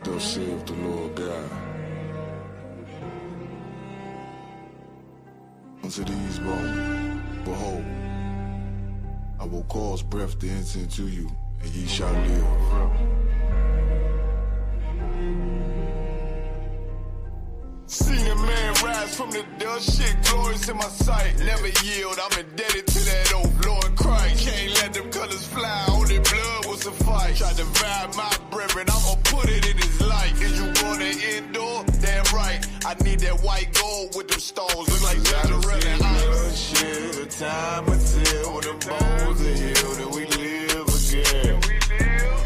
Thus saith the Lord God. Unto these bones, behold, I will cause breath to enter into you, and ye shall live. Seen a man rise from the dust, shit glorious in my sight. Never yield, I'm indebted to that old Lord Christ. Can't let them colors fly, only blood will suffice. Try to divide my brethren, I'ma put it in his life. Is you gonna endure? Damn right, I need that white gold with them stones. Look like Israelite ice. The time until the bones are healed and we live again.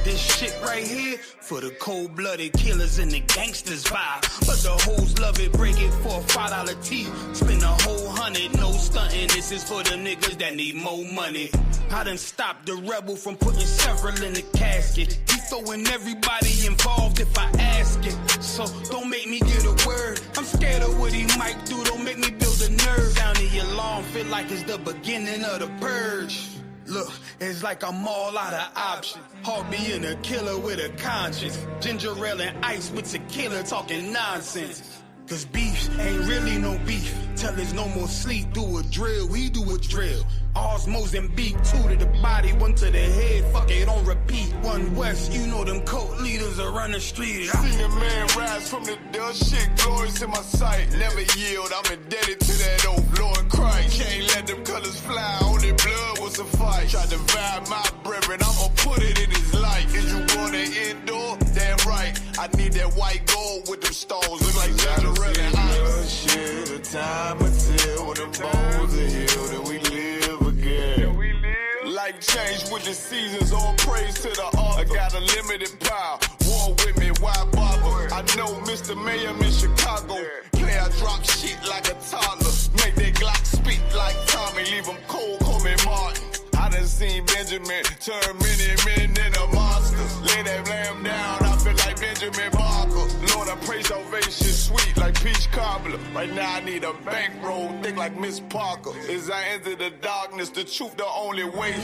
This shit right here for the cold-blooded killers and the gangsters vibe. But the hoes love it, break it for a $5 T. Spend a whole 100, no stunting. This is for the niggas that need more money. I done stopped the rebel from putting several in the casket. He throwing everybody involved if I ask it. So don't make me get a word. I'm scared of what he might do. Don't make me build a nerve. Down the alarm, feel like it's the beginning of the purge. Look, it's like I'm all out of options. Hard being a killer with a conscience. Ginger ale and ice with tequila talking nonsense. Cause beef ain't really no beef. Till there's no more sleep, do a drill, we do a drill. Ours Mozambique, 2 to the body, 1 to the head, fuck it, on repeat. 1 West, you know them cult leaders are on the street. Seen a man rise from the dust, shit glorious in my sight. Never yield, I'm indebted to that old Lord Christ. Can't let them colors fly, only blood will suffice. Try to divide my brethren, I'ma put it in his life. Is you gonna endure? Damn right, I need that white gold with them stones. Look like Israelite ice. The time until the bones are healed and we live again. Life change with the seasons, all praise to the author. I got a limited power, war with me, why bother? I know Mr. Mayhem in Chicago. Play, I drop shit like a toddler. Make that Glock speak like Tommy, leave him cold, call me Martin. I done seen Benjamin turn many men into monsters. Lay that lamb down, I feel like Benjamin Barker. Lord, I pray salvation sweet like peach cobbler. Right now I need a bankroll thick like Miss Parker. As I enter the darkness, the truth the only way.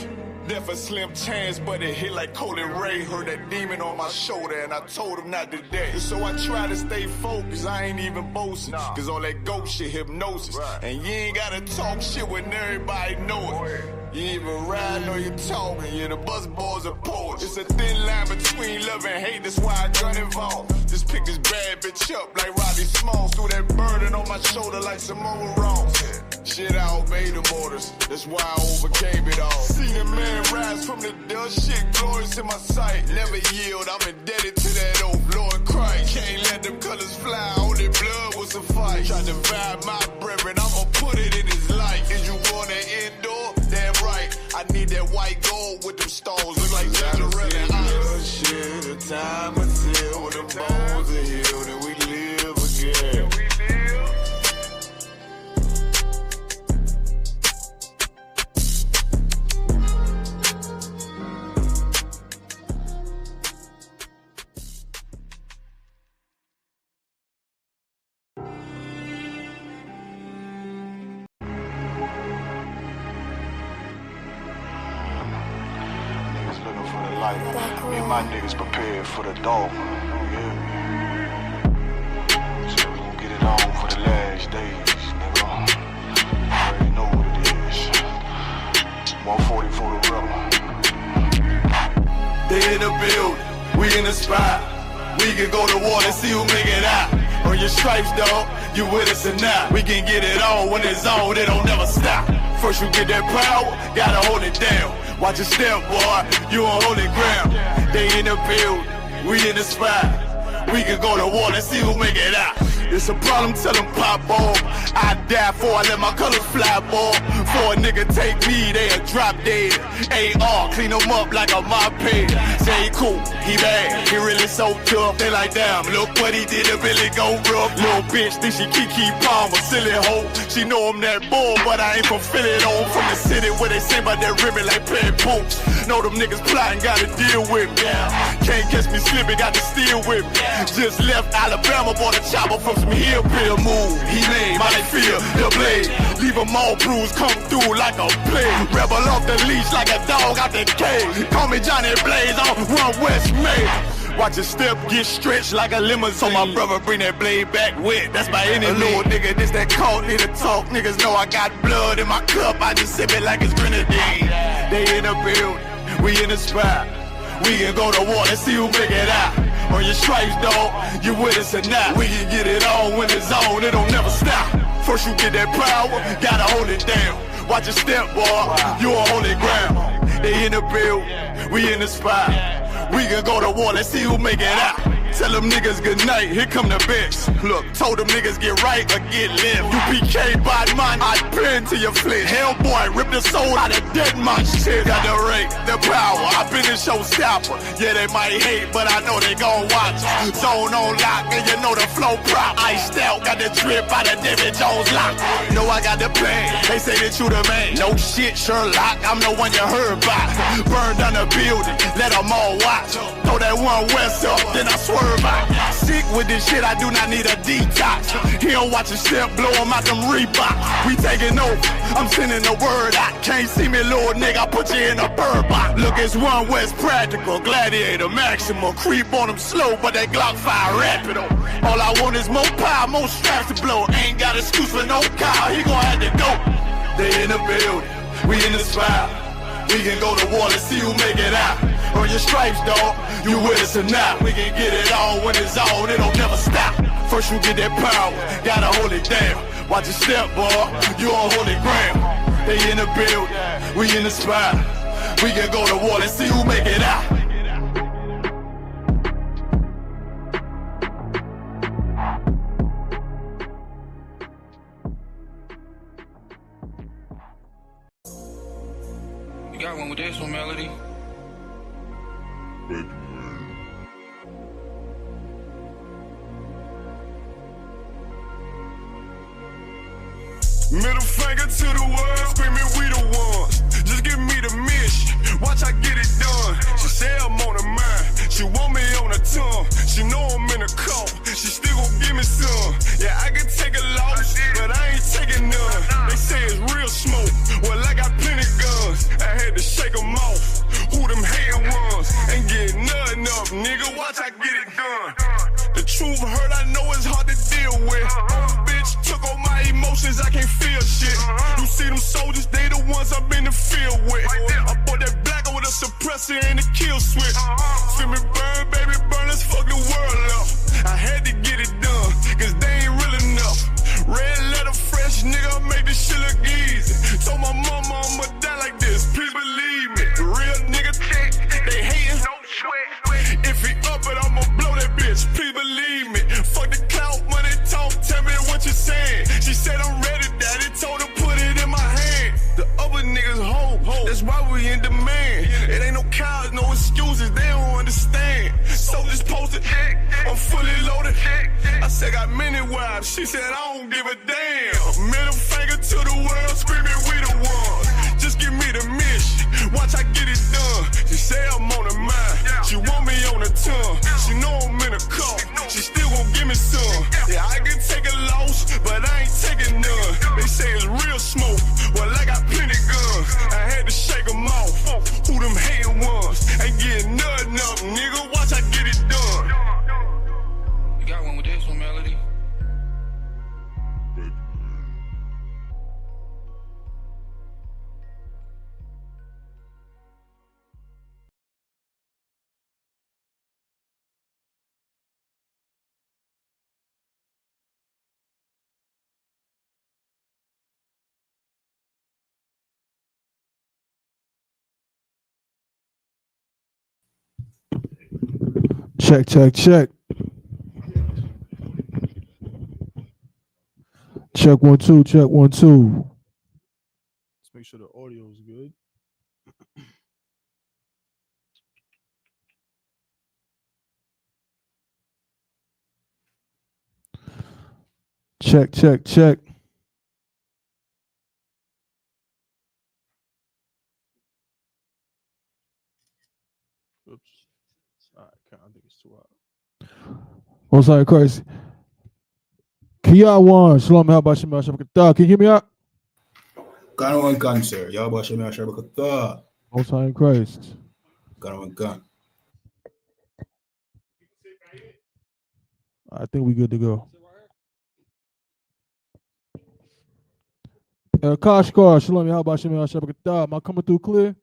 Death a slim chance, but it hit like Colin Ray. Heard that demon on my shoulder and I told him not today. So I try to stay focused, I ain't even boasting. Cause all that ghost shit hypnosis. And you ain't gotta talk shit when everybody know it. You ain't even ride or you talking, yeah, the bus boys are poets. It's a thin line between love and hate, that's why I got involved. Just pick this bad bitch up like Robbie Smalls. Threw that burden on my shoulder like Samoa Ross. Shit, I obeyed the orders, that's why I overcame it all. Seen a man rise from the dust, shit glorious in my sight. Never yield, I'm indebted to that old Lord Christ. Can't let them colors fly, only blood will suffice. Try to divide my brethren, I'ma put it in his life. Is you gonna endure? Damn right, I need that white gold with them stones. Look like Israelite ice. The time until the bones are healed and we live again. Me and my niggas prepared for the dog. Yeah. So we gon' get it on for the last days, nigga. You already know what it is. 140 for the rebel. They in the building, we in the spot. We can go to war and see who make it out. On your stripes, dog, you with us or not. We can get it on when it's on, it don't never stop. First you get that power, gotta hold it down. Watch your step, boy, you on holy ground. They in the building, we in the spot. We can go to war and see who make it out. It's a problem, tell them pop off. I die for I let my colors fly, boy. For a nigga take me, they'll drop dead. AR, clean them up like a mop head. Say he cool, he bad, he really so tough. They like, damn, look what he did to Billy go rough. Little bitch, think she Kiki Palmer, silly hoe. She know I'm that bull, but I ain't from Philly though. From the city where they say about that ribbon like pet boots. Know them niggas plotting, gotta deal with me. Can't catch me slipping, got to steal with me. Just left Alabama, bought a chopper from some hillbilly move. He made my feel the blade. Leave them all bruised, come through like a plague. Rebel off the leash like a dog out the cage. Call me Johnny Blaze on 1 West May. Watch your step get stretched like a limousine. So my brother bring that blade back wet, that's my enemy. A little nigga, this that cold, need to talk. Niggas know I got blood in my cup, I just sip it like it's grenadine. They in the building, we in the spot. We can go to war and see who make it out. On your stripes, dog, you with us or not. We can get it on when it's on, it don't never stop. First you get that power, gotta hold it down. Watch your step, boy, you on holy ground. They in the building, we in the spot. We can go to war, let's see who make it out. Tell them niggas good night, here come the bitch. Look, told them niggas get right or get left. U.P.K. bad man, I pin to your flesh. Hellboy, rip the soul out of dead man's shit. Got the rate, the power, I been the showstopper. Yeah, they might hate, but I know they gon' watch. Zone on lock, and you know the flow prop. Iced out, got the drip out of David Jones lock. Know I got the plan, they say that you the man. No shit, Sherlock, I'm the one you heard about. Burn down the building, let them all watch. Throw that one west up, then I swerve out. Sick with this shit, I do not need a detox. He don't watch a step, blow him out them Reeboks. We taking over, I'm sending the word out. Can't see me, little nigga, I put you in a bird box. Look, it's one West practical, gladiator, maximum. Creep on them slow, but that Glock fire rapid. All I want is more power, more straps to blow. Ain't got excuse for no car, he gon' have to go. They in the building, we in the spot. We can go to war, let's see who make it out. On your stripes, dog, you with us or not. We can get it on when it's on, it don't never stop. First you get that power, gotta hold it down. Watch your step, boy, you on holy ground. They in the building, we in the spot. We can go to war, let's see who make it out. You got one with this one, Melody? Middle finger to the world, screaming we the ones. Just give me the mission, watch I get it done. She say I'm on her mind, she want me on her tongue. She know I'm in a call, she still gon' give me some. Yeah, I can take a loss, but I ain't taking none. They say it's real smoke, well I got plenty guns. I had to shake them off, who them hating ones. Ain't getting nothing up, nigga, watch I get it done. The truth hurt, I know it's hard to deal with. Bitch took all my emotions, I can't feel shit. You see them soldiers, they the ones I've been in the field with. I bought that black with a suppressor and a kill switch. Feel me burn, baby, burn, let's fuck the world up. I had to get it done, cause they ain't real enough. Red letter, fresh nigga, make this shit look easy. Told my mama I'ma die like this, please believe me. The real nigga check, they hating, no sweat. If he up it, I'ma blow that bitch, please believe me. Fuck the clout, money talk, tell me what you saying. She said I'm ready, daddy told her put it in my hand. The other niggas hold, that's why we in demand. It ain't no cows, no excuses, they don't understand. Soldiers posted, I'm fully loaded. I said got many wives, she said I don't give a damn. Middle finger to the world, screaming we the ones. Just give me the mission, watch I get it done. She say I'm on her mind, she want me on her tongue. She know I'm in a call, she still gon' give me some. Yeah, I can take a loss, but I ain't taking none. They say it's real smoke, well I got plenty guns. I had to shake them off, who them hating ones. Ain't getting nothing up, nigga, watch I get it done. You got one with this one, Melody? Check, check, check. Check 1 2, check 1 2. Let's make sure the audio is good. Check, check, check. Oops. All right, I think it's too loud. Most High Christ. Kiyawan, Shalom, how about Shema Shabbat? Can you hear me out? Gun one gun, sir. Yahweh Shema Shabbat. Most High Christ. Gun one gun. I think we good to go. Kashkar, Shalom, Yahweh Shem Yahshua. Am I coming through clear?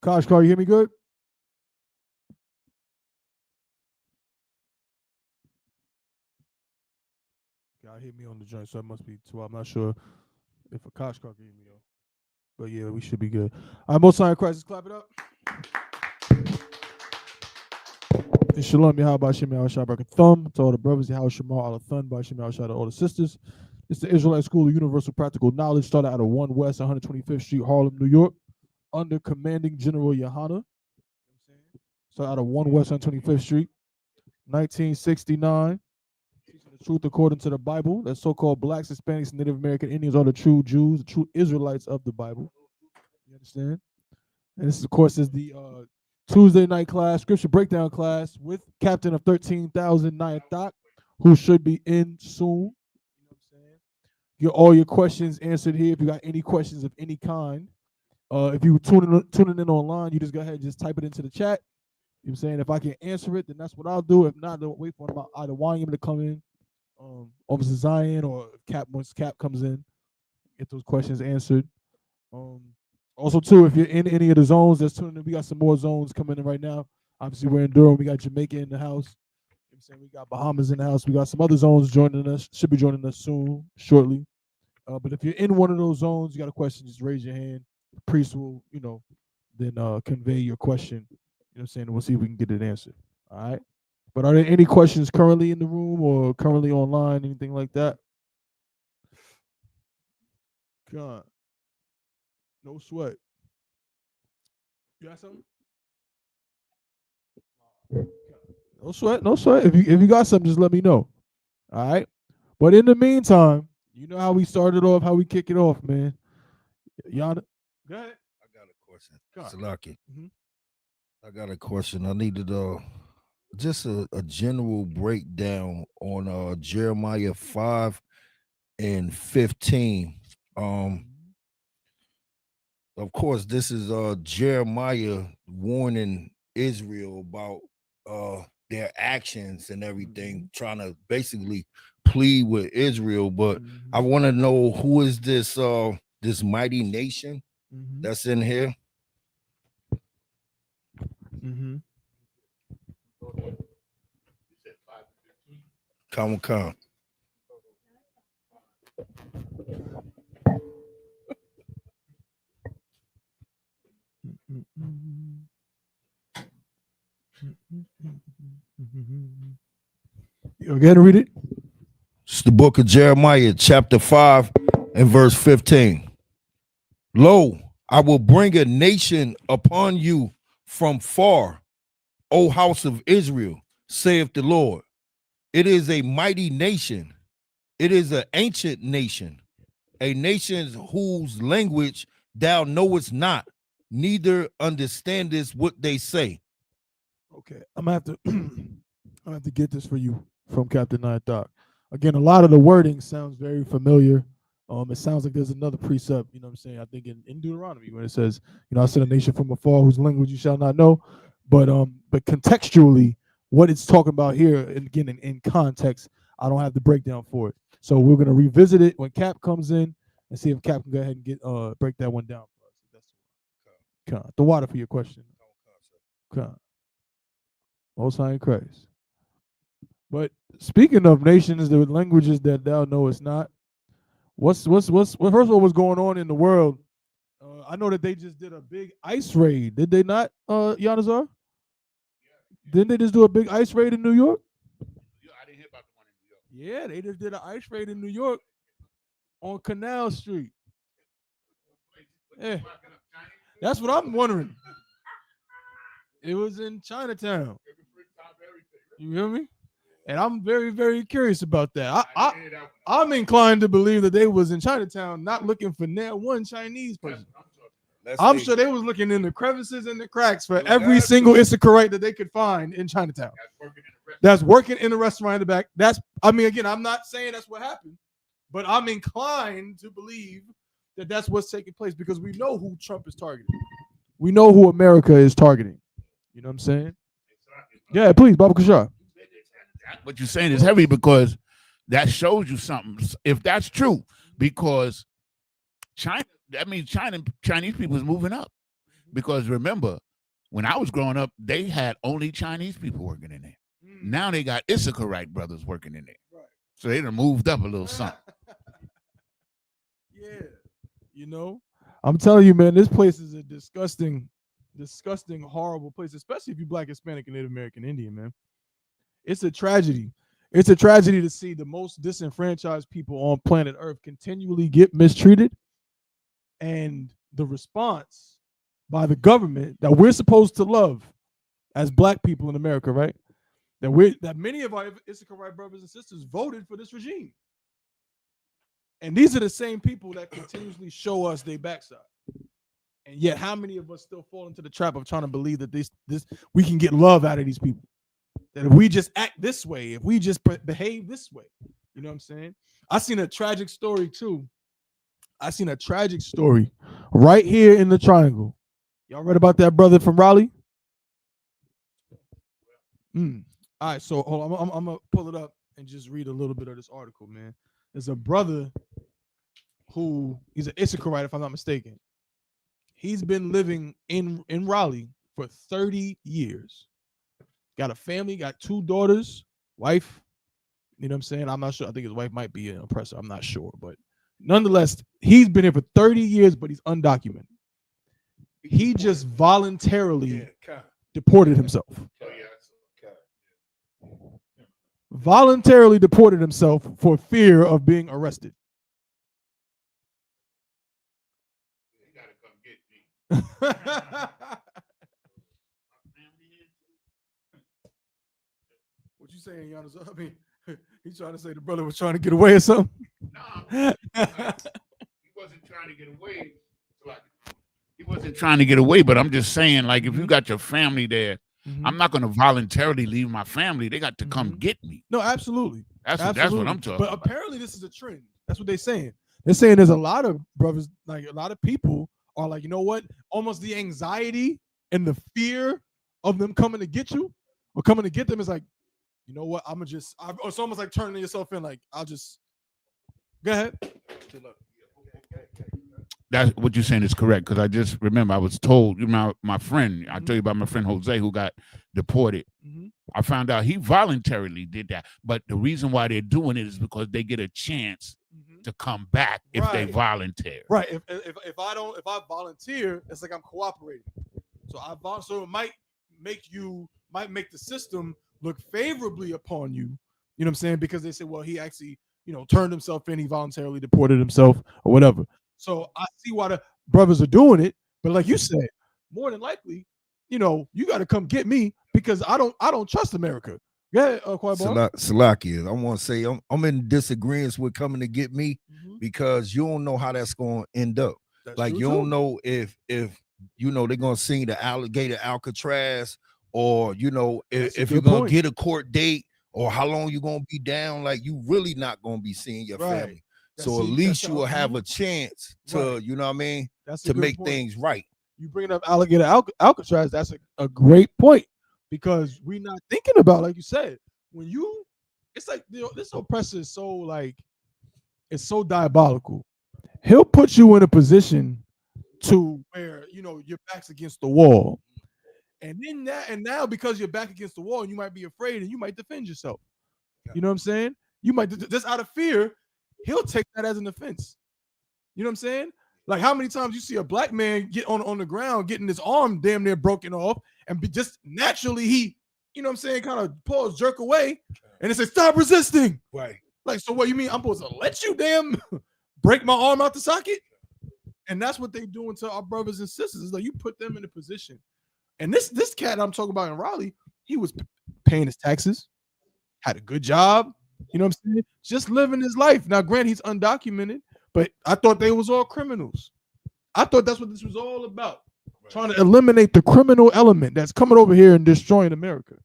Kashkar, you hear me good? Y'all hit me on the joint, so it must be 2. I'm not sure if a Kashkar can hear me though. But yeah, we should be good. All right, Most High in Christ, let's clap it up. And Shalom, Yahweh Shem Yahshua Thumb to all the brothers, Yahweh Shema, all the Thun, by Shem Yahshua to all the sisters. It's the Israelite School of Universal Practical Knowledge, started out of 1 West 125th Street, Harlem, New York, under Commanding General YAHANNA. Started out of 1 West 125th Street, 1969. Teaching the truth according to the Bible. That so-called blacks, Hispanics, Native American Indians are the true Jews, the true Israelites of the Bible. You understand? And this, of course, is the Tuesday night class, scripture breakdown class with Captain of 13,000 Nayathaq, who should be in soon. You know what I'm saying? Get all your questions answered here. If you got any questions of any kind, if you tuning in online, you just go ahead and just type it into the chat. You know what I'm saying? If I can answer it, then that's what I'll do. If not, don't wait for either YM to come in, Officer Zion, or Cap, once Cap comes in, get those questions answered. Also, too, if you're in any of the zones that's tuning in, we got some more zones coming in right now. Obviously, we're in Durham. We got Jamaica in the house. You know what I'm saying? We got Bahamas in the house. We got some other zones joining us, should be joining us soon, shortly. But if you're in one of those zones, you got a question, just raise your hand. The priest will, then convey your question. You know what I'm saying? And we'll see if we can get it answered. All right? But are there any questions currently in the room or currently online, anything like that? God. No sweat. You got something? No sweat, no sweat. If you got something, just let me know. All right? But in the meantime, you know how we started off, how we kick it off, man. Yana, go ahead. I got a question. Salaki. I got a question. I needed just a general breakdown on Jeremiah 5 and 15. Of course, this is Jeremiah warning Israel about their actions and everything, trying to basically plead with Israel. But I want to know, who is this this mighty nation that's in here? Come. You again read it? It's the book of Jeremiah, chapter 5 and verse 15. Lo, I will bring a nation upon you from far, O house of Israel, saith the Lord. It is a mighty nation. It is an ancient nation, a nation whose language thou knowest not, neither understandest what they say. Okay, I'm gonna have to get this for you from Captain Nayathaq. Again, a lot of the wording sounds very familiar. It sounds like there's another precept, you know what I'm saying? I think in Deuteronomy, when it says, I sent a nation from afar whose language you shall not know. But contextually, what it's talking about here, and again, in context, I don't have the breakdown for it. So we're gonna revisit it when Cap comes in and see if Cap can go ahead and get break that one down for us. That's the water for your question. Most High in Christ. But speaking of nations, the languages that thou knowest not, first of all, what's going on in the world? I know that they just did a big ICE raid. Did they not, Yanazar? Didn't they just do a big ICE raid in New York? Yeah, I didn't hear about the one in New York. Yeah, they just did an ICE raid in New York on Canal Street. Yeah, that's what I'm wondering. It was in Chinatown. You hear me? And I'm very, very curious about that. I'm inclined to believe that they was in Chinatown not looking for one Chinese person. I'm sure they was looking in the crevices and the cracks for every single Isupk that they could find in Chinatown. That's working in the restaurant in the back. Again, I'm not saying that's what happened, But I'm inclined to believe that that's what's taking place because we know who Trump is targeting. We know who America is targeting. You know what I'm saying? Yeah, please, Baba Kashar. What you're saying is heavy because that shows you something. If that's true, because China, that means Chinese people is moving up. Because remember, when I was growing up, they had only Chinese people working in there. Now they got I.S.U.K brothers working in there. Right. So they done moved up a little something. Yeah. You know, I'm telling you, man, this place is a disgusting, horrible place, especially if you're Black, Hispanic, and Native American Indian, man. It's a tragedy. It's a tragedy to see the most disenfranchised people on planet Earth continually get mistreated. And the response by the government that we're supposed to love as Black people in America, right? That many of our I.S.U.K brothers and sisters voted for this regime. And these are the same people that continuously show us their backside. And yet, how many of us still fall into the trap of trying to believe that this we can get love out of these people? That if we just act this way, if we just behave this way, you know what I'm saying? I seen a tragic story too. I seen a tragic story right here in the Triangle. Y'all read about that brother from Raleigh? All right, so hold on. I'm gonna pull it up and just read a little bit of this article, man. There's a brother who he's an I.S.U.K if I'm not mistaken. He's been living in Raleigh for 30 years. Got a family, got 2 daughters, wife. You know what I'm saying? I'm not sure. I think his wife might be an oppressor. I'm not sure. But nonetheless, he's been here for 30 years, but he's undocumented. He just voluntarily deported himself. Voluntarily deported himself for fear of being arrested. You gotta come get me. What you saying, Giannis? I mean, he's trying to say the brother was trying to get away or something? No, he wasn't trying to get away. He wasn't trying to get away, but I'm just saying, like, if you got your family there, I'm not going to voluntarily leave my family. They got to come get me. No, absolutely. That's what I'm talking about. But apparently this is a trend. That's what they're saying. They're saying there's a lot of brothers, like a lot of people are like, you know what? Almost the anxiety and the fear of them coming to get you or coming to get them is like, you know what? It's almost like turning yourself in. Like, I'll just, go ahead. That's what you're saying is correct, because I just remember I was told, my friend, I tell you about my friend Jose who got deported. I found out he voluntarily did that, but the reason why they're doing it is because they get a chance to come back if they volunteer. Right. If I volunteer, it's like I'm cooperating. So it might make the system look favorably upon you. You know what I'm saying? Because they say, well, he actually, turned himself in, he voluntarily deported himself or whatever. So I see why the brothers are doing it, but like you said, more than likely, you got to come get me because I don't trust America. Yeah, Salakia, I want to say I'm in disagreement with coming to get me because you don't know how that's going to end up. Like you don't know if they're going to sing the alligator Alcatraz or if you're going to get a court date or how long you're going to be down. Like you really not going to be seeing your family. So at least you will have a chance to, you know what I mean, to make things right. You bringing up alligator Alcatraz, that's a great point because we're not thinking about, like you said, it's like, this oppressor is so like, it's so diabolical. He'll put you in a position to where, your back's against the wall. And now because you're back against the wall, you might be afraid and you might defend yourself. You know what I'm saying? You might, just out of fear, he'll take that as an offense. You know what I'm saying? Like how many times you see a black man get on the ground, getting his arm damn near broken off, and just naturally he, you know what I'm saying, kind of pause, jerk away, and it says, stop resisting. Right. Like, so what you mean? I'm supposed to let you damn break my arm out the socket? And that's what they doing to our brothers and sisters. It's like you put them in a position. And this cat I'm talking about in Raleigh, he was paying his taxes, had a good job. You know what I'm saying? Just living his life. Now, granted, he's undocumented, but I thought they was all criminals. I thought that's what this was all about. Right. Trying to eliminate the criminal element that's coming over here and destroying America.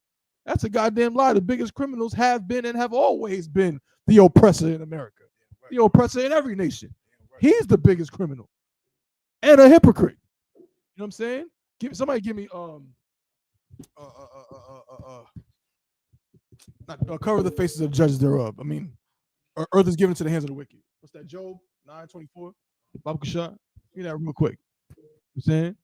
That's a goddamn lie. The biggest criminals have been and have always been the oppressor in America. the oppressor in every nation. He's the biggest criminal and a hypocrite. You know what I'm saying? Somebody give me cover the faces of judges thereof. I mean, earth is given to the hands of the wicked. What's that? Job 9:24. Baba Kashad. Give me that real quick. You know what I'm saying?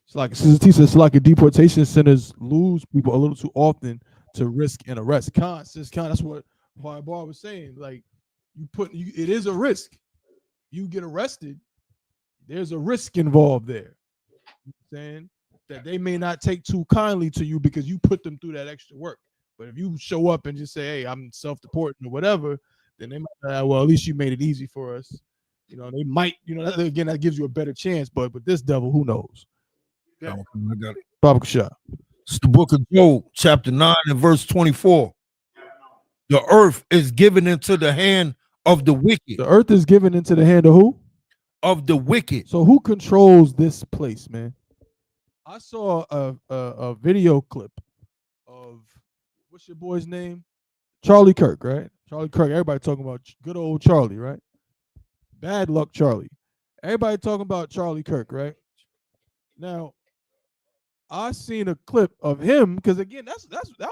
It's like it's like a deportation centers lose people a little too often to risk an arrest. That's what Bar was saying. Like it is a risk. You get arrested, there's a risk involved there. You know what I'm saying that they may not take too kindly to you because you put them through that extra work. But if you show up and just say, "Hey, I'm self-deporting" or whatever, then they might, well, at least you made it easy for us. You know, they might, again, that gives you a better chance. But with this devil, who knows? Yeah. I got it. Baba Shah. It's the book of Job, chapter 9 and verse 24. The earth is given into the hand of the wicked. The earth is given into the hand of who? Of the wicked. So who controls this place, man? I saw a video clip of, what's your boy's name? Charlie Kirk, right? Charlie Kirk. Everybody talking about good old Charlie, right? Bad luck Charlie. Everybody talking about Charlie Kirk, right? Now, I seen a clip of him because again, that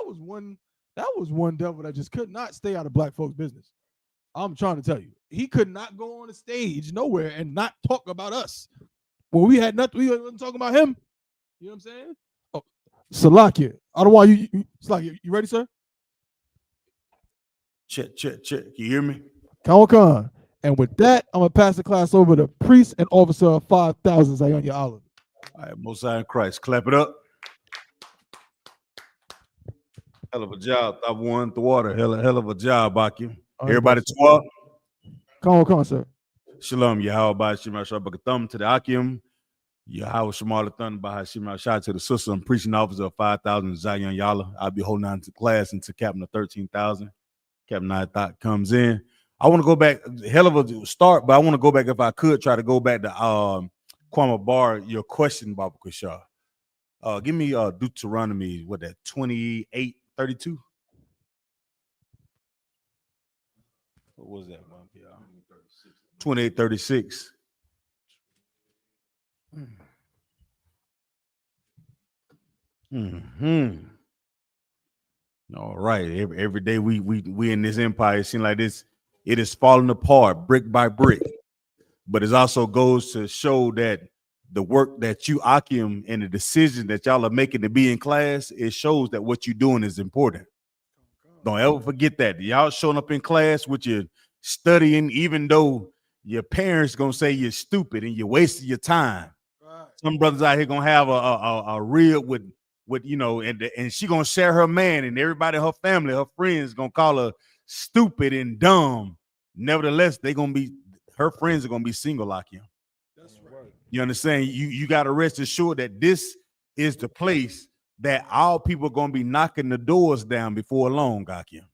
was one devil that just could not stay out of black folks' business. I'm trying to tell you, he could not go on a stage nowhere and not talk about us. Well, we had nothing. We wasn't talking about him. You know what I'm saying? Oh, Salakia, I don't want you. Salakia, you ready, sir? Check. You hear me? Khan. And with that, I'm gonna pass the class over to priest and officer of 5,000 Zion Ya'Allah. All right, Most High in Christ. Clap it up. Hell of a job. I won the water. Hell of a job, Bakim. Everybody twelve. Khan, sir. Shalom, Yahweh by Shema Shabbat to the Akim. Yahweh Shemal Thun by Shema Shah to the sister and preaching officer of 5,000 Zion Ya'Allah. I'll be holding on to class until Captain of 13,000. Captain Nayathaq comes in. I want to go back, hell of a start, but I want to go back, if I could, try to go back to Kwame Bar, your question, Baba Kashar. Give me Deuteronomy, 28:32? What was that, Bob? 28:36. All right. Every day we in this empire, it seems like this, it is falling apart brick by brick. But it also goes to show that the work that you Akim and the decision that y'all are making to be in class, it shows that what you're doing is important. Don't ever forget that. Y'all showing up in class with your studying, even though your parents gonna say you're stupid and you're wasting your time. Right. Some brothers out here gonna have a reel with and she gonna share her man, and everybody, her family, her friends gonna call her stupid and dumb. Nevertheless, her friends are gonna be single like him. That's right. You understand? You gotta rest assured that this is the place that all people are gonna be knocking the doors down before long, Gakim.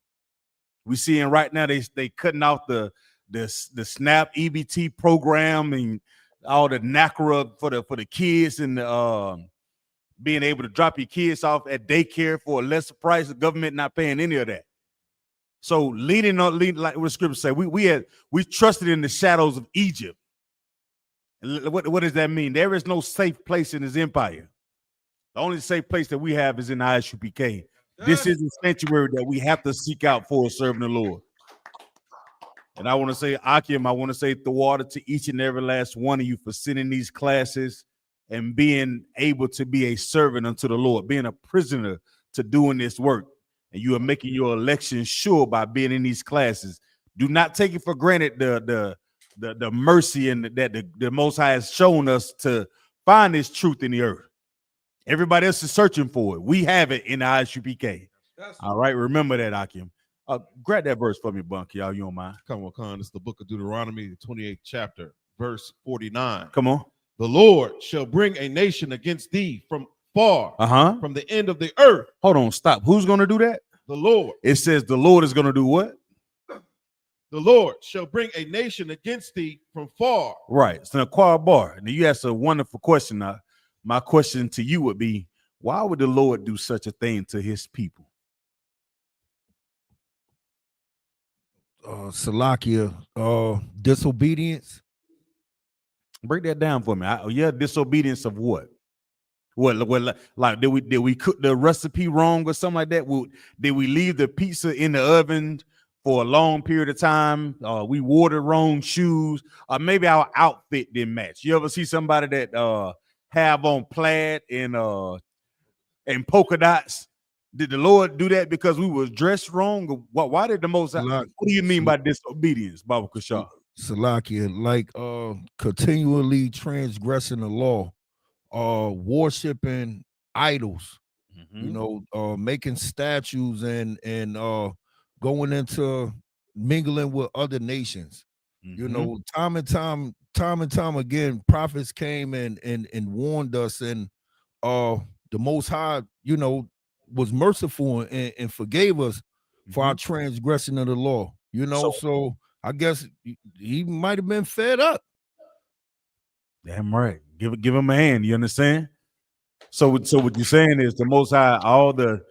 We seeing right now they cutting out the SNAP EBT program and all the NACRA for the kids, and being able to drop your kids off at daycare for a lesser price. The government not paying any of that. So leading like what the scripture say, we trusted in the shadows of Egypt. What does that mean? There is no safe place in this empire. The only safe place that we have is in I.S.U.P.K. This is a sanctuary that we have to seek out for serving the Lord. And I want to say, Akim, I want to say the water to each and every last one of you for sitting these classes and being able to be a servant unto the Lord, being a prisoner to doing this work. And you are making your election sure by being in these classes. Do not take it for granted the mercy and that the Most High has shown us to find this truth in the earth. Everybody else is searching for it. We have it in the I.S.U.P.K. All right, remember that, Akim. Grab that verse for me, Bunk, y'all. You don't mind? Come on, Khan. It's the book of Deuteronomy, the 28th chapter, verse 49. Come on. The Lord shall bring a nation against thee from far, from the end of the earth. Hold on, stop. Who's going to do that? The Lord. It says the Lord is going to do what? The Lord shall bring a nation against thee from far. Right. It's an acquired bar. Now, you asked a wonderful question. Now, my question to you would be, why would the Lord do such a thing to his people? Salakia, disobedience. Break that down for me. Disobedience of what? What like did we cook the recipe wrong or something like that? Did we leave the pizza in the oven for a long period of time? We wore the wrong shoes, or maybe our outfit didn't match. You ever see somebody that have on plaid and polka dots? Did the Lord do that because we was dressed wrong? Or why did the Most High? What do you mean by disobedience, Baba Kashar? Salakia, like continually transgressing the law, worshiping idols, you know, making statues and going into mingling with other nations. You know, time and time again, prophets came and warned us, and the Most High, you know, was merciful and forgave us for our transgression of the law. You know, so I guess he might have been fed up. Damn right. Give him a hand. You understand? So what you're saying is the Most High, all the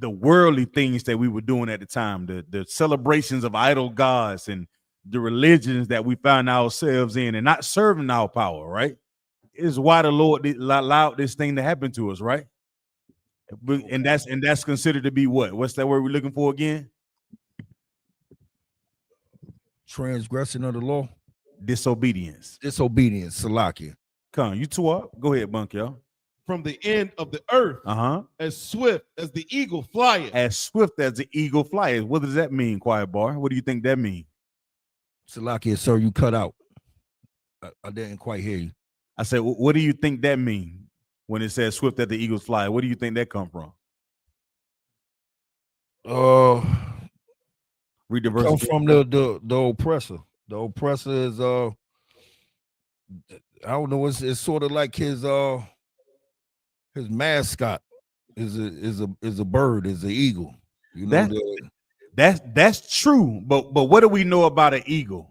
worldly things that we were doing at the time, the celebrations of idol gods and the religions that we found ourselves in, and not serving our power, right? Is why the Lord allowed this thing to happen to us, right? And that's considered to be what? What's that word we're looking for again? Transgression of the law. Disobedience. Salakia. Come, you two up. Go ahead, Bunk, y'all. From the end of the earth, as swift as the eagle flyeth. As swift as the eagle flyeth. What does that mean, Quiet Bar? What do you think that means? Salakia, sir, you cut out. I didn't quite hear you. I said, what do you think that means when it says swift as the eagles fly? What do you think that come from? Read the verse. Come from the oppressor. The oppressor is I don't know. It's sort of like his mascot is a bird, is an eagle. You know, that's true. But what do we know about an eagle?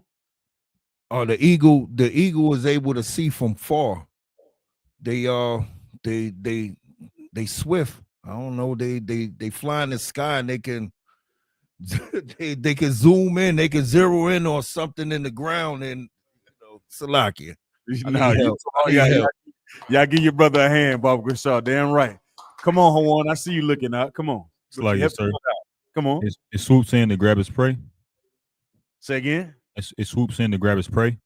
The eagle is able to see from far. They swift. I don't know. They fly in the sky and they can they can zoom in. They can zero in on something in the ground and Salakia. Y'all give your brother a hand, Bob Grishaw. Damn right. Come on, Hawan. I see you looking out. Come on. Salakia, sir. Come on. It swoops in to grab his prey. Say again. It swoops in to grab his prey.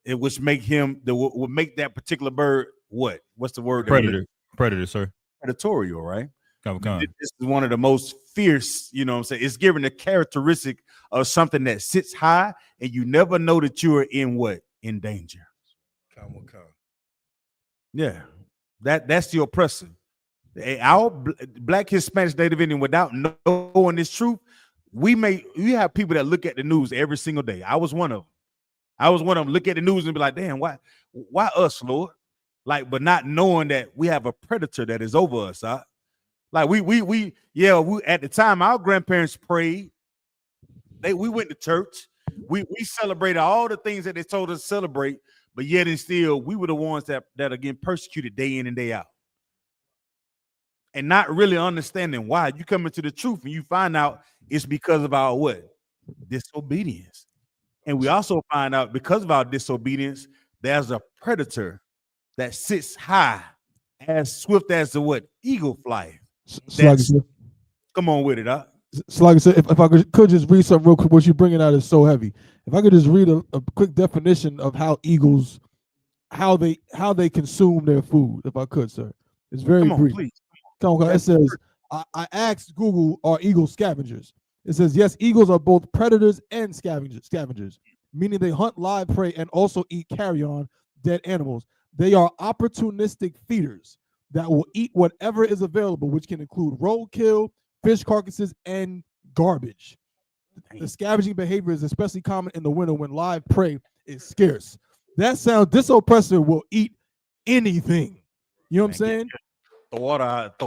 It would make would make that particular bird what? What's the word? Predator, sir. Predatorial, right? Come. This is one of the most fierce, you know what I'm saying? It's given the characteristic of something that sits high and you never know that you are in what? In danger. Yeah. That's the oppressor. Our Black Hispanic Native Indian, without knowing this truth, we have people that look at the news every single day. I was one of them. Look at the news and be like, damn, why us, Lord? Like, but not knowing that we have a predator that is over us. Huh? Like we at the time our grandparents prayed. We went to church. We celebrated all the things that they told us to celebrate, but yet and still we were the ones that are getting persecuted day in and day out. And not really understanding why. You come into the truth and you find out it's because of our what? Disobedience. And we also find out because of our disobedience, there's a predator that sits high, as swift as the what? Eagle fly. Come on with it, huh? Like I said, if I could just read something real quick, what you're bringing out is so heavy. If I could just read a quick definition of how eagles, how they consume their food, if I could, sir. It's very brief. Please. Come on. It says, I asked Google, are eagles scavengers? It says, yes, eagles are both predators and scavengers, meaning they hunt live prey and also eat carrion, dead animals. They are opportunistic feeders that will eat whatever is available, which can include roadkill, fish carcasses, and garbage. The scavenging behavior is especially common in the winter when live prey is scarce. That sounds, this oppressor will eat anything. You know what I'm saying? The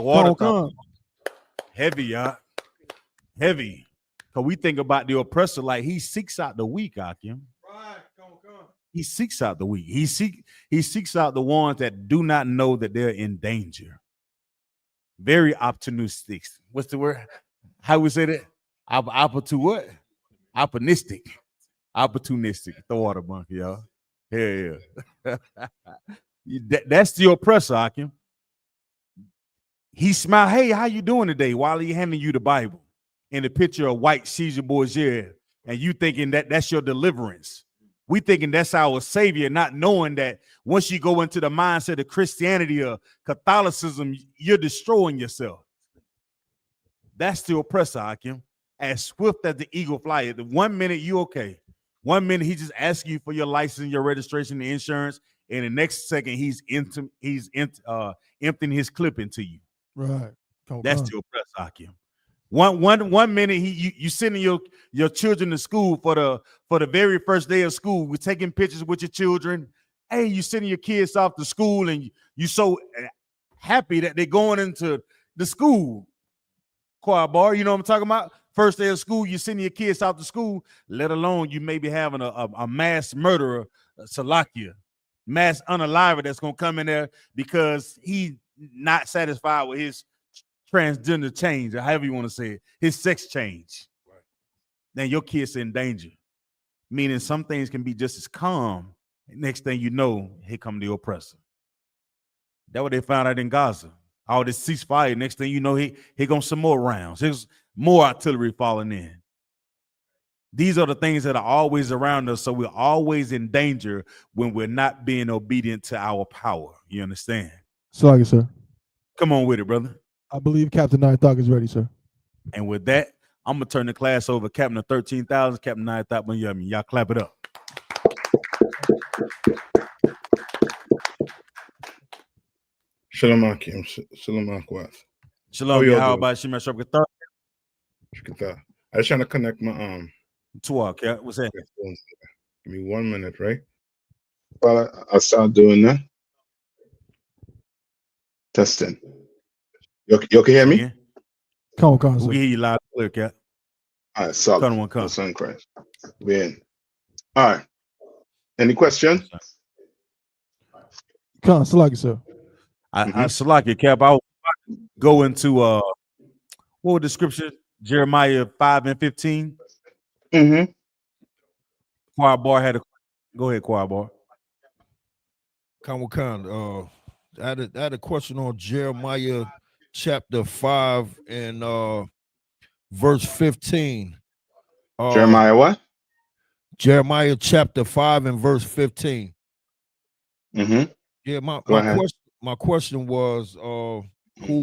water. Heavy, y'all. Heavy. Because we think about the oppressor like he seeks out the weak, Akim. Right. Come. He seeks out the weak. He seeks out the ones that do not know that they're in danger. Very opportunistic. What's the word? How we say that? What? Opportunistic. Opportunistic. The water monkey, y'all. Yeah. That's the oppressor, Akim. He smiled, hey, how you doing today? While he handing you the Bible in the picture of white Caesar Borgia, and you thinking that that's your deliverance. We thinking that's our savior, not knowing that once you go into the mindset of Christianity or Catholicism, you're destroying yourself. That's the oppressor, Akim. As swift as the eagle flies. The 1 minute you okay. 1 minute he just asking you for your license, your registration, the insurance, and the next second he's emptying his clip into you. Right. That's the oppressor, Akim. One minute you sending your children to school for the very first day of school. We're taking pictures with your children. Hey, you sending your kids off to school, and you so happy that they're going into the school choir bar. You know what I'm talking about? First day of school, you're sending your kids out to school, let alone you may be having a mass murderer, Salakia, mass unaliver that's going to come in there because he's not satisfied with his transgender change, or however you want to say it, his sex change. Right. Then your kid's in danger. Meaning some things can be just as calm. Next thing you know, here come the oppressor. That's what they found out in Gaza. All this ceasefire. Next thing you know, here comes some more rounds. There's more artillery falling in. These are the things that are always around us, so we're always in danger when we're not being obedient to our power. You understand? Sorry, sir. Come on with it, brother. I believe Captain Nayathaq is ready, sir. And with that, I'm going to turn the class over to Captain of 13,000, Captain Nayathaq. Y'all clap it up. Shalom, Akim. Shalom, Akwat. Shalom, how about Shema Shabbat? I was trying to connect my Tuak, yeah. What's that? Give me 1 minute, right? Well, I'll start doing that. Testing. You can hear me? Yeah. Come on, we hear you loud and clear, Cap. All right, solid. Come. Son Christ. We're in. All right. Any question? Come on, Salaki, sir. Salaki, Cap. I'll go into what was the scripture? Jeremiah 5:15. Mm-hmm. Choir bar had a go ahead, choir bar. I had a question on Jeremiah chapter 5 and verse 15. Jeremiah what? Jeremiah chapter 5 and verse 15. Mm-hmm. Yeah, my question was who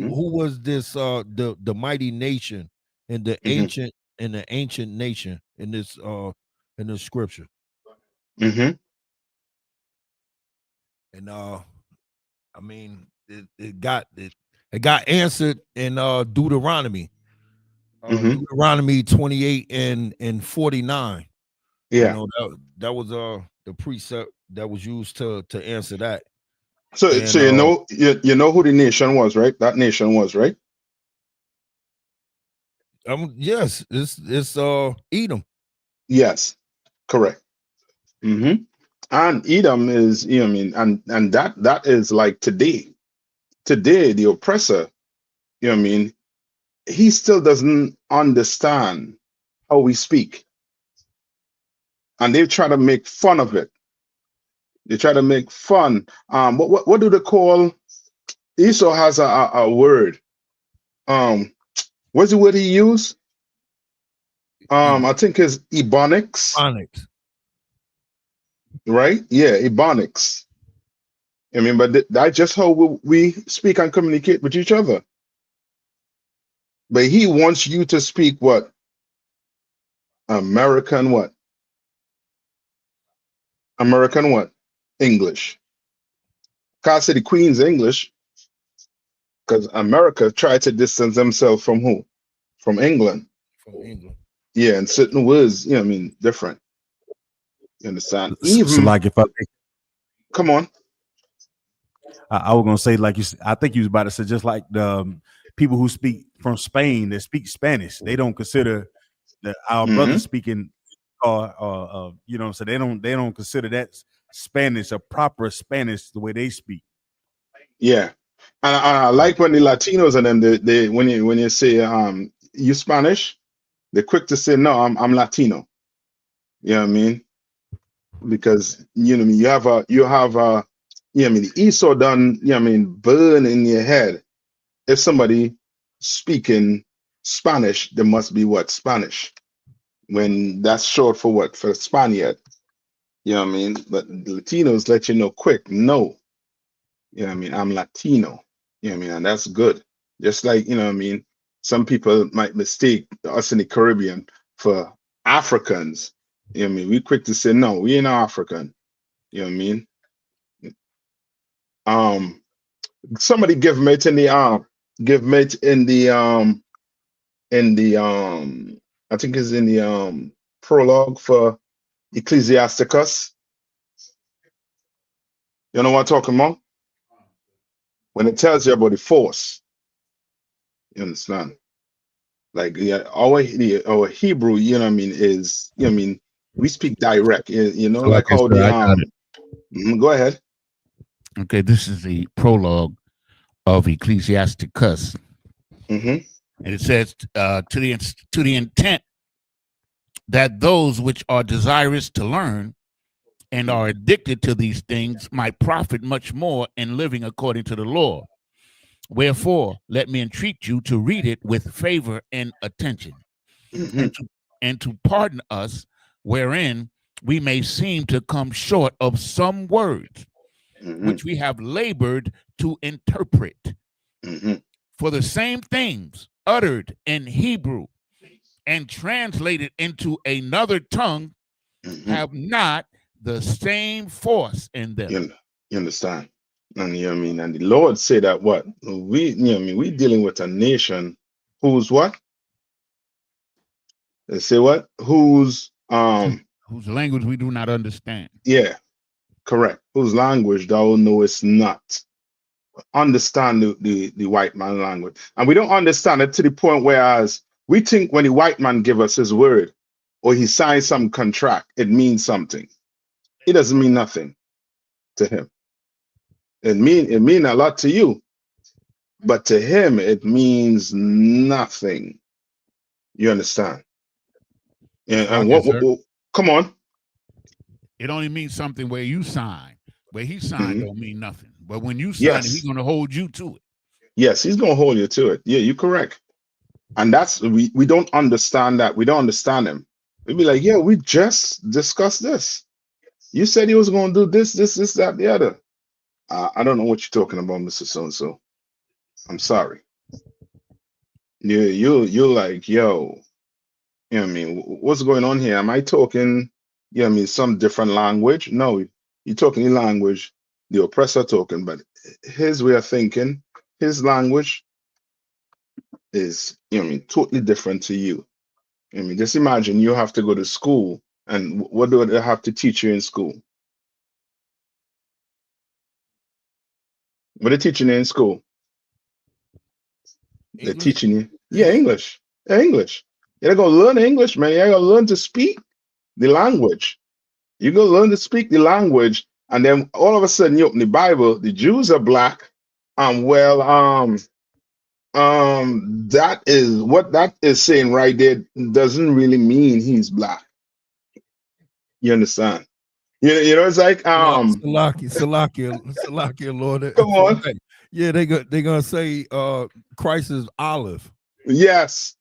was this the mighty nation in the ancient nation in this scripture? Mm-hmm. And I mean it got answered in Deuteronomy. Deuteronomy 28 and 49. Yeah. You know, that was the precept that was used to answer that. So you know who the nation was, right? That nation was, right? Yes, it's Edom. Yes, correct. Mm-hmm. And Edom is, you know what I mean, and that is like today the oppressor, you know what I mean, he still doesn't understand how we speak. And they try to make fun of it. They try to make fun. What do they call? Esau has a word. What's the word he used? I think it's ebonics. Ebonics. Right? Yeah, ebonics. I mean, but that's just how we speak and communicate with each other. But he wants you to speak what? American what? American what? English. Can't say the Queen's English, because America tried to distance themselves from who? From England. From England. Yeah, and certain words, you know what I mean, different. You understand? Even so like if come on. I was gonna say, like I think you was about to say, just like the people who speak from Spain that speak Spanish, they don't consider that our brothers speaking you know, so they don't consider that Spanish a proper Spanish the way they speak. Yeah, and I like when the Latinos and them they when you say you Spanish, They're quick to say, no, I'm Latino. You know what I mean? Because you know, you have a you know what I mean, the Esau done, you know what I mean, burn in your head. If somebody speaking Spanish, there must be what? Spanish. When that's short for what? For Spaniard. You know what I mean? But the Latinos let you know quick, no. You know what I mean? I'm Latino. You know what I mean? And that's good. Just like, you know what I mean? Some people might mistake us in the Caribbean for Africans. You know what I mean? We quick to say, no, we ain't African. You know what I mean? Somebody give mate in the I think it's in the prologue for Ecclesiasticus. You know what I'm talking about? When it tells you about the force, you understand? Like, yeah, our Hebrew, you know what I mean, is, you know what I mean, we speak direct, you know, So like like how I got the go ahead. Okay, this is the prologue of Ecclesiasticus. Mm-hmm. And it says to the intent that those which are desirous to learn and are addicted to these things might profit much more in living according to the law. Wherefore, let me entreat you to read it with favor and attention, and to pardon us wherein we may seem to come short of some words which we have labored to interpret. For the same things uttered in Hebrew and translated into another tongue have not the same force in them. You understand? And you know what I mean? And the Lord said that what? We, you know what I mean, we dealing with a nation who's what? They say what? Whose language we do not understand. Yeah, correct. Whose language thou knowest not. Understand the white man language. And we don't understand it to the point whereas we think when the white man give us his word or he signs some contract, it means something. It doesn't mean nothing to him. It mean a lot to you, but to him it means nothing. You understand? And what come on. It only means something where you sign. Where he signed don't mean nothing. But when you sign it, he's going to hold you to it. Yes, he's going to hold you to it. Yeah, you're correct. And that's we don't understand that. We don't understand him. We'd be like, yeah, we just discussed this. You said he was going to do this, that, the other. I don't know what you're talking about, Mr. So-and-so. I'm sorry. You're like, yo, you know what I mean? What's going on here? Am I talking, you know what I mean, some different language? No, you're talking the language the oppressor talking, but his way of thinking, his language is, you know what I mean, totally different to you. I mean, just imagine you have to go to school, and what do they have to teach you in school? What are they teaching you in school? English? They're teaching you, English. English. You're gonna learn English, man. You're gonna learn to speak the language. You're gonna learn to speak the language, and then all of a sudden you open the Bible, the Jews are black. That is what that is saying right there doesn't really mean he's black. You understand? You know, it's like Salakia, Lord. Come on. Yeah, they're gonna say Christ is olive. Yes.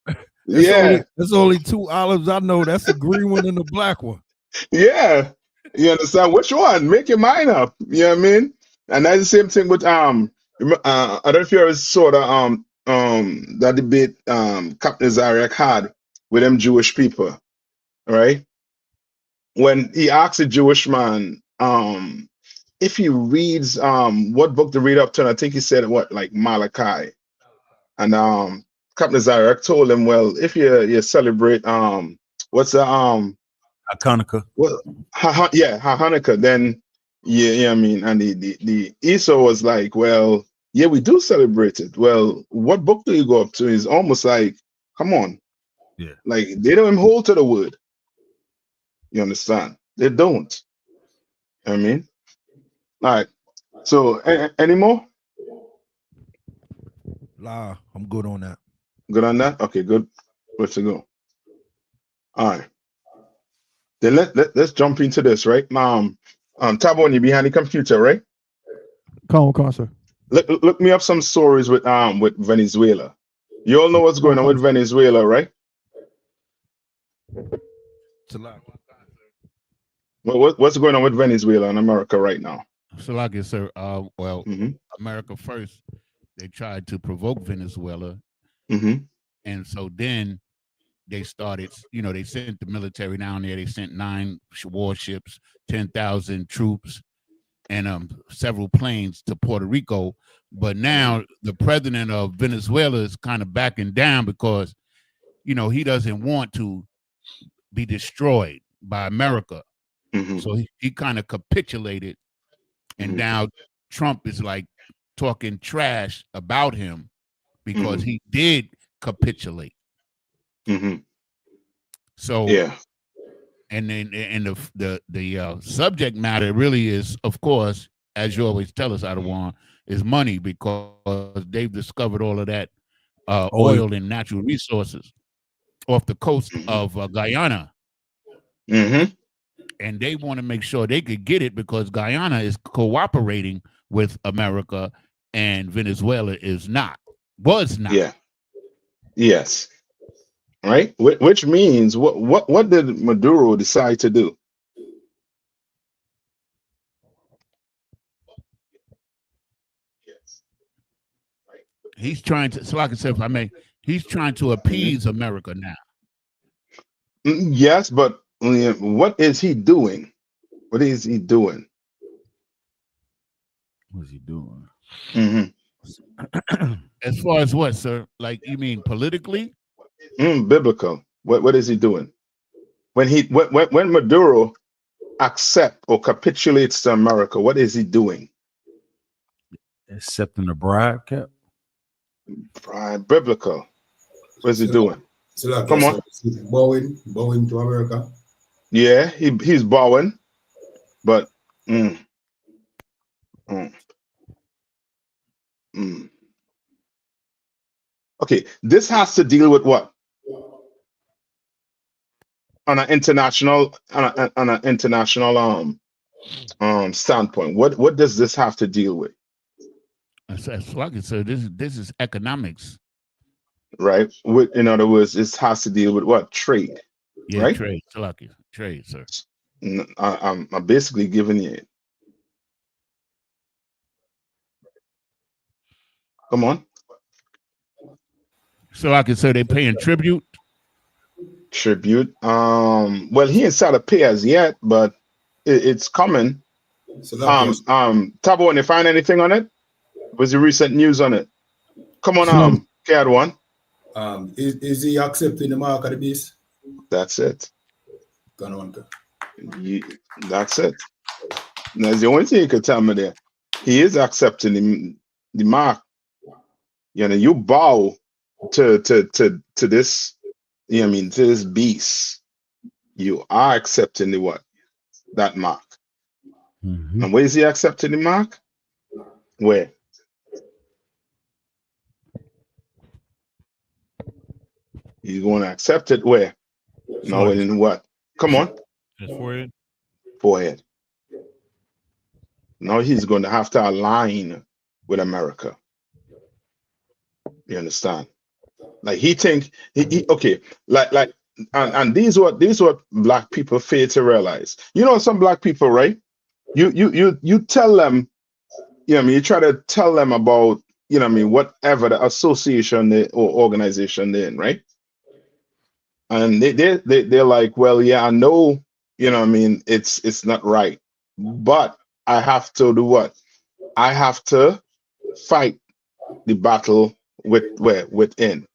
There's only two olives I know. That's the green one and the black one. Yeah. You understand? Which one? Make your mind up. You know what I mean? And that's the same thing with I don't know if you ever saw that debate Captain Zarek had with them Jewish people, right? When he asked a Jewish man if he reads what book to read up to, and I think he said what, like Malachi. And Captain Zarek told him, well, if you celebrate what's the Hanukkah. Well, Hanukkah, then yeah, I mean, and the Esau was like, well, yeah, we do celebrate it. Well, what book do you go up to? It's almost like, come on. Yeah. Like they don't even hold to the word. You understand? They don't. I mean, all right. So any more? Nah, I'm good on that. Good on that? Okay, good. Let's go. All right. Then let's jump into this, right? Tabo, you behind the computer, right? Come on, sir. Look me up some stories with Venezuela. You all know what's going on with Venezuela, right? What's going on with Venezuela and America right now? Salaki, sir. America first, they tried to provoke Venezuela. And so then they started, they sent the military down there. They sent 9 warships, 10,000 troops, and several planes to Puerto Rico. But now the president of Venezuela is kind of backing down because, he doesn't want to be destroyed by America. So he kind of capitulated. And now Trump is like talking trash about him because he did capitulate. So and then the subject matter really is, of course, as you always tell us, Adawan, is money, because they've discovered all of that oil and natural resources off the coast of Guyana. And they want to make sure they could get it because Guyana is cooperating with America and Venezuela was not. Yeah. Yes. Right. Which means what did Maduro decide to do? He's trying to, so like I said, if I may, he's trying to appease America now. Yes, but what is he doing? What is he doing? What's he doing? As far as what, sir? Like, you mean politically? Biblical. What is he doing? When Maduro accepts or capitulates to America, what is he doing? Accepting a bribe, Cap. Bribe, biblical. What is he doing? Come on. Bowing to America. Yeah, he's bowing, but okay, this has to deal with what? On an international standpoint, what does this have to deal with? Like I said, this is economics, right? In other words, this has to deal with what? Trade, right? Trade, sir. I'm basically giving you it. Come on. So like I said, they paying tribute. Well, he ain't started pay as yet, but it's coming. Tabo, you find anything on it? Was the recent news on it? Come on, KAD1. Is he accepting the mark of the beast? That's it. That's it. That's the only thing you could tell me there. He is accepting the mark. You bow to this. To this beast. You are accepting the what? That mark. And where is he accepting the mark? Where? He's going to accept it where? No, in what? Come on. His forehead. Forehead. Now he's going to have to align with America. You understand? Like he think okay, and these what black people fail to realize. Some black people, right? You tell them, you try to tell them about, whatever the association or organization they're in, right? And they're like, well, yeah, I know, it's not right, but I have to do what? I have to fight the battle within.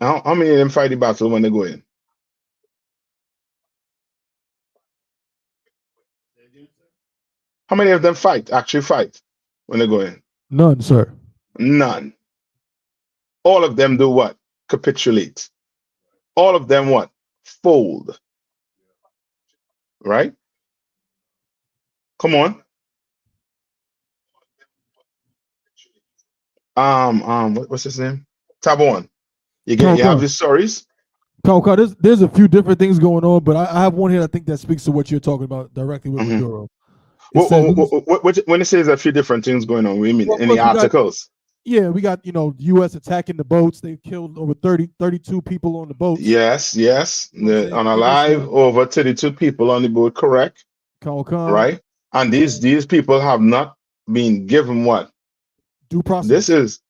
How many of them fight the battle when they go in? How many of them actually fight when they go in? None, sir. None. All of them do what? Capitulate. All of them what? Fold. Right? Come on. What's his name? Tabon. You have the stories. There's a few different things going on, but I have one here I think that speaks to what you're talking about directly with Maduro. When it says a few different things going on, we mean any articles? We got U.S. attacking the boats. They killed over 32 people on the boats. Yes. Unalive, over 32 people on the boat. Correct. Right. And these people have not been given what? Due process. This is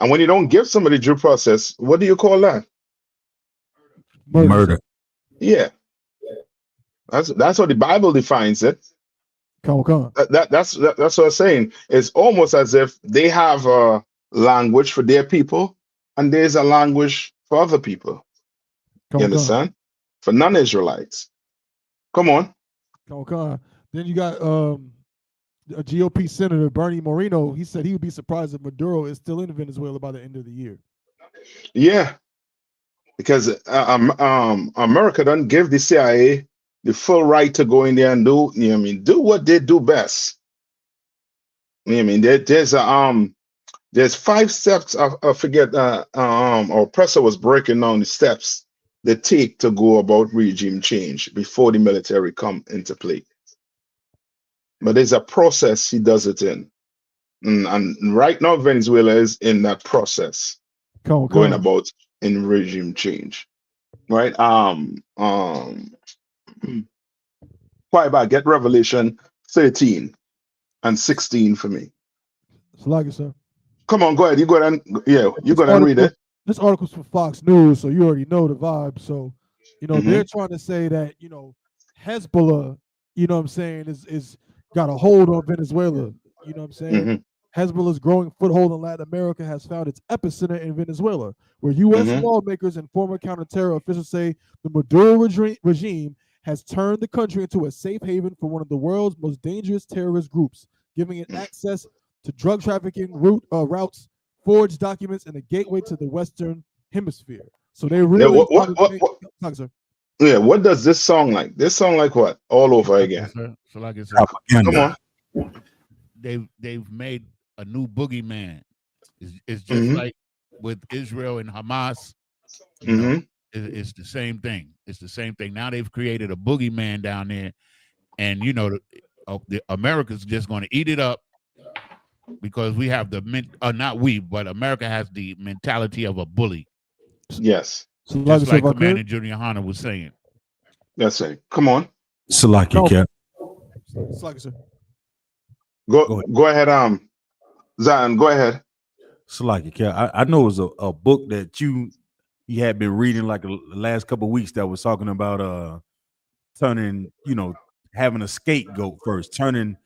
And when you don't give somebody due process, what do you call that? Murder. Yeah. That's what the Bible defines it. That's what I'm saying. It's almost as if they have a language for their people, and there's a language for other people. You understand? For non-Israelites. Come on. Then you got a GOP Senator Bernie Moreno. He said he would be surprised if Maduro is still in Venezuela by the end of the year. Yeah, because America doesn't give the CIA the full right to go in there and do what they do best. There's 5 steps. I forget. Our presser was breaking down the steps they take to go about regime change before the military come into play. But there's a process he does it in, and right now Venezuela is in that process, going about in regime change. Right. Quite about get Revelation 13 and 16 for me. Sir. Come on, go ahead. You go ahead and you go ahead and read it. This article's for Fox News, so you already know the vibe. So, they're trying to say that, Hezbollah, is got a hold on Venezuela. You know what I'm saying? Hezbollah's growing foothold in Latin America has found its epicenter in Venezuela, where U.S. lawmakers and former counterterror officials say the Maduro regime has turned the country into a safe haven for one of the world's most dangerous terrorist groups, giving it access to drug trafficking routes, forged documents, and a gateway to the Western Hemisphere. So they really what does this song like? This song like what? All over again. So like I said, come on. They've made a new boogeyman. It's just like with Israel and Hamas. It's the same thing. It's the same thing. Now they've created a boogeyman down there, and the America's just going to eat it up because we have not we, but America has the mentality of a bully. Yes. So just like Commander Junior YAHANNA was saying. That's right. Come on. Salaki, Cap. Sir. Go ahead, Zion. Go ahead. Salaki, Cap. I know it was a book that you had been reading like the last couple of weeks that was talking about turning, having a scapegoat first, turning,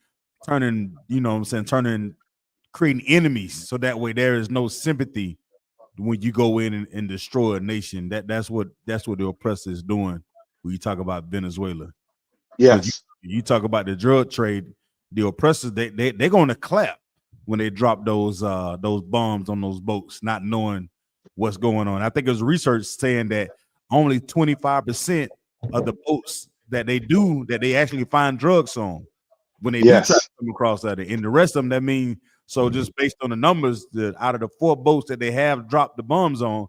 creating enemies so that way there is no sympathy when you go in and destroy a nation. That's what the oppressor is doing when you talk about Venezuela. Yes. You talk about the drug trade, the oppressors, they're going to clap when they drop those bombs on those boats, not knowing what's going on. I think there's research saying that only 25% of the boats that they actually find drugs on when they do try to come across that. And the rest of them, that mean, so just based on the numbers, that out of the 4 boats that they have dropped the bombs on,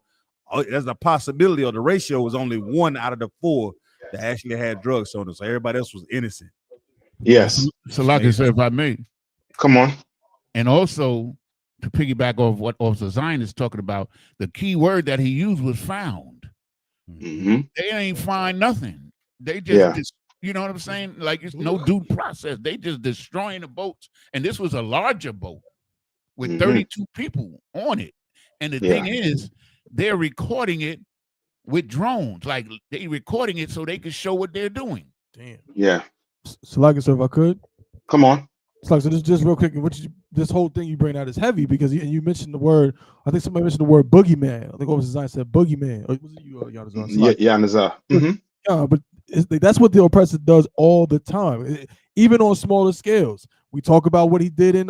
there's a possibility, or the ratio was only 1 out of the 4 that actually had drugs on them. So everybody else was innocent. Yes. So like I said, if I may. Come on. And also, to piggyback off what Officer Zion is talking about, the key word that he used was found. They ain't find nothing. They just, you know what I'm saying? Like, it's no due process. They just destroying the boats. And this was a larger boat with 32 people on it. And the thing is, they're recording it with drones. Like, they recording it so they can show what they're doing. Damn. Yeah. So like I said, if I could. Come on. So just real quick, this whole thing you bring out is heavy because you mentioned the word. I think somebody mentioned the word boogeyman. I think Officer Zion said boogeyman. Or was it you, Yanazar? Yanazar. Yeah, but that's what the oppressor does all the time, even on smaller scales. We talk about what he did in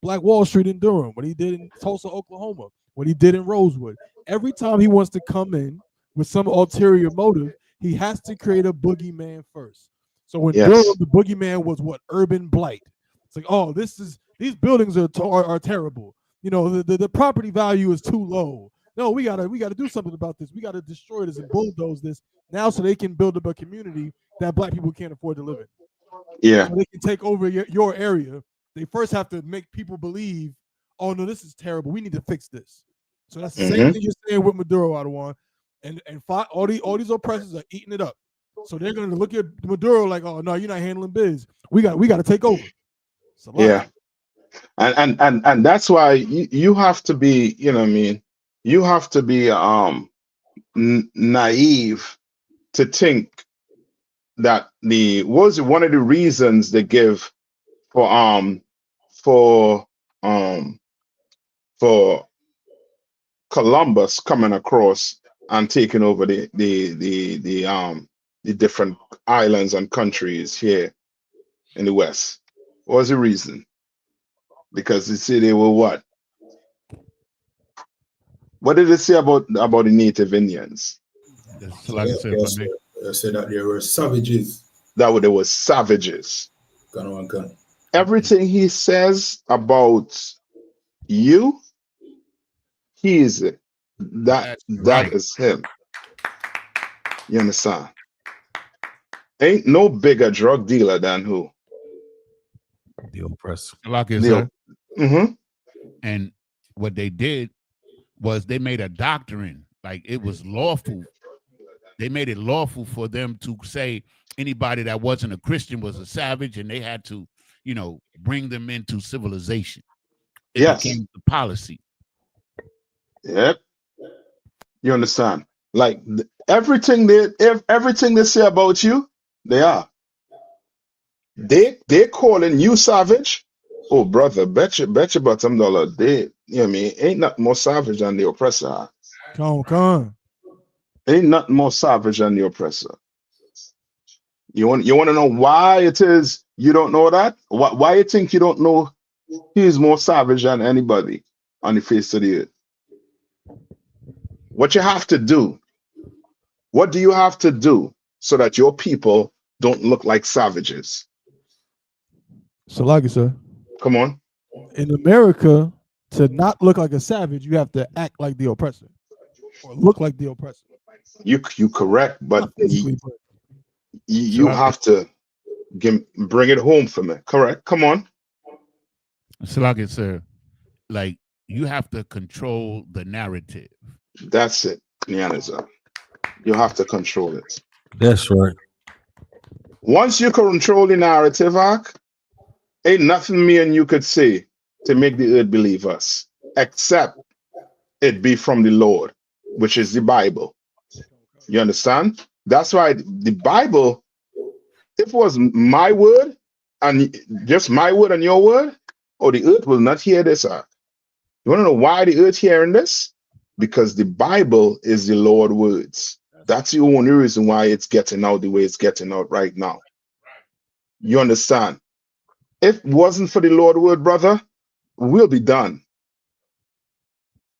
Black Wall Street in Durham, what he did in Tulsa, Oklahoma, what he did in Rosewood. Every time he wants to come in with some ulterior motive, he has to create a boogeyman first. So when Durham, the boogeyman was what? Urban blight. It's like, oh, these buildings are terrible. you know, the property value is too low. No, we gotta do something about this. We gotta destroy this and bulldoze this now so they can build up a community that black people can't afford to live in. Yeah. So they can take over your area. They first have to make people believe, oh no, this is terrible. We need to fix this. So that's the same thing you're saying with Maduro, Adawan. And all these oppressors are eating it up. So they're gonna look at Maduro like, oh no, you're not handling biz. We got to take over. Yeah. And that's why you have to be, you know what I mean, you have to be naive to think that one of the reasons they give for Columbus coming across and taking over the different islands and countries here in the West. What was the reason? Because they say they were what? What did they say about the Native Indians? They said that they were savages. They were savages. Everything he says about you, he is it. That is him. You understand? Ain't no bigger drug dealer than who? The oppressor. And what they did was they made a doctrine, like it was lawful. They made it lawful for them to say anybody that wasn't a Christian was a savage, and they had to, you know, bring them into civilization. It became the policy. Yep. You understand? Like everything they say about you, they are. They calling you savage. Oh, brother, bet you bottom dollar. They, you know what I mean, ain't nothing more savage than the oppressor. Come on. Ain't nothing more savage than the oppressor. You want to know why it is you don't know that? Why you think you don't know he is more savage than anybody on the face of the earth? What you have to do, what do you have to do so that your people don't look like savages? Salagi, sir. Come on. In America, to not look like a savage, you have to act like the oppressor or look like the oppressor. You correct, but you have to bring it home for me. Correct. Come on. Salagi, sir. Like you have to control the narrative. That's it, Nianaza. You have to control it. That's right. Once you control the narrative, ain't nothing me and you could say to make the earth believe us, except it be from the Lord, which is the Bible. You understand? That's why the Bible, if it was my word and just my word and your word, the earth will not hear this. You want to know why the earth hearing this? Because the Bible is the Lord's words. That's the only reason why it's getting out the way it's getting out right now. You understand? If it wasn't for the Lord's word, brother, we'll be done.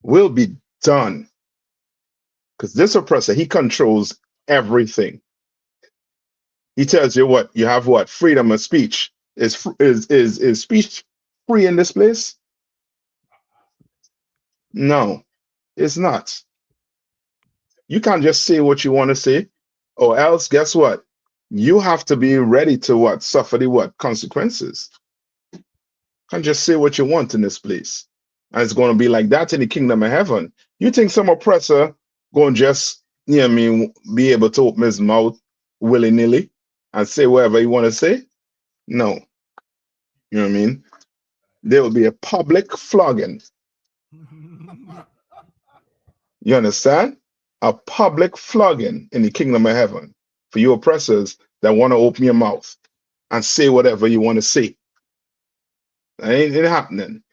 We'll be done. Because this oppressor, he controls everything. He tells you what, you have what? Freedom of speech. Is speech free in this place? No, it's not. You can't just say what you want to say, or else guess what? You have to be ready to what? Suffer the what? Consequences. You can't just say what you want in this place. And it's going to be like that in the kingdom of heaven. You think some oppressor going to just, you know what I mean, be able to open his mouth willy-nilly and say whatever he want to say? No. You know what I mean? There will be a public flogging. You understand? A public flogging in the kingdom of heaven for you oppressors that want to open your mouth and say whatever you want to say. That ain't happening.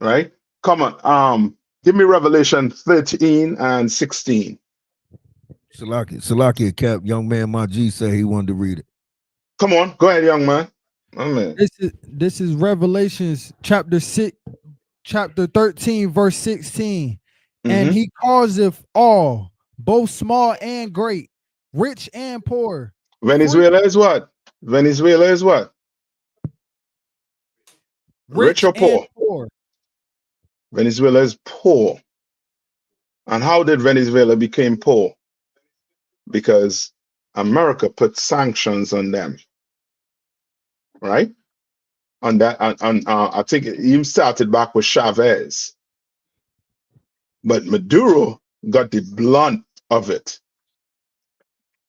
Right? Come on. Give me Revelation 13 and 16. Salakia Cap, young man, my G said he wanted to read it. Come on, go ahead, young man. Amen. This is Revelations chapter 13, verse 16. And he causeth all, both small and great, rich and poor. Venezuela is what? Venezuela is what? Rich or poor? Venezuela is poor. And how did Venezuela become poor? Because America put sanctions on them, right? On that, I think it even started back with Chavez, but Maduro got the blunt of it.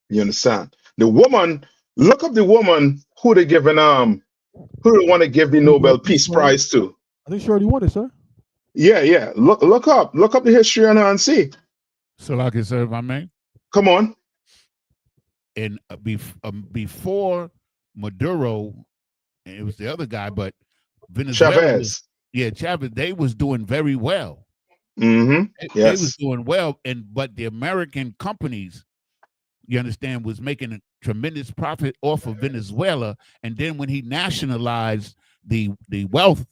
You understand? The woman, look up the woman who they giving who they want to give the Nobel Peace Prize to. I think she already won it, sir. Yeah. Look up the history on her and see. So, like I said, if I may, come on. And before Maduro, and it was the other guy, but Venezuela, Chavez. Chavez, they was doing very well. Mm-hmm. Yes. They was doing well, but the American companies, you understand, was making a tremendous profit off of Venezuela. And then when he nationalized the wealth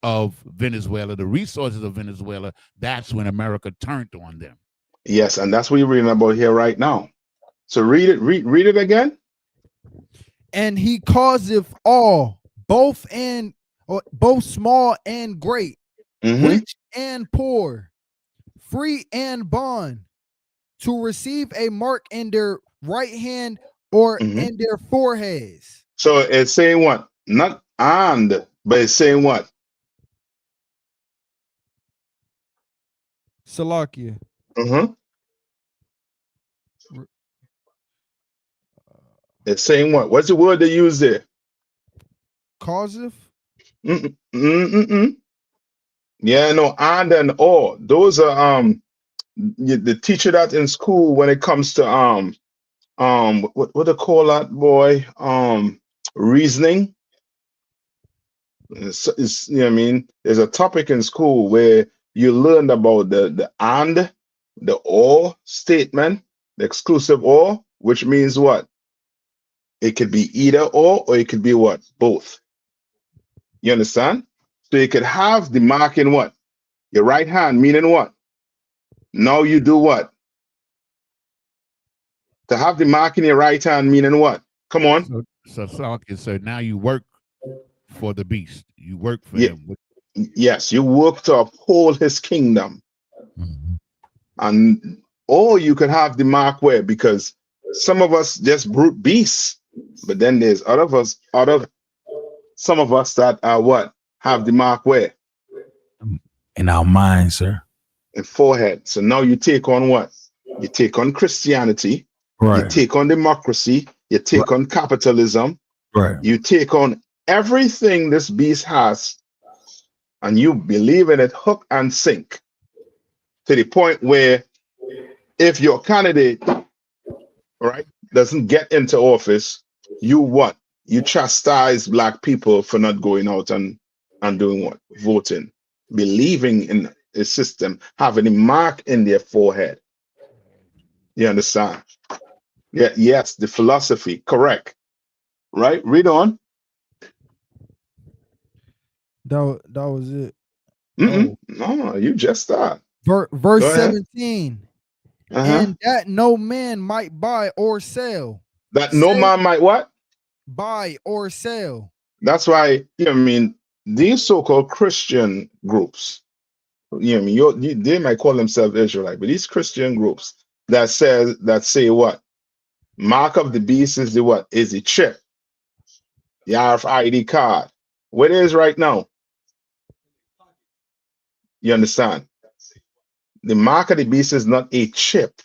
of Venezuela, the resources of Venezuela, that's when America turned on them. Yes, and that's what you're reading about here right now. So read it again. And he causeth all, both small and great, rich and poor, free and bond, to receive a mark in their right hand or in their foreheads. So it's saying what? Not and, but it's saying what? Salakia. It's saying what? What's the word they use there? Causeth? Yeah, no, and or. Those are the teacher that in school when it comes to what they call that, boy? Reasoning. It's you know what I mean? There's a topic in school where you learned about the and, the or statement, the exclusive or, which means what? It could be either or it could be what? Both. You understand? So you could have the mark in what? Your right hand, meaning what? Now you do what? To have the mark in your right hand, meaning what? Come on. So now you work for the beast. You work for him. Yes, you work to uphold his kingdom. And or you could have the mark where, because some of us just brute beasts, but then there's some of us that are what? Have the mark where? In our minds, sir. In forehead. So now you take on what? You take on Christianity. Right. You take on democracy. You take on capitalism. Right. You take on everything this beast has, and you believe in it hook and sink, to the point where if your candidate, right, doesn't get into office, you what? You chastise black people for not going out and doing what? Voting, believing in a system, having a mark in their forehead. You understand? Yeah, yes, the philosophy, correct. Right? Read on. That was it. No, you just start. Verse 17. And that no man might buy or sell. That no man might what? Buy or sell. That's why, you know what I mean, these so-called Christian groups, you know what I mean, they might call themselves Israelite, but these Christian groups that say what? Mark of the beast is the what? Is the chip. The RFID card. What it is right now? You understand? The mark of the beast is not a chip.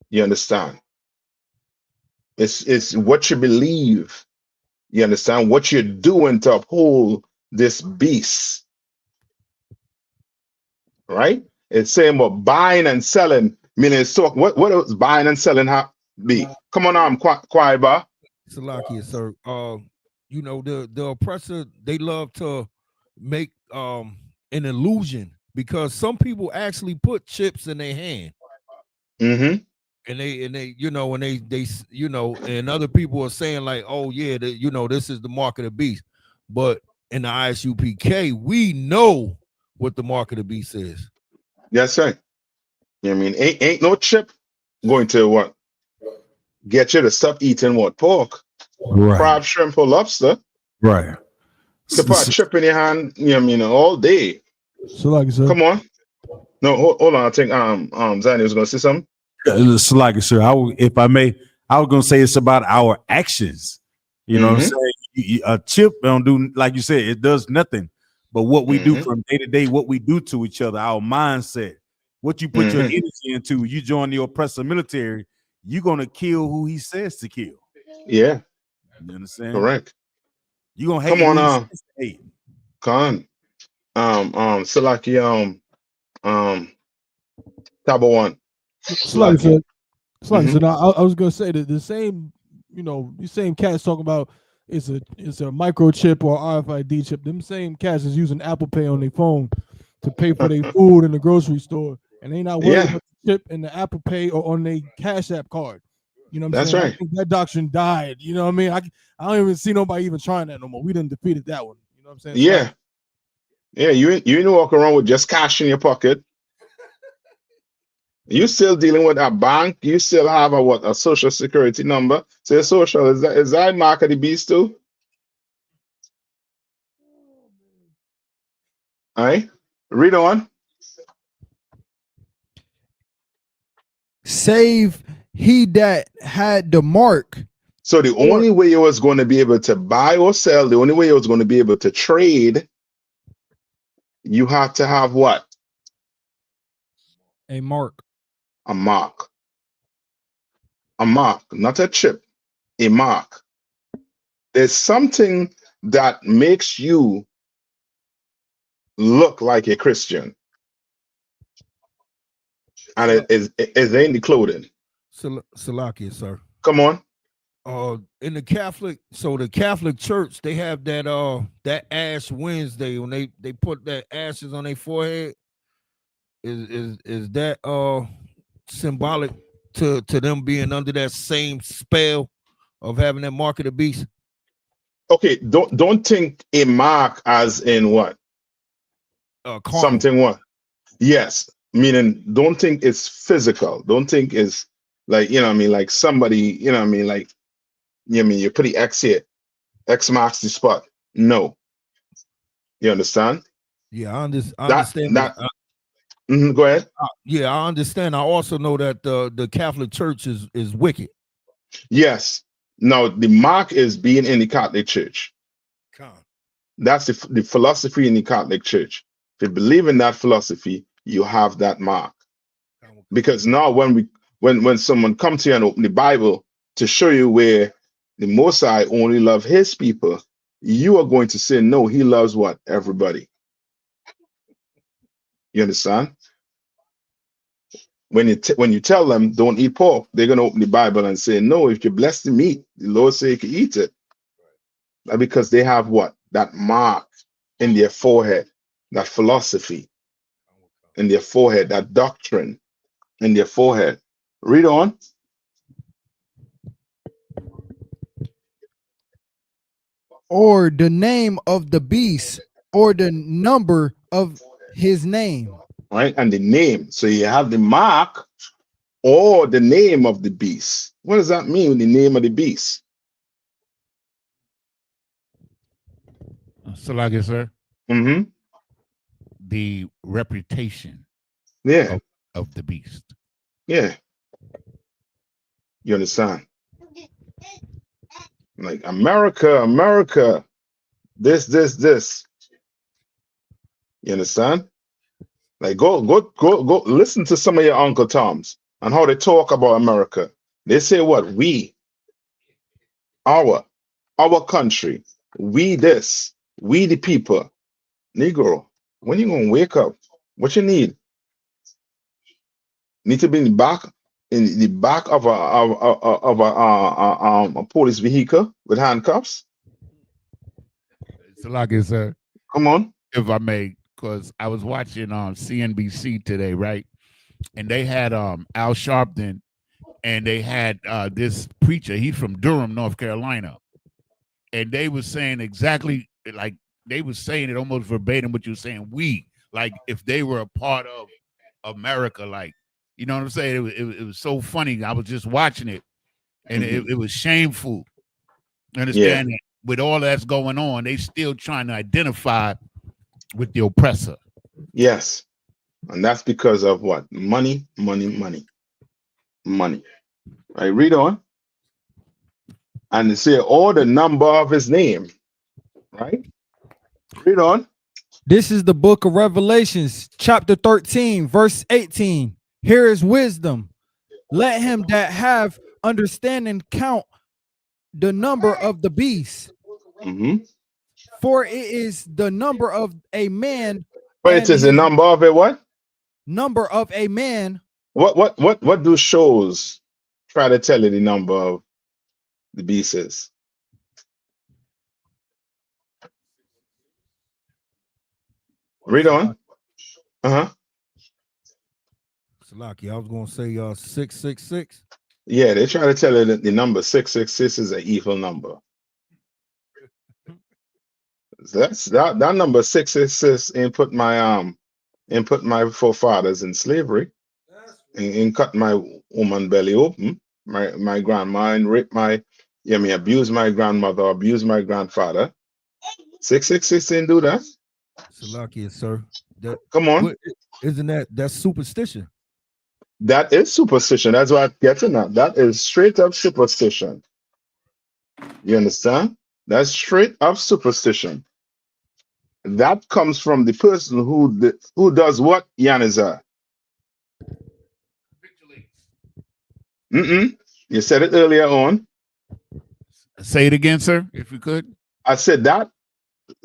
You understand? It's what you believe. You understand? What you're doing to uphold this beast. Right? It's saying about buying and selling. Meaning it's talk. What does buying and selling be? Come on, Kwaiba. Salakia, sir. You know, the oppressor, they love to make an illusion, because some people actually put chips in their hand. And they you know, and they you know, and other people are saying like, oh yeah, you know, this is the mark of the beast. But in the I.S.U.P.K, we know what the mark of the beast is. Yes, sir. You know what I mean? Ain't no chip going to what? Get you to stop eating what? Pork, crab, shrimp, or lobster. Right. To put a chip in your hand, you know what I mean, all day. So like, sir. Come on. No, hold on. I think Zanny was gonna say something. It's like, sir, if I may, I was gonna say it's about our actions. You know what I'm saying? A chip don't do, like you said, it does nothing. But what we do from day to day, what we do to each other, our mindset, what you put your energy into, you join the oppressor military, you're gonna kill who he says to kill. Yeah. You understand? Correct. You're gonna hate Come who on, he says to hate. Khan. Salaki, Tabo one. Slug said, now, I was gonna say that the same, these same cats talking about it's a microchip or RFID chip. Them same cats is using Apple Pay on their phone to pay for their food in the grocery store, and they not worried about the chip in the Apple Pay or on their Cash App card. You know what I'm saying? Right. I think that doctrine died. You know what I mean? I don't even see nobody even trying that no more. We done defeated that one. You know what I'm saying? Yeah. Yeah, you didn't walk around with just cash in your pocket. You still dealing with a bank. You still have a social security number. Say social, is that mark of the beast too? All right. Read on. Save he that had the mark. So the only way you was going to be able to buy or sell, the only way you was going to be able to trade, you have to have what? A mark. A mark. A mark, not a chip. A mark. There's something that makes you look like a Christian. And it is in the clothing. Salakia, sir. Come on. In the Catholic Church, they have that Ash Wednesday when they put that ashes on their forehead. Is that symbolic to them being under that same spell of having that mark of the beast? Okay, don't think a mark as in what? Something what? Yes, meaning don't think it's physical. Don't think it's like, like somebody, like, you put the X here. X marks the spot. No. You understand? Yeah, I understand that. Go ahead. Yeah, I understand. I also know that the Catholic Church is wicked. Yes. Now, the mark is being in the Catholic Church. That's the philosophy in the Catholic Church. If you believe in that philosophy, you have that mark. Because now when someone comes to you and open the Bible to show you where the Most High only love his people, you are going to say, no, he loves what? Everybody. You understand? When you tell them don't eat pork, they're going to open the Bible and say, no, if you bless the meat, the Lord say you can eat it. Because they have what? That mark in their forehead, that philosophy in their forehead, that doctrine in their forehead. Read on. Or the name of the beast, or the number of his name. Right, and the name. So you have the mark or the name of the beast. What does that mean, the name of the beast? So like it, sir. The reputation of the beast. Yeah. You understand? Like America, this. You understand? Like go listen to some of your Uncle Toms and how they talk about America. They say what? We, our country, we this, we the people. Negro, when you gonna wake up? What you need? Need to be in the back of a police vehicle with handcuffs. So like it, sir. Come on. If I may, because I was watching CNBC today, right? And they had Al Sharpton, and they had this preacher. He's from Durham, North Carolina, and they were saying exactly like they were saying it almost verbatim what you're saying. We, like if they were a part of America, like, you know what I'm saying? It was so funny. I was just watching it, and it was shameful. Understand that with all that's going on, they still trying to identify with the oppressor. Yes. And that's because of what? Money. Right, read on. And it say, or the number of his name. Right? Read on. This is the book of Revelations, chapter 13, verse 18. Here is wisdom. Let him that have understanding count the number of the beast. For it is the number of a man. But it is the number of a what? Number of a man. What do shows try to tell you the number of the beast is? Read on. Salaki, I was gonna say 666. Yeah, they try to tell you that the number 666 is an evil number. That's that number 666 input my forefathers in slavery and cut my woman belly open. My grandma and rape abuse my grandmother, abuse my grandfather. 666 didn't do that. Salaki, sir. Come on. Isn't that's superstition? That is superstition. That's why I'm getting at. That is straight up superstition. You understand? That's straight up superstition. That comes from the person who does what, Yanizar? You said it earlier on. Say it again, sir, if you could. I said that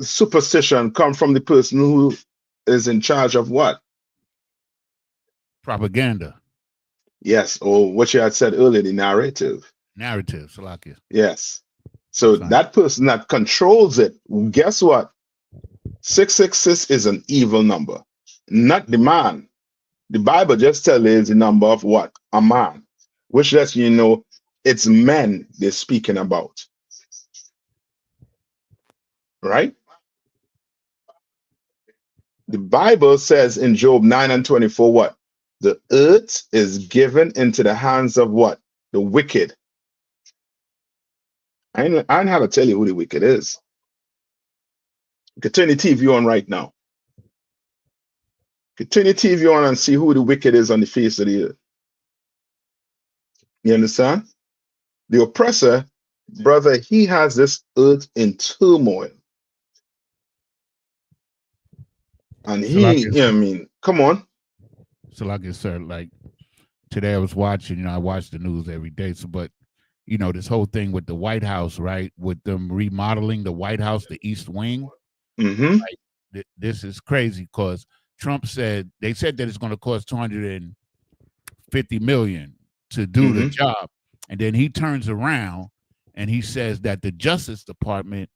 superstition comes from the person who is in charge of what? Propaganda. Yes, or what you had said earlier, the narrative. Narrative, Salakia. Yes. So that person that controls it, guess what? 666 is an evil number, not the man. The Bible just tells you the number of what? A man, which lets you know it's men they're speaking about. Right? The Bible says in Job 9:24 what? The earth is given into the hands of what? The wicked. I ain't how to tell you who the wicked is. You can turn the TV on right now. You can turn the TV on and see who the wicked is on the face of the earth. You understand? The oppressor, brother, he has this earth in turmoil. And come on. So like I said, like today I was watching, I watch the news every day. So, but this whole thing with the White House, right? With them remodeling the White House, the East Wing. Like, this is crazy because Trump said that it's going to cost $250 million to do the job, and then he turns around and he says that the Justice Department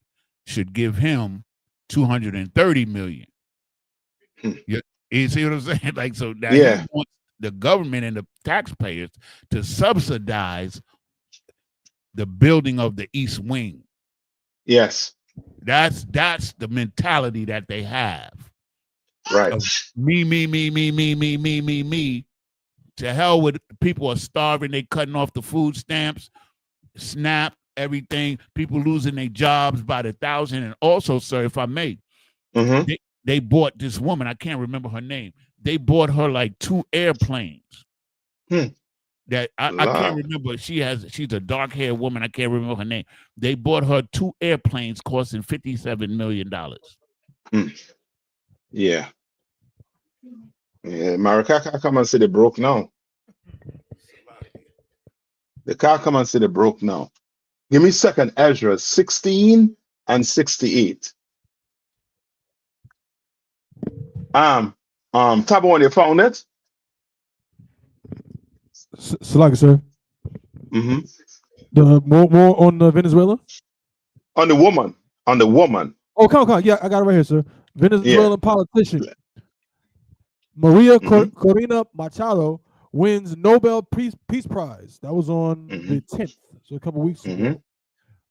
should give him $230 million. You see what I'm saying? Like, so now he wants the government and the taxpayers to subsidize the building of the East Wing. Yes. That's the mentality that they have. Right. Me. To hell with people are starving. They cutting off the food stamps, SNAP, everything. People losing their jobs by the thousand. And also, sir, if I may, they bought this woman. I can't remember her name. They bought her like 2 airplanes. That I can't remember. She's a dark-haired woman. I can't remember her name. They bought her 2 airplanes costing $57 million. Yeah. Maracaka come and say they broke now. The car come and say they broke now. Give me second Ezra 16 and 68. Tabo, you found it? Salaka, sir. The more on Venezuela? On the woman. Oh, come on. Yeah, I got it right here, sir. Venezuelan politician Maria Corina Machado wins Nobel Peace Prize. That was on the 10th, so a couple weeks ago.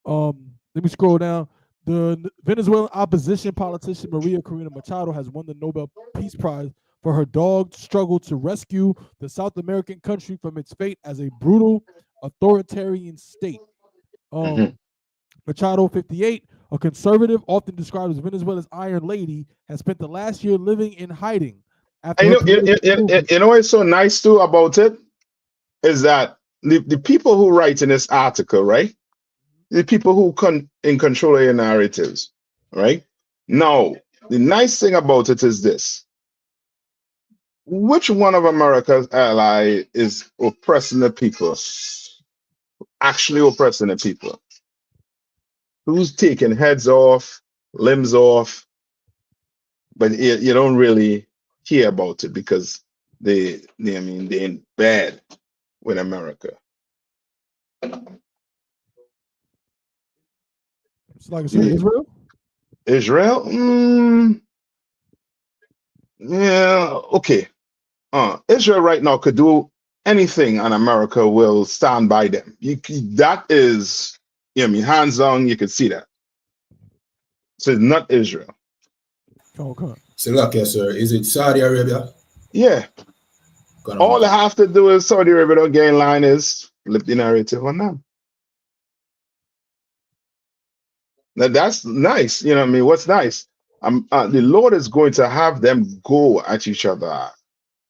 Let me scroll down. The Venezuelan opposition politician Maria Corina Machado has won the Nobel Peace Prize for her dogged struggle to rescue the South American country from its fate as a brutal authoritarian state. Machado, 58, A conservative, often described as Venezuela's Iron Lady, has spent the last year living in hiding. After You know what's so nice too about it is that the people who write in this article, right? The people who in control of your narratives, right? Now, the nice thing about it is this. Which one of America's allies is oppressing the people? Actually oppressing the people? Who's taking heads off, limbs off, but you don't really hear about it because they're in bad with America. It's like Israel? Israel? Yeah, okay. Israel right now could do anything and America will stand by them. That is, hands on, you can see that. So it's not Israel. Okay. So, okay, sir, is it Saudi Arabia? Yeah. All they have to do is Saudi Arabia don't get in line is flip the narrative on them. Now that's nice. You know what I mean? What's nice? The Lord is going to have them go at each other.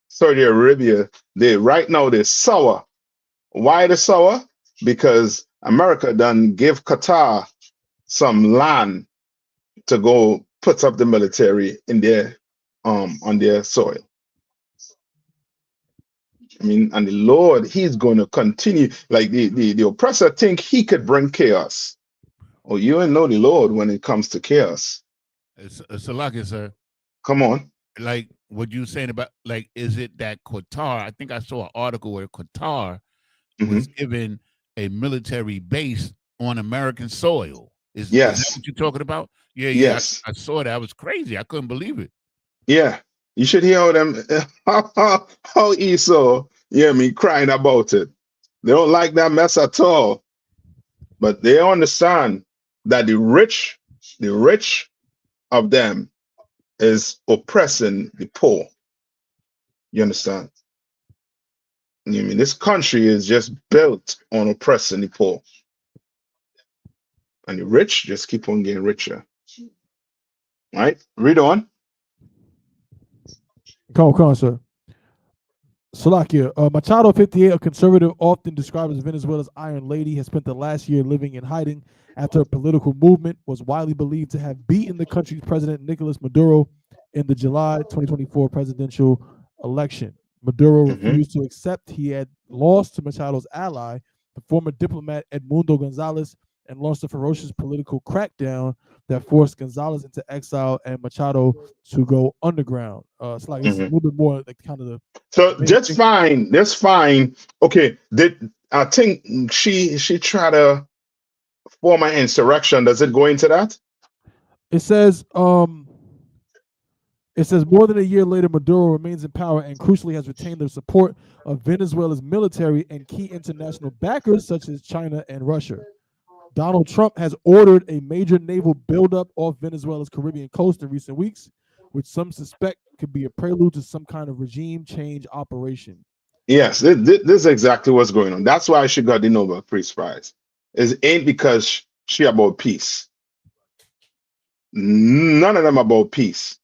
Saudi Arabia, right now they're sour. Why they're sour? Because America done give Qatar some land to go put up the military in their on their soil. I mean, and the Lord, he's going to continue. Like the oppressor think he could bring chaos. Oh, you ain't know the Lord when it comes to chaos. It's a lucky, sir. Come on. Like what you saying about, like, is it that Qatar? I think I saw an article where Qatar was given a military base on American soil. Is that what you're talking about? Yeah, yes. I saw that. I was crazy. I couldn't believe it. Yeah. You should hear how Esau, crying about it. They don't like that mess at all. But they understand that the rich of them is oppressing the poor. You understand? This country is just built on oppressing the poor. And the rich just keep on getting richer. Right? Read on. Come on, sir. Salakia, Machado 58, a conservative often described as Venezuela's Iron Lady, has spent the last year living in hiding after a political movement was widely believed to have beaten the country's president Nicolas Maduro in the July 2024 presidential election. Maduro refused to accept he had lost to Machado's ally, the former diplomat Edmundo Gonzalez, and launched a ferocious political crackdown that forced Gonzalez into exile and Machado to go underground. It's like it's a little bit more like kind of the. So that's fine. That's fine. Okay. I think she tried to form an insurrection. Does it go into that? It says more than a year later, Maduro remains in power and crucially has retained the support of Venezuela's military and key international backers such as China and Russia. Donald Trump has ordered a major naval buildup off Venezuela's Caribbean coast in recent weeks, which some suspect could be a prelude to some kind of regime change operation. Yes, this is exactly what's going on. That's why she got the Nobel Peace Prize. It ain't because she about peace. None of them about peace.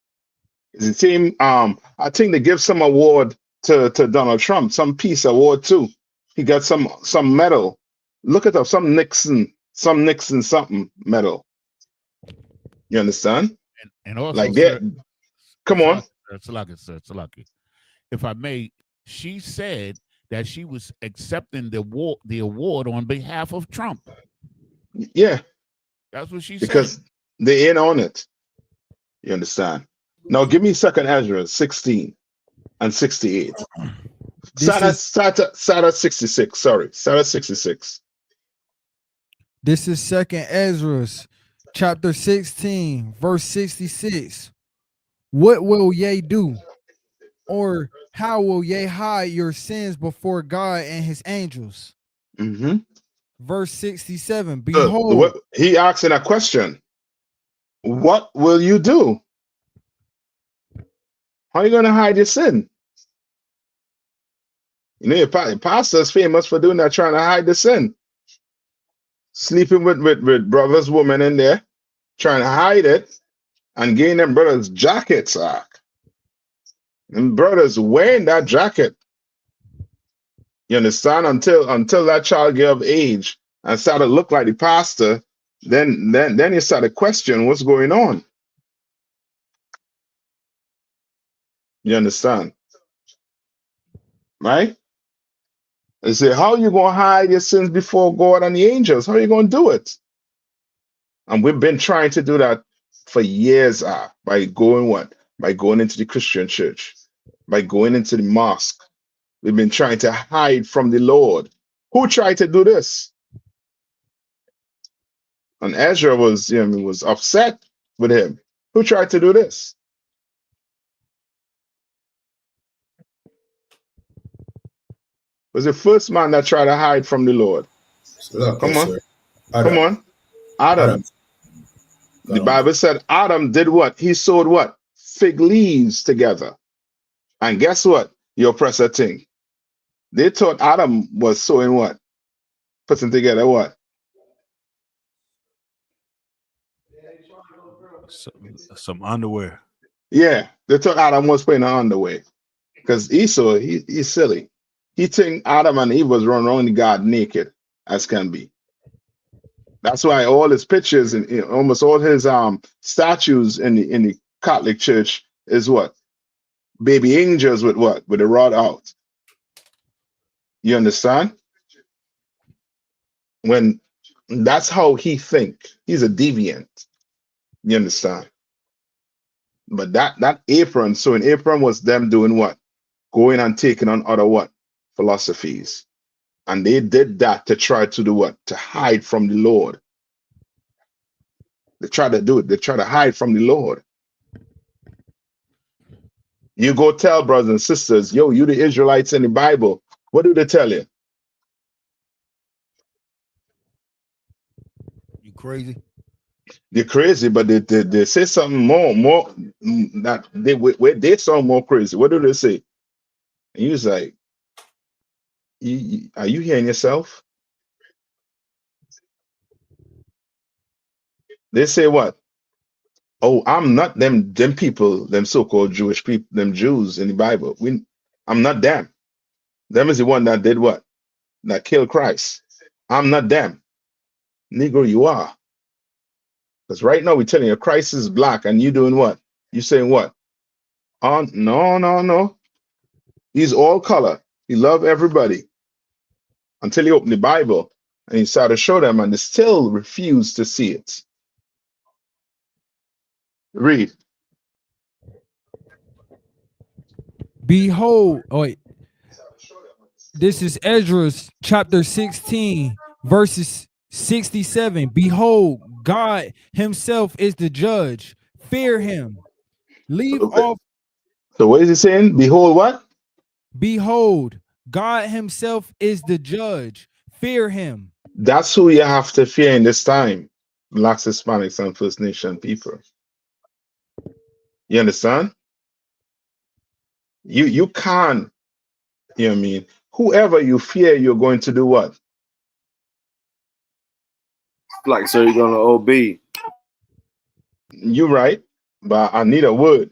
It's the same. I think they give some award to Donald Trump, some peace award too. He got some medal. Look at some Nixon something medal. You understand? And also, like that. Come on. Salaki. If I may, she said that she was accepting the award on behalf of Trump. Yeah. That's what she said. Because they ain't on it. You understand? Now give me 2nd Ezra 16 and 68. Sada 66. Sorry. Sada 66. This is 2nd Ezra, chapter 16, verse 66. What will ye do? Or how will ye hide your sins before God and his angels? Verse 67. Behold. He asking a question. What will you do? How are you going to hide your sin? Your pastor's famous for doing that, trying to hide the sin. Sleeping with brothers, women in there, trying to hide it and gain them brothers jackets. And brothers wearing that jacket. You understand? Until that child get of age and started to look like the pastor, then you start to question what's going on. You understand? Right? They say, how are you going to hide your sins before God and the angels? How are you going to do it? And we've been trying to do that for years by going what? By going into the Christian church, by going into the mosque. We've been trying to hide from the Lord. Who tried to do this? And Ezra was upset with him. Who tried to do this? Was the first man that tried to hide from the Lord. Come on. Come on. Adam. The Bible said Adam did what? He sewed what? Fig leaves together. And guess what? Your oppressor thing. They thought Adam was sewing what? Putting together what? Some underwear. Yeah, they thought Adam was putting on underwear. Because Esau, he's silly. He think Adam and Eve was running around the garden naked as can be. That's why all his pictures and almost all his statues in the Catholic Church is what? Baby angels with what? With the rod out. You understand? When that's how he think. He's a deviant. You understand? But that apron, so an apron was them doing what? Going and taking on other what? Philosophies. And they did that to try to do what? To hide from the Lord. They try to do it. They try to hide from the Lord. You go tell brothers and sisters, yo, you the Israelites in the Bible. What do they tell you? You crazy? They're crazy, but they say something more that they sound more crazy. What do they say? And you was like, are you hearing yourself? They say what? Oh, I'm not them people, them so-called Jewish people, them Jews in the Bible. I'm not them. Them is the one that did what? That killed Christ. I'm not them. Negro, you are. Because right now we're telling you Christ is black and you doing what? You saying what? Oh, no. He's all color. He love everybody. Until you open the Bible and you start to show them and they still refuse to see it. Read. Behold, this is Ezra's chapter 16, verses 67. Behold, God himself is the judge. Fear him. Leave off. So what is he saying? Behold what? Behold, God himself is the judge. Fear him. That's who you have to fear in this time. Blacks, Hispanics, and First Nation people. You understand? You can't, you know what I mean? Whoever you fear, you're going to do what? Like, so you're gonna obey. You're right, but I need a word.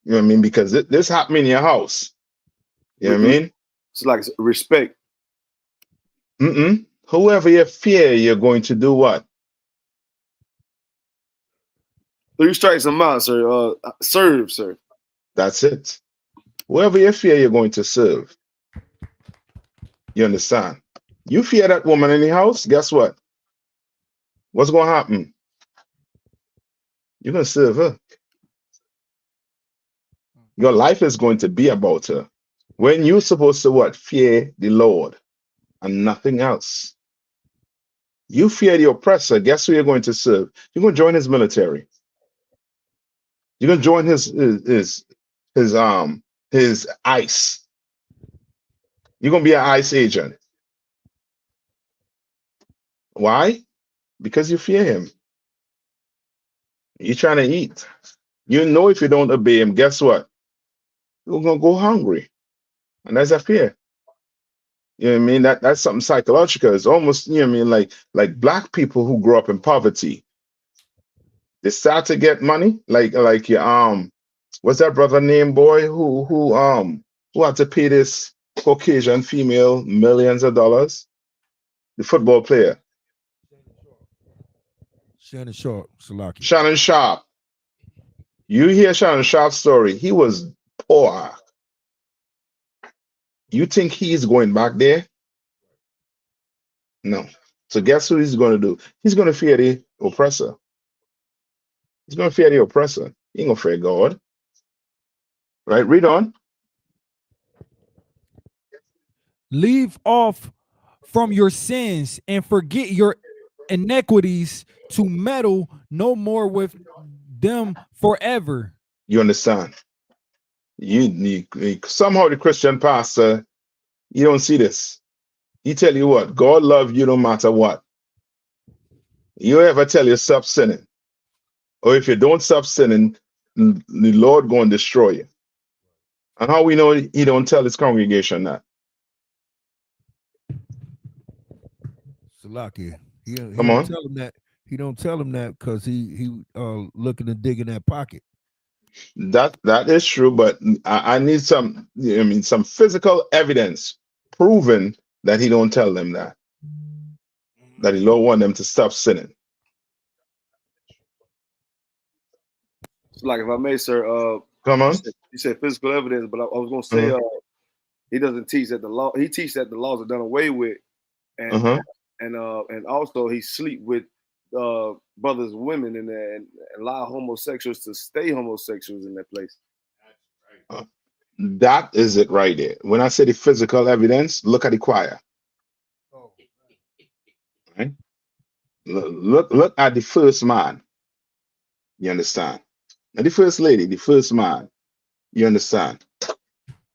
You know what I mean? Because this happened in your house. You know what I mean? It's like respect. Whoever you fear, you're going to do what? 3 strikes a mouth, sir. Serve, sir. That's it. Whoever you fear, you're going to serve. You understand? You fear that woman in the house, guess what? What's going to happen? You're going to serve her. Your life is going to be about her. When you're supposed to what? Fear the Lord and nothing else. You fear the oppressor, guess who you're going to serve? You're going to join his military. You're going to join his ICE. You're going to be an ICE agent. Why? Because you fear him. You're trying to eat. You know if you don't obey him, guess what? You're going to go hungry. And that's a fear. You know what I mean? That's something psychological. It's almost, you know what I mean, like black people who grow up in poverty. they start to get money, like your what's that brother name, boy, who had to pay this Caucasian female millions of dollars? The football player. Shannon Sharp, Salaki. Shannon Sharp. You hear Shannon Sharp's story. He was poor. You think he's going back there? No. So guess who he's going to do? He's going to fear the oppressor. He's going to fear the oppressor. He ain't going to fear God. Right? Read on. Leave off from your sins and forget your iniquities, to meddle no more with them forever. You understand? You somehow the Christian pastor, you don't see this. He tell you what, God love you no matter what. You ever tell you stop sinning, or if you don't stop sinning, the Lord going to destroy you. And how we know he don't tell his congregation that? Salaki. He Come on. don't tell him that. He don't tell him that because he looking to dig in that pocket. That is true, but I need some physical evidence proving that he don't tell them that. That he don't want them to stop sinning. So like, if I may, sir, come on. You said physical evidence, but I was going to say he doesn't teach that the law. He teaches that the laws are done away with, and and also he sleep with brothers, women, and allow homosexuals to stay homosexuals in that place. That is it right there. When I say the physical evidence, look at the choir. Right? Look at the first man. You understand? And the first lady, the first man. You understand?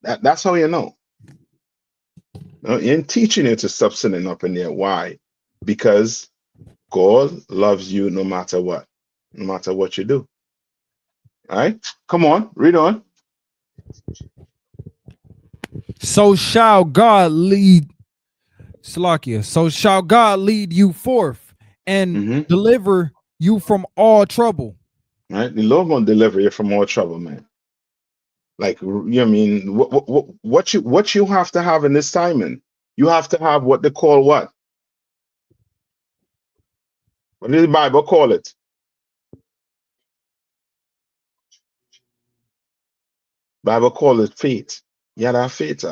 That's how you know. In teaching you to stop sinning up in there. Why? Because God loves you no matter what. No matter what you do. All right? Come on, read on. So shall God lead, Slakia, so shall God lead you forth and deliver you from all trouble. Right? The Lord gonna deliver you from all trouble, man. Like, you know what I mean? What you have to have in this timing? You have to have what they call what? What does the Bible call it? Bible call it faith. You have faith.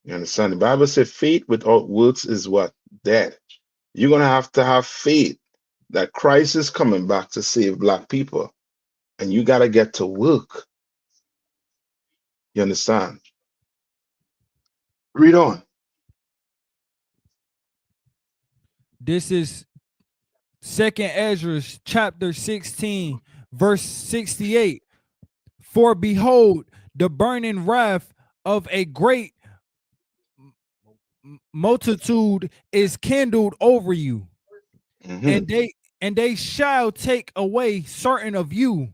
You understand? The Bible says faith without works is what? Dead. You're going to have faith that Christ is coming back to save black people. And you got to get to work. You understand? Read on. This is 2nd Ezra chapter 16, verse 68. For behold, the burning wrath of a great multitude is kindled over you, and they shall take away certain of you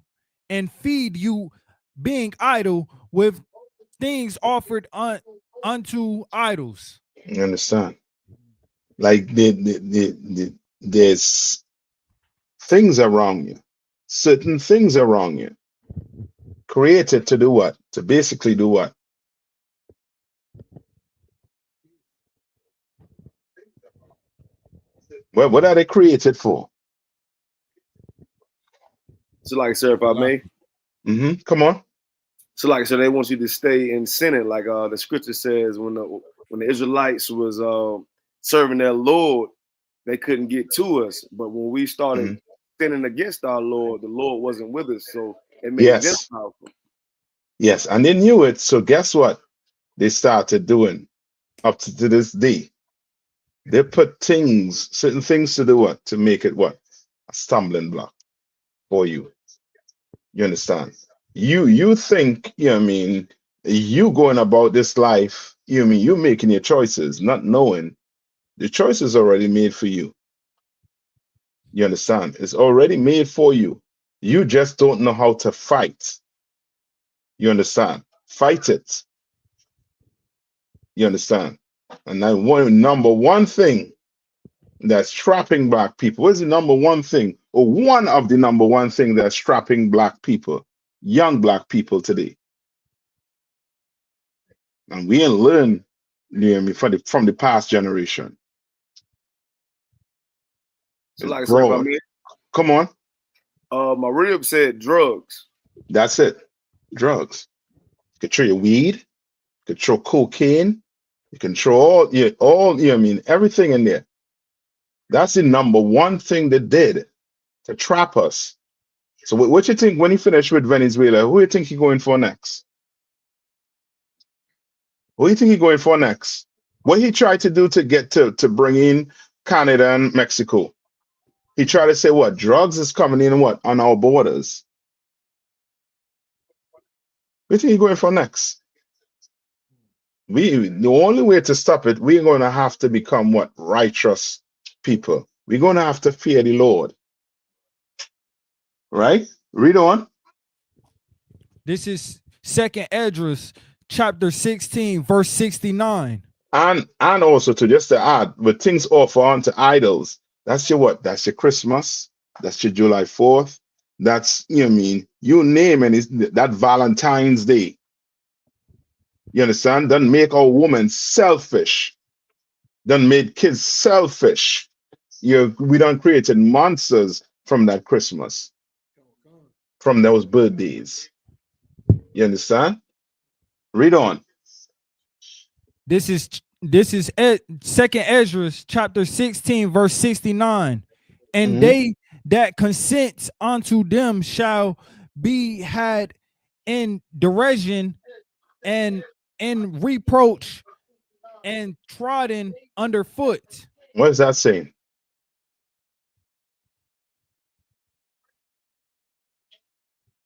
and feed you, being idle with things offered unto idols. You understand? Like there's things around you, certain things around you, created to do what? To basically do what? Well, what are they created for? So, like, sir, if I may, come on. So, like, so they want you to stay in sin, like the scripture says, when the Israelites was serving their Lord, they couldn't get to us. But when we started sinning against our Lord, the Lord wasn't with us, so it made them powerful. Yes, and they knew it. So guess what? They started doing up to this day. They put certain things to do what? To make it what? A stumbling block for you. You understand? You think, you know what I mean, you going about this life, you know what I mean, you making your choices, not knowing the choice is already made for you. You understand? It's already made for you. You just don't know how to fight. You understand? Fight it. You understand? And then number one thing that's trapping black people? What is the number one thing, or one of the number one thing that's trapping black people, young black people today? And we ain't learned, from the past generation. So like I said, Broad. Come on. My rib said drugs. That's it. Drugs. You can throw your weed, you can throw cocaine, you can throw everything in there. That's the number one thing they did to trap us. So what you think when he finished with Venezuela? Who do you think he's going for next? Who do you think he's going for next? What he tried to do to get to bring in Canada and Mexico? He tried to say what? Drugs is coming in what? On our borders. What do you think he's going for next? The only way to stop it, we're going to have to become what? Righteous people. We're going to have to fear the Lord. Right? Read on. This is 2nd Esdras, chapter 16, verse 69. And also just to add, with things offered unto idols, that's your what? That's your Christmas. That's your July 4th. That's, you name it, that Valentine's Day. You understand? Doesn't make our woman selfish. Doesn't make kids selfish. We done created monsters from that Christmas, from those birthdays. You understand? Read on. This is 2nd Esdras, chapter 16, verse 69. And they that consent unto them shall be had in derision and in reproach and trodden underfoot. What is that saying?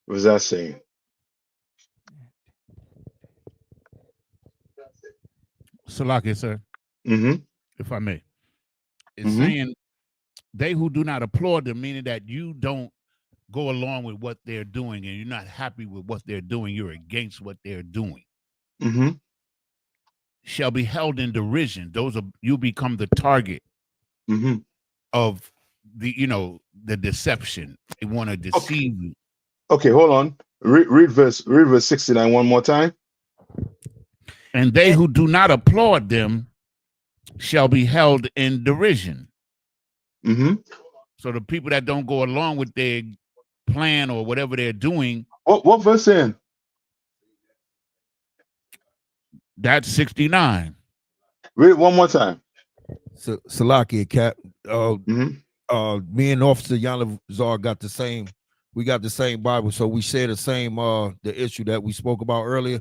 What is that saying? Salaki, sir. If I may. It's saying they who do not applaud them, meaning that you don't go along with what they're doing and you're not happy with what they're doing, you're against what they're doing, shall be held in derision. You become the target of the deception. They want to deceive you. Okay, hold on. Read verse 69 one more time. And they who do not applaud them shall be held in derision. So the people that don't go along with their plan or whatever they're doing. What verse in? That's 69. Read it one more time. Salaki, Cap. Me and Officer Yanazar got the same. We got the same Bible, so we share the same the issue that we spoke about earlier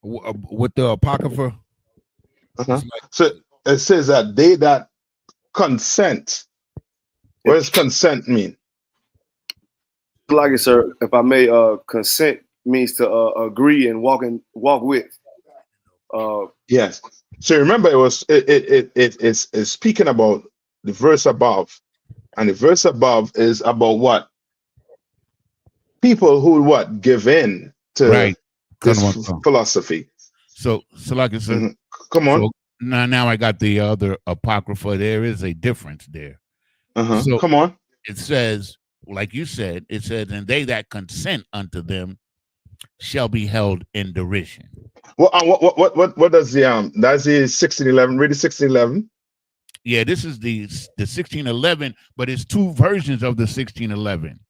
with the Apocrypha. So it says that they that consent. What does consent mean? Like it, sir, if I may, consent means to agree and walk with. Yes. So remember, it's speaking about the verse above, and the verse above is about what? People who would give in to this philosophy. So like I said, come on. So now I got the other Apocrypha. There is a difference there. So come on. It says, like you said, it says, and they that consent unto them shall be held in derision. What does the that's the 1611? Read the 1611. Yeah, this is the 1611, but it's two versions of the 1611.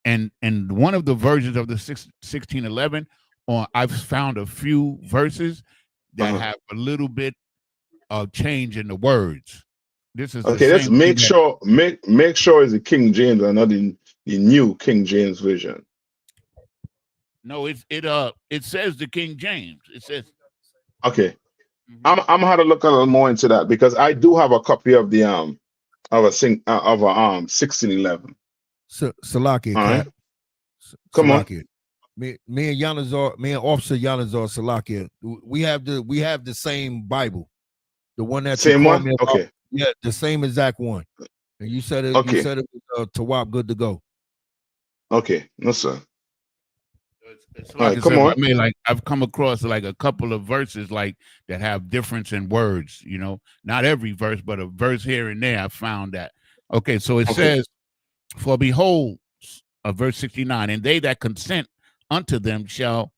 And one of the versions of the 1611, I've found a few verses that have a little bit of change in the words. This is okay. Let's make sure it's the King James and not the new King James version. No, it says the King James. It says. Okay, I'm gonna have to look a little more into that because I do have a copy of the 1611. Salaki, right. Come on. Me and Yanazar, me and Officer Yanazar Salaki, we have the same Bible, the one that same one. Okay. Yeah, the same exact one. And you said it. Okay. You said it was Tawab good to go. Okay, no sir. It's All like right, I come said, on. I mean, like I've come across like a couple of verses like that have difference in words. You know, not every verse, but a verse here and there. I found that. Okay, so it says, "For behold," verse 69, "and they that consent unto them shall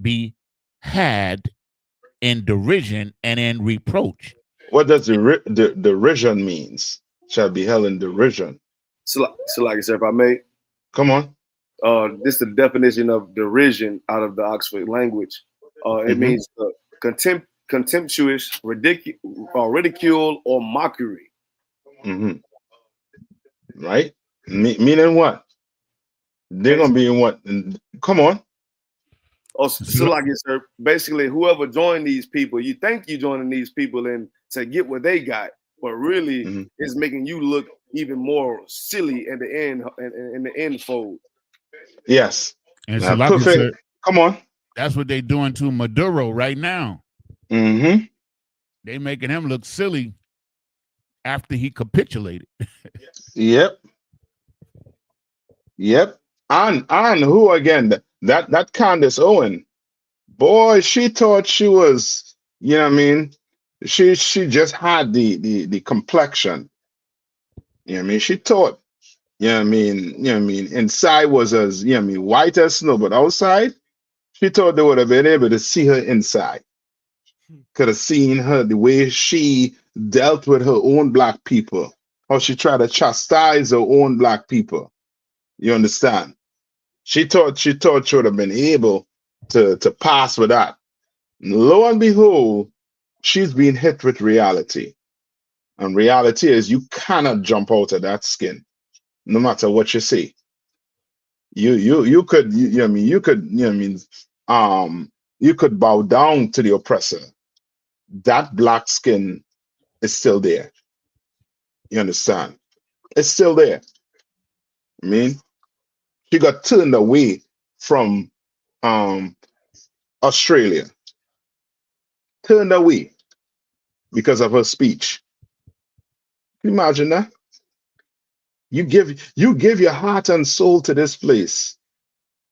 be had in derision and in reproach." What does the derision means? Shall be held in derision. So like I said, if I may. Come on. This is the definition of derision out of the Oxford language. It means contemptuous, ridicule, or mockery. Right? Meaning what? They're gonna be in what? Come on. Oh, so like I said, basically, whoever joined these people, you think you're joining these people and to get what they got, but really, it's making you look even more silly in the end fold. Yes. And so, like perfect. Come on. That's what they're doing to Maduro right now. They making him look silly after he capitulated. Yep. And who again? That Candace Owen, boy, she thought she was, you know what I mean? She just had the complexion. You know what I mean? She thought, you know what I mean, inside was as, you know what I mean, white as snow, but outside, she thought they would have been able to see her inside. Could have seen her, the way she dealt with her own black people, how she tried to chastise her own black people. You understand? She thought she would have been able to pass with that. Lo and behold, she's being hit with reality. And reality is you cannot jump out of that skin, no matter what you say. You could you could bow down to the oppressor. That black skin is still there. You understand? It's still there. I mean, she got turned away from Australia. Turned away because of her speech. Can you imagine that? You give your heart and soul to this place,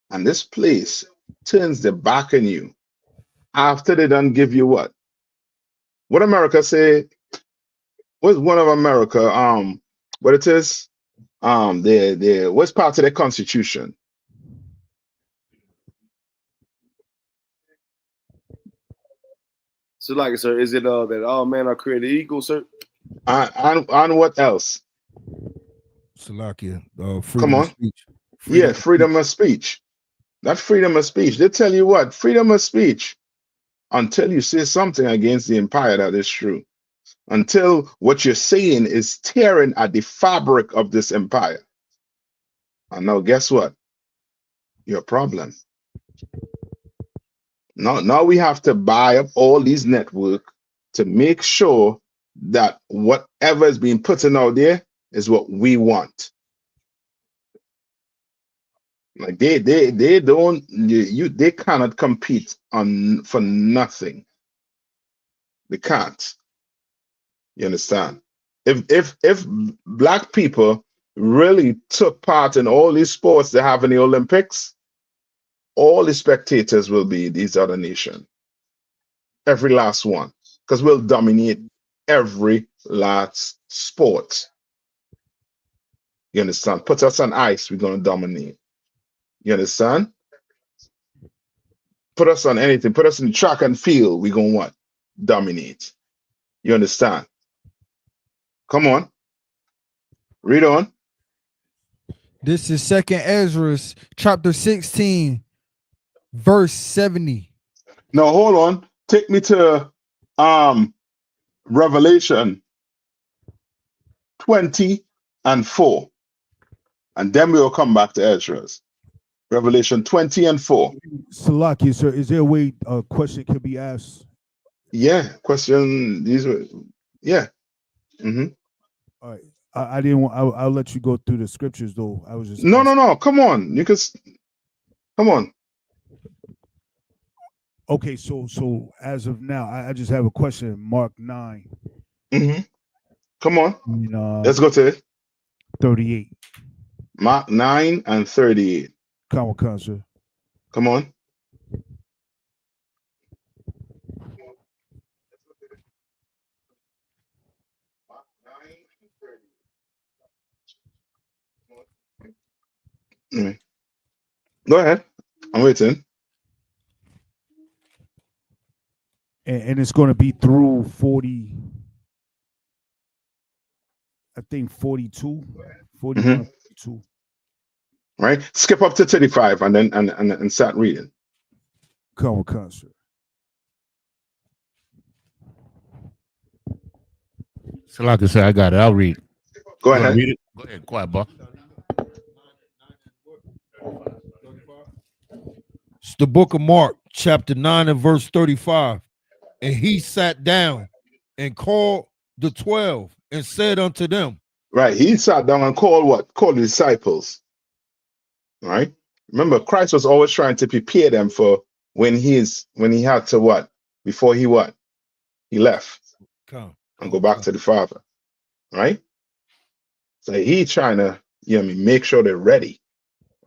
and this place turns their back on you after they done give you what? What America say? What's one of America? What it is? What's part of the Constitution? So, like, sir, is it that all men are created equal, sir? And what else? Salakia, Come on. Of speech. Freedom of speech. That freedom of speech. They tell you what? Freedom of speech. Until you say something against the empire that is true. Until what you're saying is tearing at the fabric of this empire. And now guess what? Your problem. Now we have to buy up all these networks to make sure that whatever is being put in out there is what we want. Like they don't they cannot compete for nothing. They can't. You understand? If black people really took part in all these sports they have in the Olympics, all the spectators will be these other nations. Every last one. Because we'll dominate every last sport. You understand? Put us on ice, we're going to dominate. You understand? Put us on anything. Put us in track and field, we're going to what? Dominate. You understand? Come on. Read on. This is 2nd Ezra, chapter 16, verse 70. Now hold on. Take me to Revelation 20:4. And then we'll come back to Ezra's. Revelation 20:4. Salaki, sir, is there a way a question can be asked? Yeah, question. These were, yeah. All right. I didn't want. I'll let you go through the scriptures though. I was just. No. Come on. You can. Come on. Okay, so as of now, I just have a question. Mark 9. Come on. Let's go to it. 38. Mark 9 and 38. Come on, sir. Come on. Go ahead. I'm waiting. And it's going to be through 40. I think 42, 41, 42. Right. Skip up to 35 and then and start reading. Come on, sir. So like I said, I got it. I'll read. Go ahead. Read it. Go ahead, quiet, boy. It's the book of Mark, chapter 9 and verse 35. And he sat down and called the 12 and said unto them. Right. He sat down and called what? Called the disciples. Right. Remember, Christ was always trying to prepare them for when he had to what? Before he what? He left. And go back to the Father. Right? So he's trying to, make sure they're ready.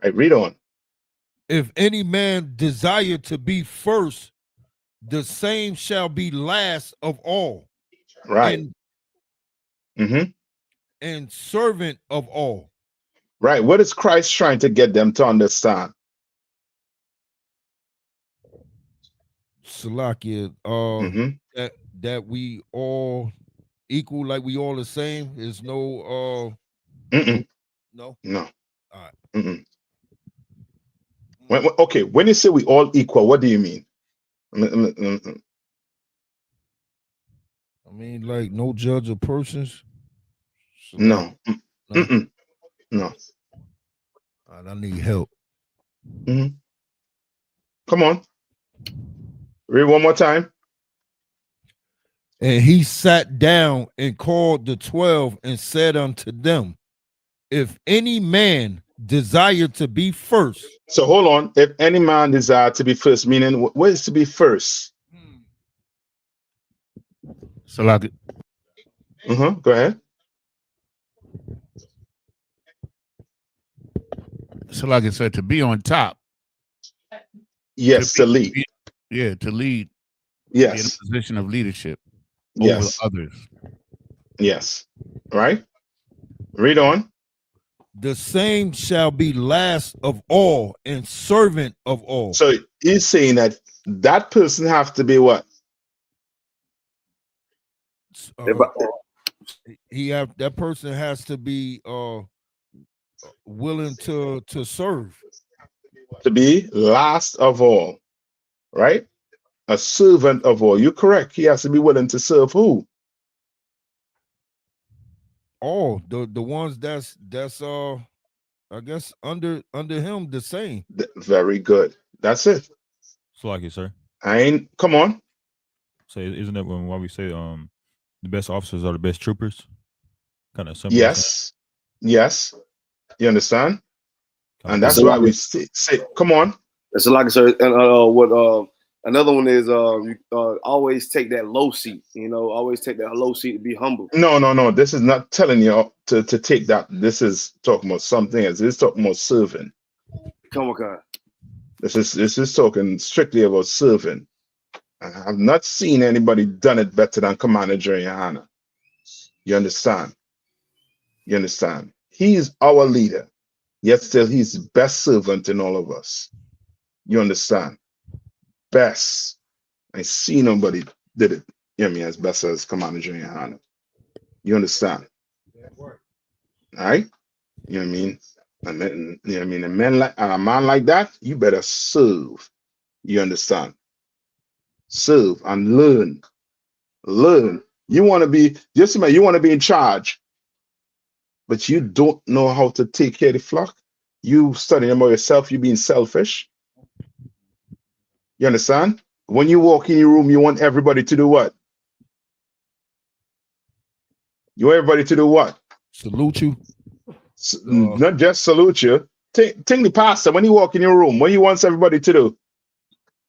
Right, read on. If any man desire to be first, the same shall be last of all. Right. And servant of all. Right. What is Christ trying to get them to understand? Salakia, that we all equal, like we all the same. There's no no. All right. Okay, when you say we all equal, what do you mean? I mean, like no judge of persons. No. No. I need help. Come on. Read one more time. And he sat down and called the 12 and said unto them, if any man desire to be first. So hold on. If any man desire to be first, meaning what is to be first? So like go ahead. So like I said, to be on top. Yes, to lead. To lead. Yes. Be in a position of leadership over others. Yes. Right? Read on. The same shall be last of all and servant of all. So he's saying that person has to be what? That person has to be willing to serve. To be last of all, right? A servant of all. You're correct. He has to be willing to serve who? All the ones that's I guess under him the same. Very good. That's it. So like it, sir. Come on. So isn't that why we say the best officers are the best troopers? Kind of similar. Yes. Yes. You understand? And that's why we say, come on. It's like, sir, and another one is you always take that low seat, always take that low seat to be humble. No. This is not telling you to take that. This is talking about something else. This is talking about serving. Come on, God. This is talking strictly about serving. I have not seen anybody done it better than Commander YAHANNA. You understand? You understand? He's our leader, yet still he's the best servant in all of us. You understand? Best. I see nobody did it, as best as Commander YAHANNA. You understand? All right? You know what I mean? And then, a man like that, you better serve. You understand? Serve and learn. Learn. You want to be, you want to be in charge, but you don't know how to take care of the flock. You studying about yourself, you being selfish. You understand? When you walk in your room, you want everybody to do what? You want everybody to do what? Salute you. Not just salute you. Think the pastor, when you walk in your room, what he wants everybody to do?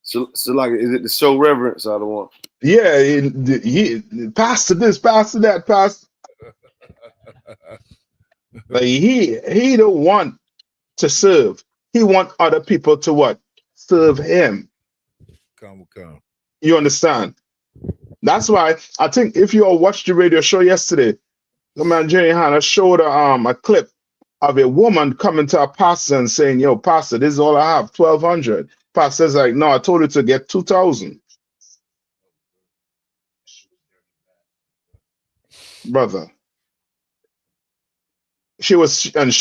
So like, is it to show reverence out of one? Yeah, he pastor this, pastor that, pastor. Like he don't want to serve. He want other people to what? serve him. Come. You understand? That's why I think if you all watched the radio show yesterday, the man YAHANNA showed a clip of a woman coming to a pastor and saying, "Yo, pastor, this is all I have, 1,200." Pastor's like, "No, I told you to get 2,000." Brother. She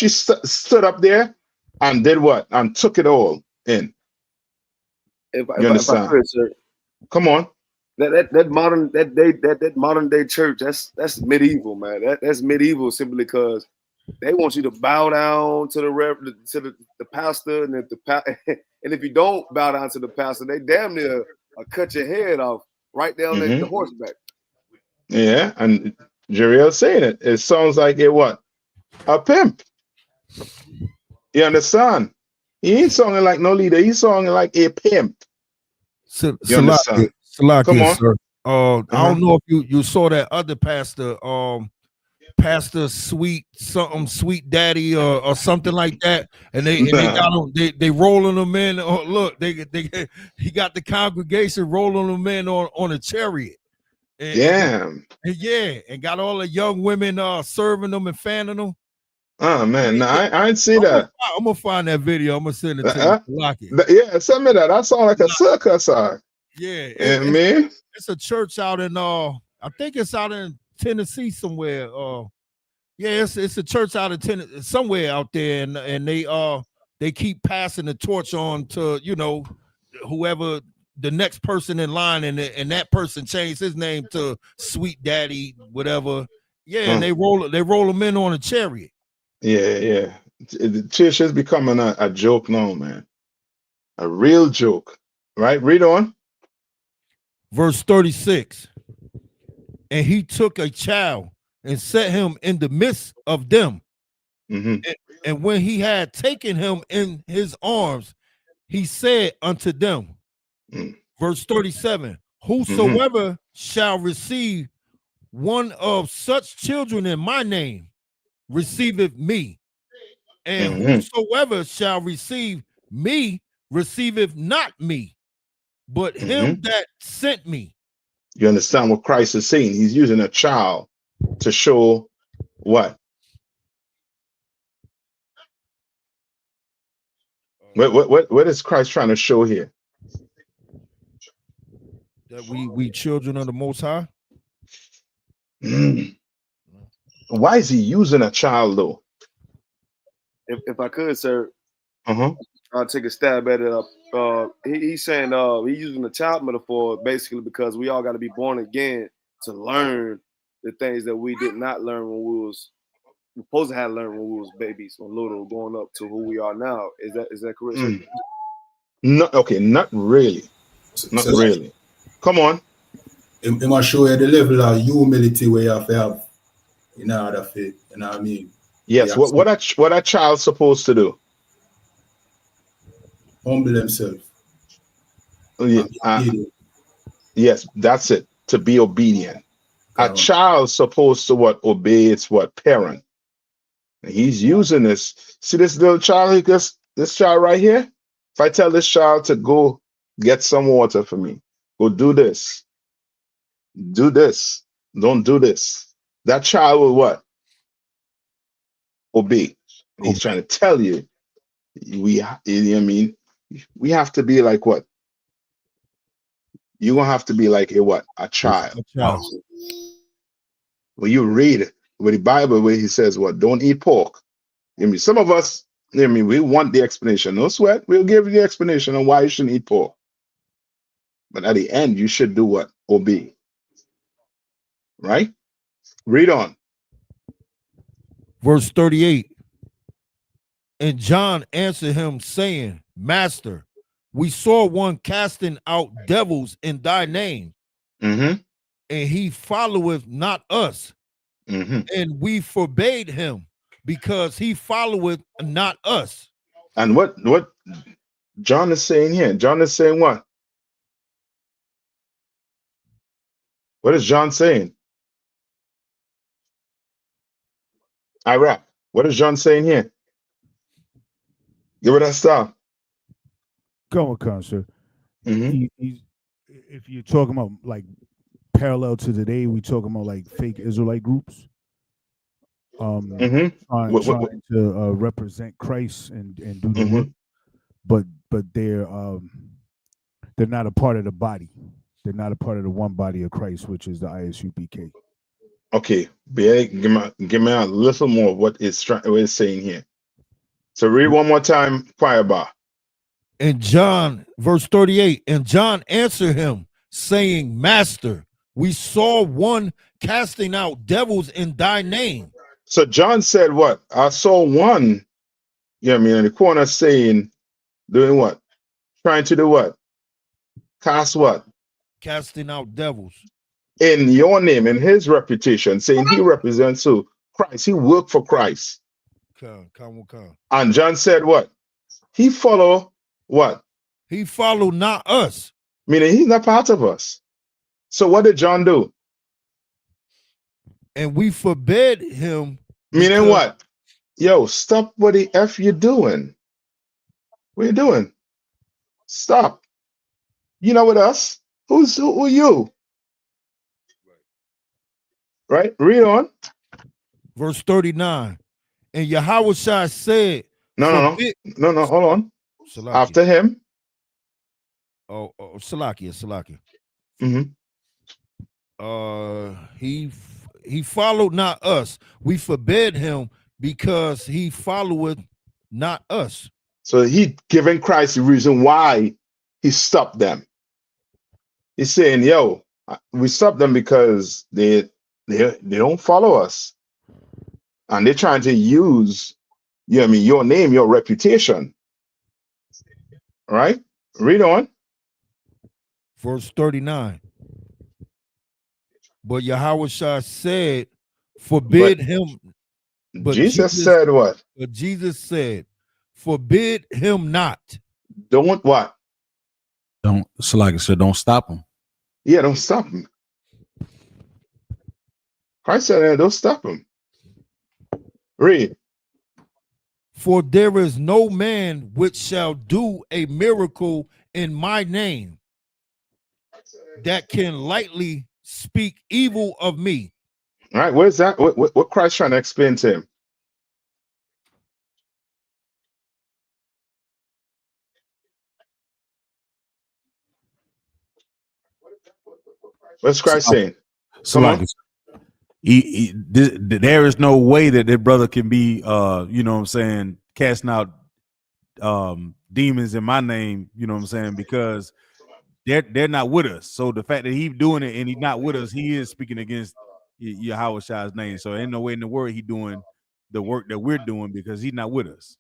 stood up there and did what? And took it all in. You understand? If I could, sir. Come on. That modern day church, that's medieval, man. That's medieval simply because they want you to bow down to the pastor, and if you don't bow down to the pastor, they damn near cut your head off right there on the horseback. Yeah, and Jeriel saying it. It sounds like a pimp. You understand? He ain't sounding like no leader. He's sounding like a pimp. You understand? Come on. Sir. I don't know if you saw that other pastor, Pastor Sweet Daddy or something like that, and they got him, they rolling them in. Oh, look, he got the congregation rolling them in on a chariot. And got all the young women serving them and fanning them. Oh man, no, I ain't see that. I'm gonna find that video. I'm gonna send it to you. Like it. Yeah, send me that. That sound like a circus. Yeah, it's a church out in I think it's out in Tennessee somewhere. It's a church out in Tennessee somewhere out there, and they keep passing the torch on to whoever the next person in line, and that person changed his name to Sweet Daddy, whatever. Yeah, and they roll them in on a chariot. Yeah. The church is becoming a joke now, man. A real joke. Right? Read on. Verse 36. And he took a child and set him in the midst of them. And when he had taken him in his arms, he said unto them, verse 37, whosoever shall receive one of such children in my name receiveth me, and whosoever shall receive me receiveth not me, but him that sent me. You understand what Christ is saying? He's using a child to show what? What is Christ trying to show here? That we children of the Most High. Why is he using a child though? If I could, sir, I'll take a stab at it. He's saying he's using the child metaphor basically because we all got to be born again to learn the things that we did not learn when we supposed to have learned when we was babies or little, going up to who we are now. Is that correct, sir? No, okay, not really. Not really. Come on. It must show you the level of humility where you have to have in order for, you know what I mean? Yes, what a child supposed to do? Humble himself. Yes, that's it. To be obedient. A child supposed to obey its parent. And he's using this. See this little child, this child right here? If I tell this child to go get some water for me, go do this. Do this. Don't do this. That child will what? Obey. And he's trying to tell you, we have to be like what? You're gonna have to be like a child. When you read with the Bible where he says don't eat pork. Some of us, we want the explanation. No sweat, we'll give you the explanation on why you shouldn't eat pork. But at the end, you should do what? Obey. Right? Read on. Verse 38. And John answered him, saying, Master, we saw one casting out devils in thy name, and he followeth not us. And we forbade him, because he followeth not us. And what John is saying here? John is saying what? What is John saying? Iraq. What is John saying here? Give it that stuff. Come on, sir. Mm-hmm. If you're talking about like parallel to today, we talking about like fake Israelite groups, Mm-hmm. trying to represent Christ and do the Mm-hmm. work, but they're not a part of the body. They're not a part of the one body of Christ, which is the I.S.U.P.K. Okay, give me a little more of what it's saying here. So read one more time, choir bar. And John, verse 38, and John answered him, saying, Master, we saw one casting out devils in thy name. So John said what? I saw one, in the corner saying, doing what? Trying to do what? Cast what? Casting out devils. In your name, in his reputation, saying he represents who? Christ. He worked for Christ. Come. And John said what? He follow what? He follow not us. Meaning he's not part of us. So what did John do? And we forbid him. Meaning what? Yo, stop what the F you doing. What are you doing? Stop. You're not with us. Who are you? Right? Read on. Verse 39. And Yahawashi said, No, hold on. Salakia. After him. Oh, Salakia. Mm-hmm. He followed not us. We forbid him because he followeth not us. So he giving Christ the reason why he stopped them. He's saying, yo, we stopped them because they don't follow us. And they're trying to use your name, your reputation. All right? Read on. Verse 39. But Yahawashi said, forbid him. But Jesus said what? But Jesus said, forbid him not. Don't what? Don't, so like I said, don't stop him. Yeah, don't stop him. Christ said, don't stop him. Read. For there is no man which shall do a miracle in my name that can lightly speak evil of me. All right, where's that? What Christ trying to explain to him? What's Christ saying? Come on. There is no way that that brother can be, casting out demons in my name, because they're not with us. So the fact that he's doing it and he's not with us, he is speaking against Yahawashi's name. So ain't no way in the world he doing the work that we're doing because he's not with us.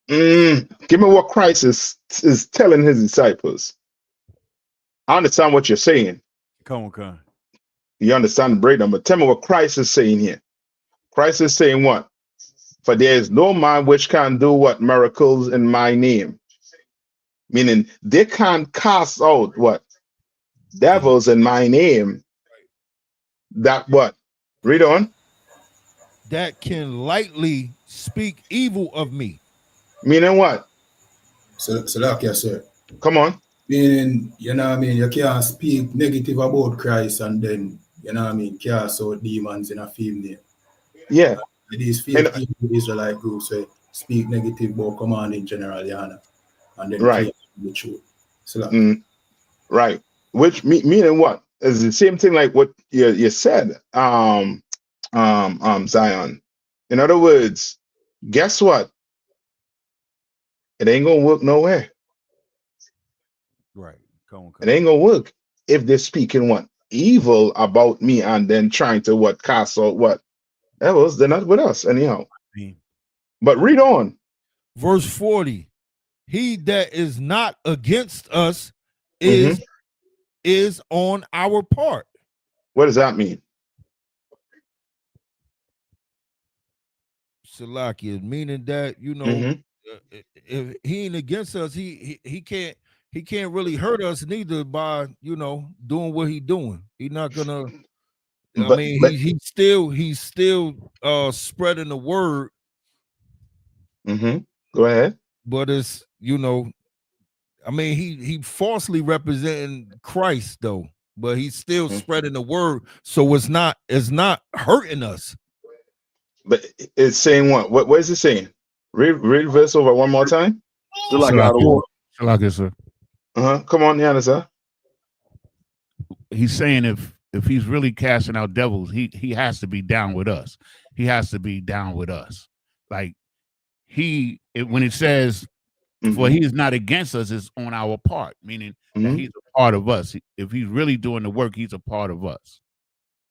Give me what Christ is telling his disciples. I understand what you're saying. Come on. You understand the breakdown, but tell me what Christ is saying here. Christ is saying what? For there is no man which can do what? Miracles in my name. Meaning they can't cast out what? Devils in my name. That what? Read on. That can lightly speak evil of me. Meaning what? So like you sir. Come on. Meaning, you can't speak negative about Christ and then, cast out demons in a film name. Yeah. These fake Israelite groups speak negative about command in general, Yana. And then right. The truth. So right. Which meaning what? It's the same thing like what you said, Zion. In other words, guess what? It ain't gonna work nowhere. Right. Come on. It ain't gonna work if they're speaking what? Evil about me and then trying to what? Cast out what? Devils, they're not with us anyhow. But read on. Verse 40. He that is not against us is on our part. What does that mean? Salakia, meaning that if he ain't against us, he can't really hurt us neither by doing what he doing. He's not gonna. He's still spreading the word. Go ahead. But it's I mean, he falsely representing Christ though, but he's still spreading the word, so it's not hurting us. But it's saying what is it saying? Read verse over one more time. Shalak, sir. Come on, Yana, sir. He's saying if he's really casting out devils, he has to be down with us. He has to be down with us. Like when it says, for he is not against us, it's on our part, meaning that he's a part of us. If he's really doing the work, he's a part of us.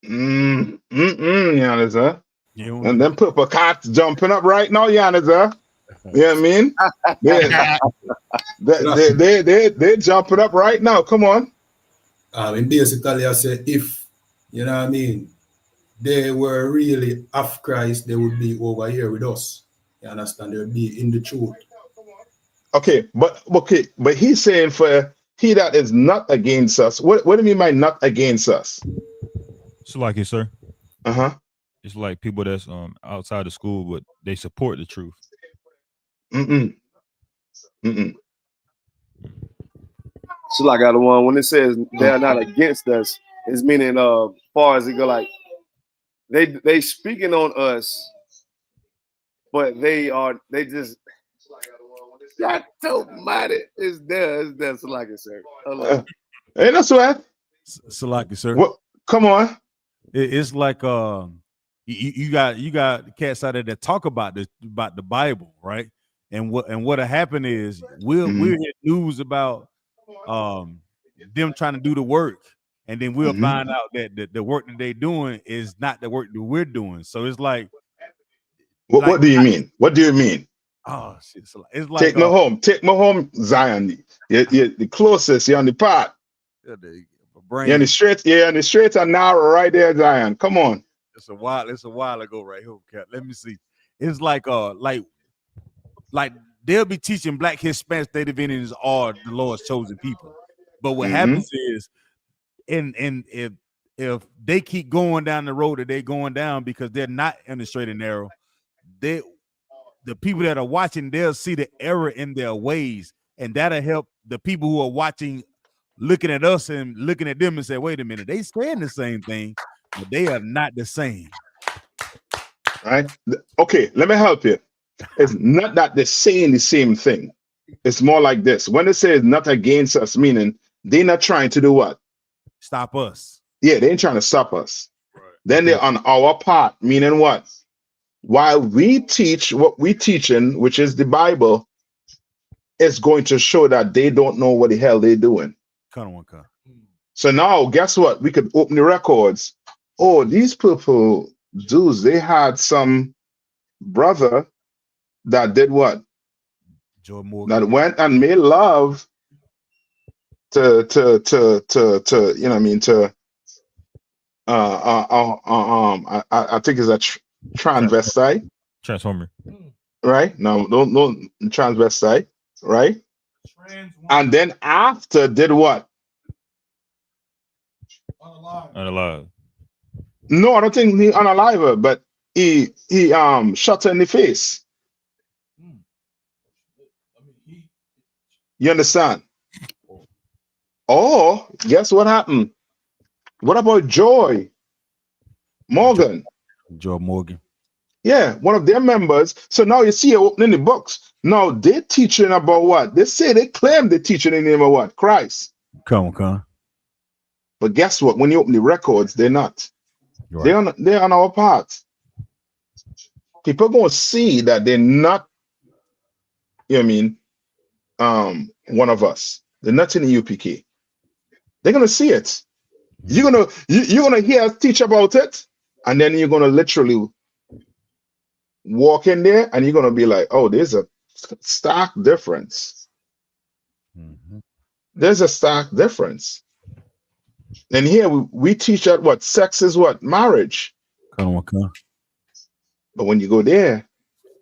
Yana, sir. And them purple cats jumping up right now, Yana, sir. You know what I mean? They're jumping up right now. Come on. And basically, I said, if, you know what I mean, they were really of Christ, they would be over here with us. You understand? They would be in the truth. Okay, but he's saying for he that is not against us. What do you mean by not against us? So like it, sir. It's like people that's outside of school, but they support the truth. So like the one when it says they're not against us, it's meaning far as it go, like they speaking on us, but they just that mighty is there. So like it, sir. Hey, that's right. Salaki, sir. What? Come on. It's like you got cats out there that talk about the Bible, right? And what'll happen is we'll hear news about them trying to do the work, and then we'll find out that the work that they're doing is not the work that we're doing. So it's like, what do you mean? What do you mean? Oh shit! It's like take me home, Zion. You're the closest. You're on the path. You're on the straight and narrow right there, Zion. Come on. It's a while ago right here, Cat. Let me see. It's like they'll be teaching Black Hispanic Native Indians are the Lord's chosen people. But what happens is, and if they keep going down the road that they're going down because they're not in the straight and narrow, the people that are watching, they'll see the error in their ways, and that'll help the people who are watching, looking at us and looking at them and say, wait a minute, they saying the same thing, but they are not the same. Right? Okay, let me help you. It's not that they're saying the same thing. It's more like this. When they say it's not against us, meaning they're not trying to do what? Stop us. Yeah, they ain't trying to stop us. Right. Then they're on our part, meaning what? While we teach what we teaching, which is the Bible, it's going to show that they don't know what the hell they're doing. So now, guess what? We could open the records. Oh, these people, Jews, they had some brother that did what? Joe Morgan. That went and made love to you know what I mean, to I think it's a transvestite. Transformer. Right? No, transvestite, right? And then after did what? Unalive. No, I don't think he unalive her, but he shot her in the face. You understand? Oh, guess what happened? What about Joy Morgan? Joe Morgan. Yeah, one of their members. So now you see her opening the books. Now they're teaching about what? They claim they're teaching in the name of what? Christ. Come on. But guess what? When you open the records, they're not. Right. They're on our part. People are going to see that they're not, you know what I mean, one of us. They're not in the UPK. They're going to see it. You're gonna hear us teach about it, and then you're gonna literally walk in there and you're gonna be like, oh, there's a stark difference. There's a stark difference. And here we teach that what sex is what? Marriage. But when you go there,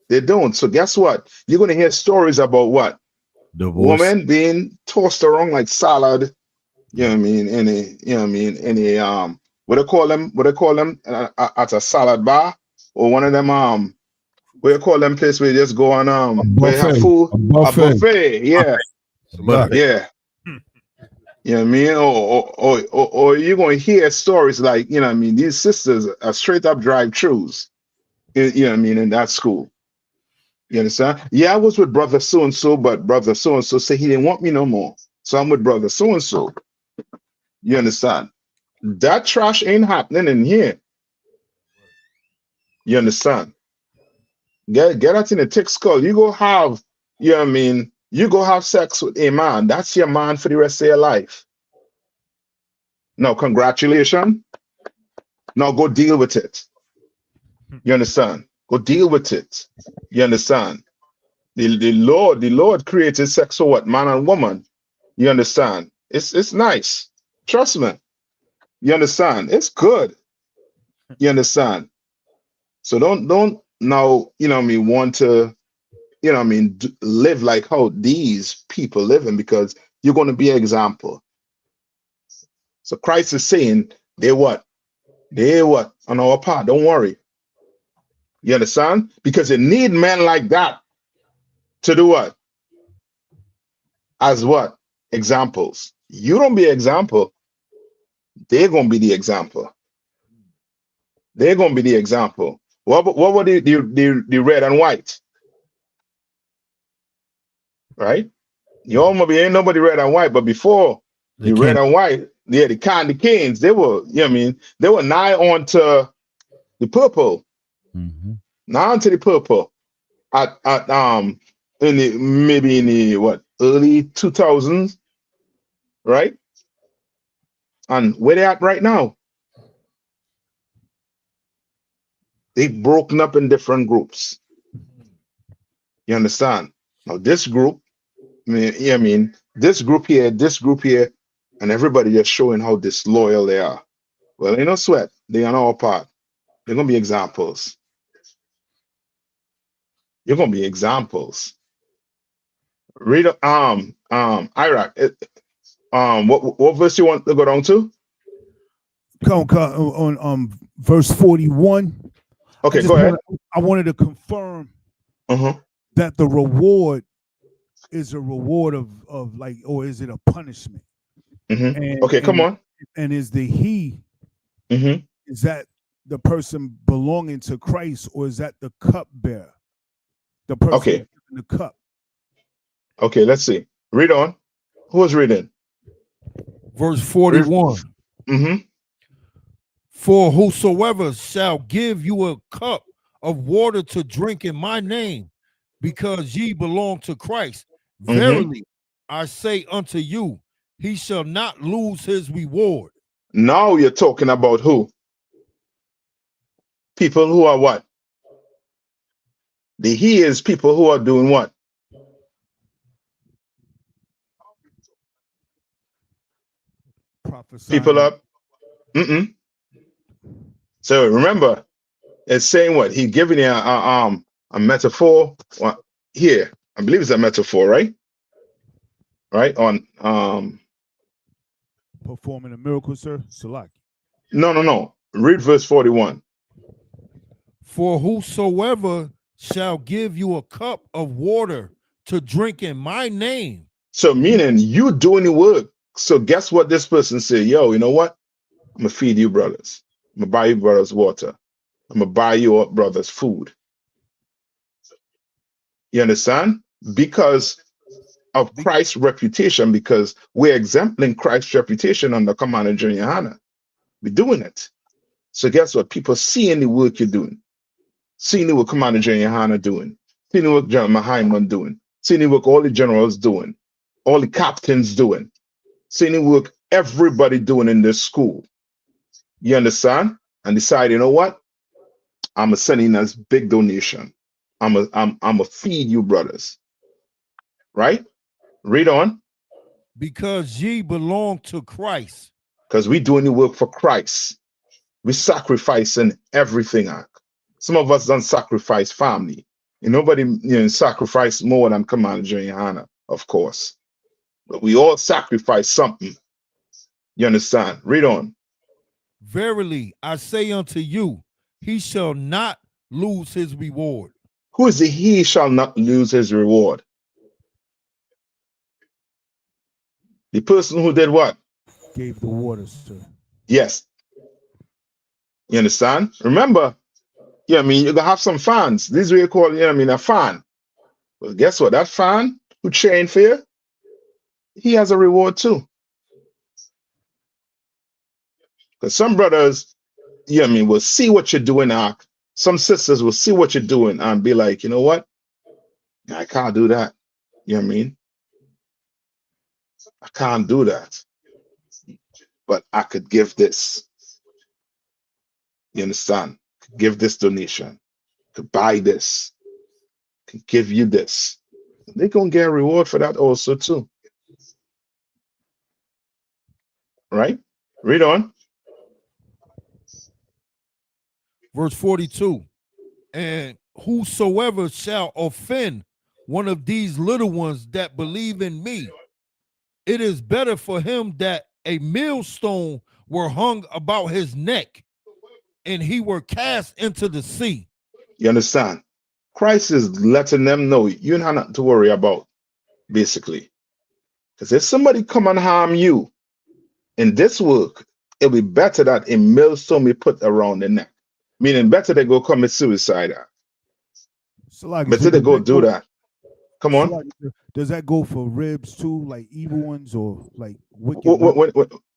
they don't. So guess what? You're gonna hear stories about what? Divorce. Women being tossed around like salad. You know what I mean? What they call them at a salad bar, or one of them what do you call them place where you just go on where you have food, a buffet, yeah. But yeah. You know what I mean? Or you're going to hear stories like, you know what I mean, these sisters are straight up drive-thrus, you know what I mean, in that school. You understand? Yeah, I was with brother so-and-so, but brother so-and-so said he didn't want me no more. So I'm with brother so-and-so. You understand? That trash ain't happening in here. You understand? Get that in a thick skull. You go have, you know what I mean, you go have sex with a man. That's your man for the rest of your life. Now, congratulations. Now go deal with it. You understand? Go deal with it. You understand? The Lord created sex for what? Man and woman. You understand? It's nice. Trust me. You understand? It's good. You understand? So don't now, you know what I mean, want to, you know what I mean, live like how these people living, because you're going to be an example. So Christ is saying, they what? They what? On our part. Don't worry. You understand? Because you need men like that to do what? As what? Examples. You don't be an example. They're going to be the example. They're going to be the example. What were the red and white? Right? You all maybe ain't nobody red and white, but before the red and white, yeah, the candy canes, they were, you know what I mean, they were nigh on to the purple. Nigh on to the purple. At in the maybe in the what, early 2000s, right? And where they at right now? They've broken up in different groups. You understand? Now this group, I mean, this group here, and everybody just showing how disloyal they are. Well, ain't no sweat. They are on our part. They're gonna be examples. You're gonna be examples. Read Iraq. What verse you want to go down to? Come on verse 41. Okay, go ahead. I wanted to confirm that the reward is a reward of like, or is it a punishment? Okay, come on. And is the he, is that the person belonging to Christ, or is that the cupbearer? The person in the cup. Okay, let's see. Read on. Who was reading? Verse 41. For whosoever shall give you a cup of water to drink in my name, because ye belong to Christ, verily I say unto you, he shall not lose his reward. Now you're talking about who? People who are what? The he is people who are doing what? Prophesying. People up. So remember, it's saying what? He's giving you a metaphor. Here, I believe it's a metaphor, right? Right on performing a miracle, sir. Salaki. No. Read verse 41. For whosoever shall give you a cup of water to drink in my name. So meaning you doing the work. So guess what this person said? Yo, you know what? I'm gonna feed you brothers. I'm gonna buy you brothers water. I'm gonna buy you brothers food. You understand? Because of Christ's reputation, because we're exempling Christ's reputation under Commander General YAHANNA. We're doing it. So guess what? People seeing the work you're doing, seeing the work Commander General YAHANNA doing, seeing the work General Mahaiman doing, seeing the work all the generals doing, all the captains doing, seeing the work everybody doing in this school. You understand? And decide, you know what? I'm sending us big donation. I'm a feed you brothers. Right? Read on. Because ye belong to Christ. Because we doing the work for Christ. We sacrificing everything. Some of us don't sacrifice family. And nobody sacrifice more than Commander General YAHANNA, of course. But we all sacrifice something. You understand? Read on. Verily, I say unto you, he shall not lose his reward. Who is the he shall not lose his reward? The person who did what? Gave the waters to. Yes. You understand? Remember, yeah, I mean, you're gonna have some fans. This is what you call, you know what I mean, a fan. Well, guess what? That fan who trained for you, he has a reward too. Because some brothers, yeah, I mean, will see what you're doing now. Some sisters will see what you're doing and be like, you know what? I can't do that. You know what I mean? I can't do that. But I could give this. You understand? Could give this donation. Could buy this. Could give you this. They're gonna get a reward for that also too. Right? Read on. Verse 42. And whosoever shall offend one of these little ones that believe in me, it is better for him that a millstone were hung about his neck and he were cast into the sea. You understand? Christ is letting them know you don't have nothing to worry about, basically. Because if somebody come and harm you in this work, it'll be better that a millstone be put around the neck. Meaning better they go commit suicide. Better they go do that. Come on. Does that go for ribs too, like evil ones or like wicked?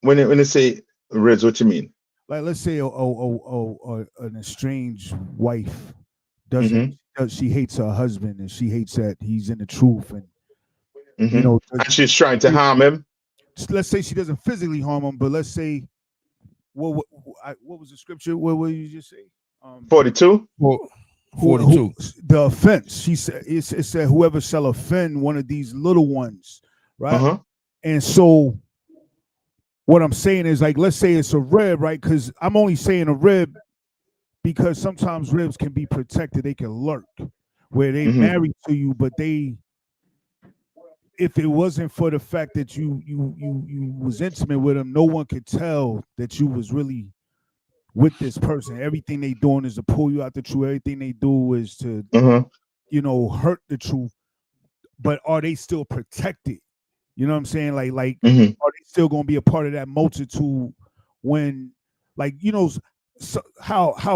When they say ribs, what you mean? Like, let's say an estranged wife doesn't. She hates her husband and she hates that he's in the truth, and you know, and she's trying to harm him. Let's say she doesn't physically harm him, but let's say, what was the scripture? What did you just say? 42. 42. The offense. She said it said whoever shall offend one of these little ones, right? And so what I'm saying is, like, let's say it's a rib, right? Because I'm only saying a rib because sometimes ribs can be protected. They can lurk where they married to you, but they, if it wasn't for the fact that you was intimate with them, no one could tell that you was really with this person. Everything they doing is to pull you out the truth. Everything they do is to, you know, hurt the truth. But are they still protected? You know what I'm saying? Like, are they still going to be a part of that multitude when, like, you know, so how I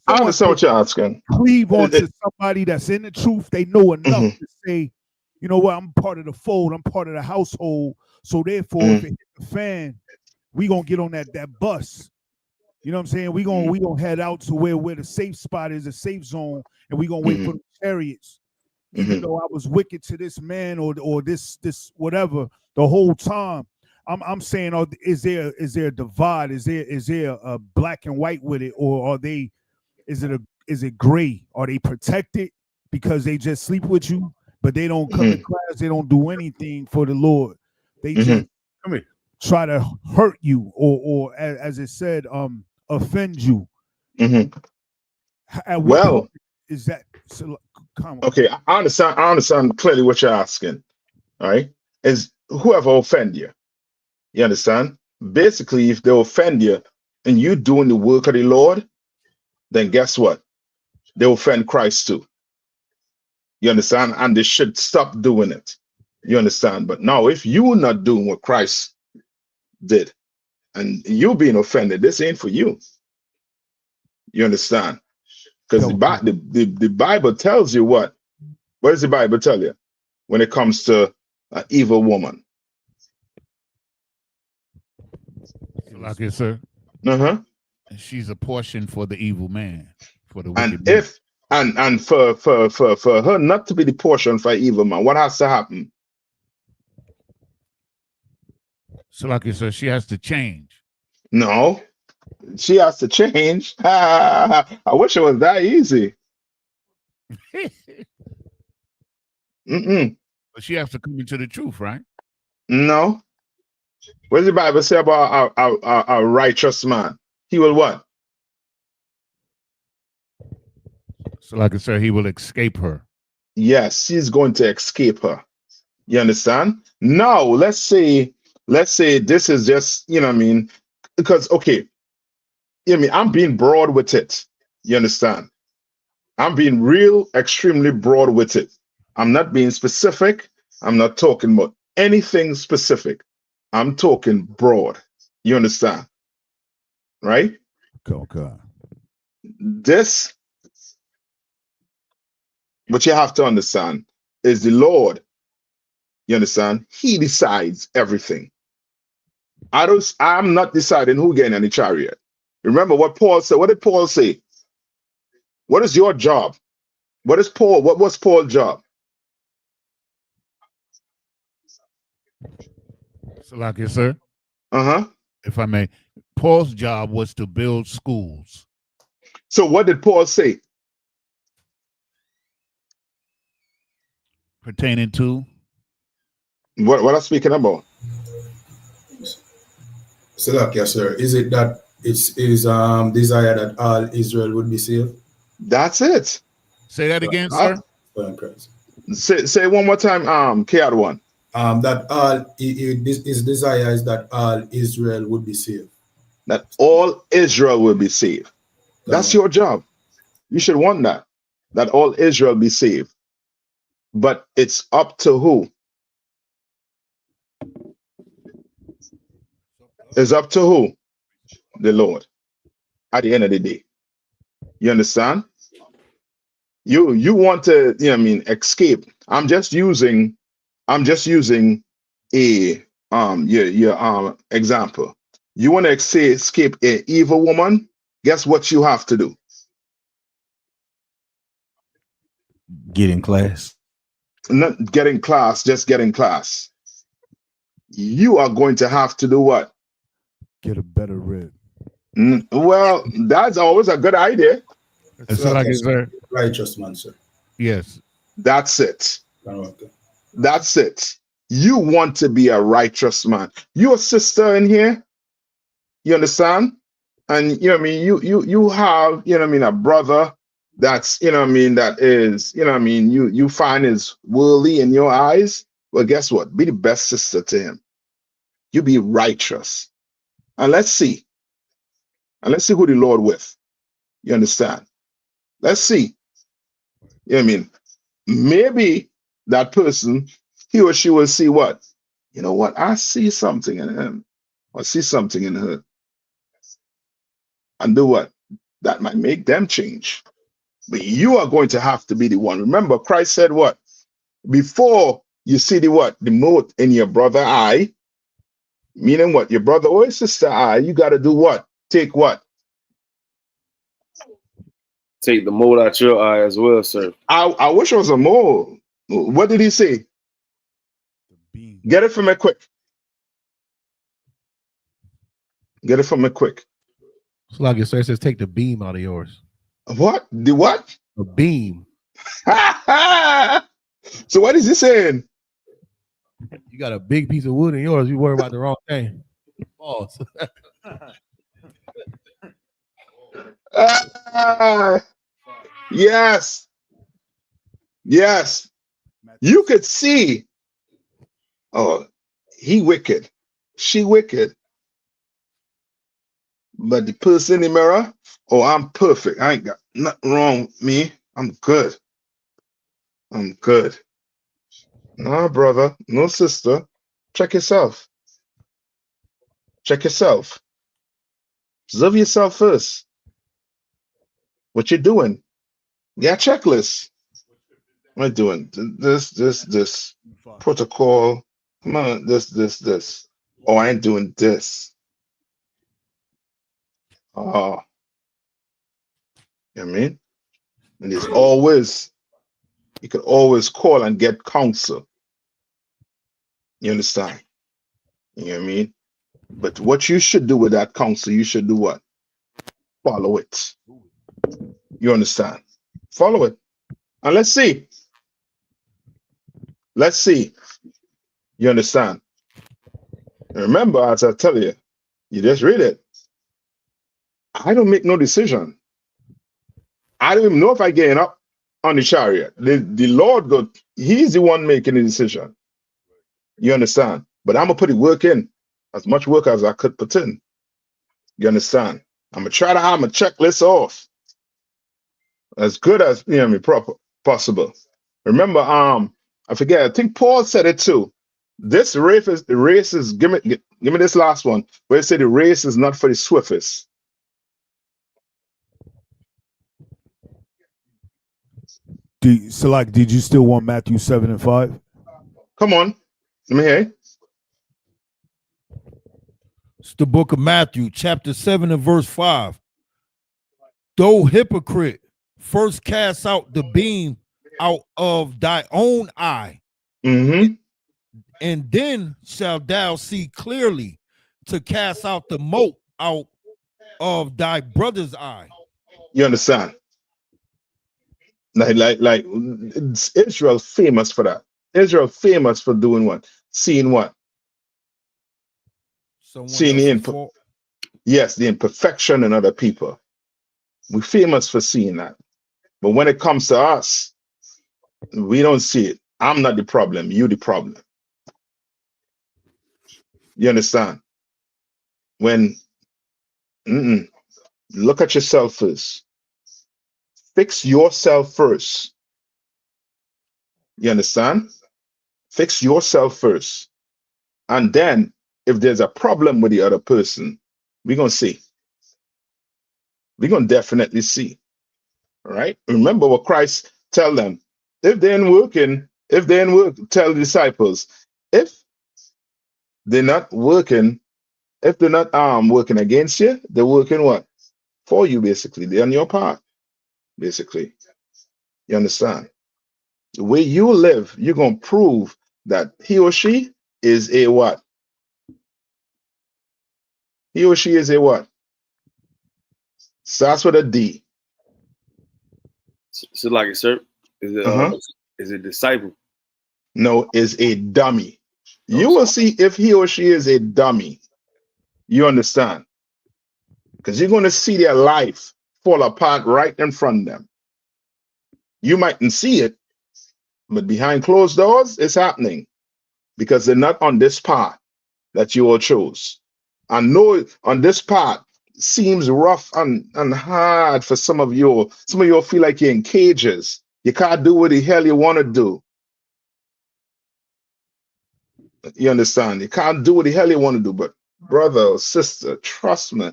understand what you're asking. Cleave on to somebody that's in the truth. They know enough to say, you know what, I'm part of the fold. I'm part of the household. So therefore, if it hit the fan, we gonna get on that bus. You know what I'm saying? We gonna head out to where the safe spot is, a safe zone, and we gonna wait for the chariots. Even though I was wicked to this man or this whatever the whole time, I'm saying, is there a divide? Is there a black and white with it, or is it gray? Are they protected because they just sleep with you, but they don't come to class, they don't do anything for the Lord? They just try to hurt you, or as it said, offend you. At what point is that? Okay, I understand clearly what you're asking. All right, is whoever offend you. You understand? Basically, if they offend you and you doing the work of the Lord, then guess what? They offend Christ too. You understand? And they should stop doing it. You understand? But now, if you're not doing what Christ did and you being offended, this ain't for you. You understand? Because the Bible tells you what? What does the Bible tell you when it comes to an evil woman? Like it, sir. She's a portion for the evil man, for the wicked man. And for her not to be the portion for evil man, what has to happen? So, like it, sir, she has to change. No, she has to change. I wish it was that easy. But she has to come into the truth, right? No. What does the Bible say about a righteous man? He will what? So, like I said, he will escape her. Yes, he's going to escape her. You understand? Now, let's say this is just, you know what I mean? Because, okay, you know what I mean? I'm being broad with it. You understand? I'm being extremely broad with it. I'm not being specific. I'm not talking about anything specific. I'm talking broad. You understand? Right? Okay. This, what you have to understand, is the Lord. You understand? He decides everything. I'm not deciding who getting any chariot. Remember what Paul said. What did Paul say? What is your job? What is Paul? What was Paul's job? So, like it, sir. Uh-huh. If I may, Paul's job was to build schools. So what did Paul say? Pertaining to? What I'm speaking about? So, yes, sir. Is it that it's desire that all Israel would be saved? That's it. Say that again, sir. Say one more time, KR1. That all his desire is that all Israel would be saved. That all Israel will be saved. That's your job. You should want that. That all Israel be saved. But it's up to who? It's up to who? The Lord. At the end of the day. You understand? You want to, escape. I'm just using a your example. You want to escape an evil woman? Guess what you have to do? Get in class. Not get in class, just get in class. You are going to have to do what? Get a better rib. Well, that's always a good idea. It's like it's very righteous man, sir. Yes. That's it. Okay. That's it. You want to be a righteous man. You're a sister in here. You understand? And you have, a brother that's, that is, you find is worldly in your eyes. Well, guess what? Be the best sister to him. You be righteous. And let's see. And let's see who the Lord with. You understand? Let's see. Maybe that person, he or she will see what? You know what? I see something in him. Or see something in her. And do what? That might make them change. But you are going to have to be the one. Remember, Christ said what? Before you see the what? The mote in your brother eye, meaning what? Your brother or your sister eye, you got to do what? Take what? Take the mold out your eye as well, sir. I wish it was a mole. What did he say? Get it from me quick. Get it from me quick. It's like it says, take the beam out of yours. What? The what? A beam. So what is he saying? You got a big piece of wood in yours. You worry about the wrong thing. False. Yes. Yes. You could see. Oh, he wicked. She wicked. But the person in the mirror, oh, I'm perfect. I ain't got nothing wrong with me. I'm good. I'm good. No, brother. No, sister. Check yourself. Check yourself. Observe yourself first. What you doing? Yeah, checklist. What am I doing? This. Protocol. Come on, this. Oh, I ain't doing this. Oh. You know what I mean? And there's always, you can always call and get counsel. You understand? You know what I mean? But what you should do with that counsel, you should do what? Follow it. You understand? Follow it. And let's see. Let's see. You understand? And remember, as I tell you, you just read it. I don't make no decision. I don't even know if I get up on the chariot. The Lord, God, he's the one making the decision. You understand? But I'm going to put the work in, as much work as I could put in. You understand? I'm going to try to have my checklist off as good as possible. Remember, I forget, I think Paul said it too. This race is give me this last one where it said the race is not for the swiftest. Did you still want Matthew 7 and 5? Come on, let me hear. It's the book of Matthew, chapter 7 and verse 5. Thou hypocrite, first cast out the beam out of thy own eye, and then shalt thou see clearly to cast out the mote out of thy brother's eye. You understand? Like Israel famous for that. Israel famous for doing what? Seeing what? Seeing the the imperfection in other people. We're famous for seeing that. But when it comes to us, we don't see it. I'm not the problem. You the problem. You understand? When look at yourself first. Fix yourself first. You understand? Fix yourself first. And then if there's a problem with the other person, we're going to see. We're going to definitely see. All right? Remember what Christ tell them. If they ain't working, tell the disciples, if they're not working, if they're not working against you, they're working what? For you, basically. They're on your part, basically. You understand? The way you live, you're going to prove that he or she is a what? He or she is a what? Starts with a D. So like a serp? Is it disciple? No, is a dummy. You will see if he or she is a dummy. You understand? Because you're going to see their life fall apart right in front of them. You mightn't see it, but behind closed doors, it's happening. Because they're not on this path that you all chose. I know on this path seems rough and hard for some of you. Some of you feel like you're in cages. You can't do what the hell you want to do. You understand? You can't do what the hell you want to do. But brother or sister, trust me,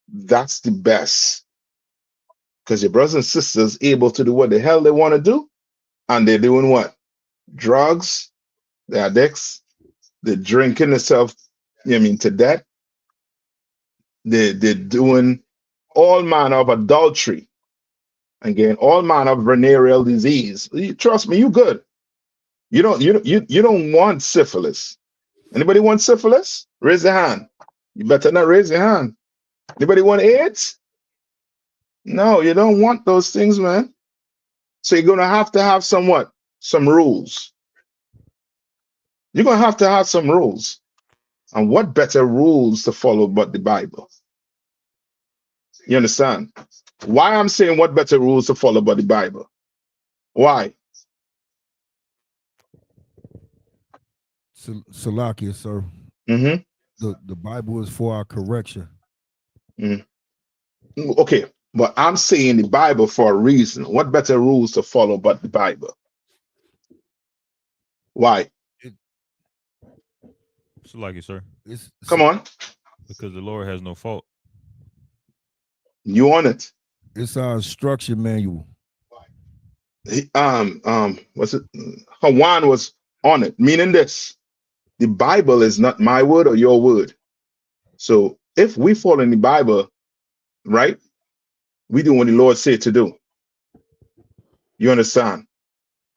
that's the best. Because your brothers and sisters able to do what the hell they want to do. And they're doing what? Drugs, they're addicts, they're drinking themselves, to death. They're doing all manner of adultery. Again, all manner of venereal disease. Trust me, you good. You don't want syphilis. Anybody want syphilis? Raise your hand. You better not raise your hand. Anybody want AIDS? No, you don't want those things, man. So you're gonna have to have some rules. You're gonna have to have some rules. And what better rules to follow but the Bible? You understand? Why I'm saying what better rules to follow but the Bible? Why? Salakia, sir. The Bible is for our correction. Okay, but I'm saying the Bible for a reason. What better rules to follow but the Bible? Why? Salakia, sir. Come on. Because the Lord has no fault. You on it? It's our instruction manual. What's it? Hawan was on it, meaning this. The Bible is not my word or your word. So if we follow in the Bible, right, we do what the Lord said to do. You understand?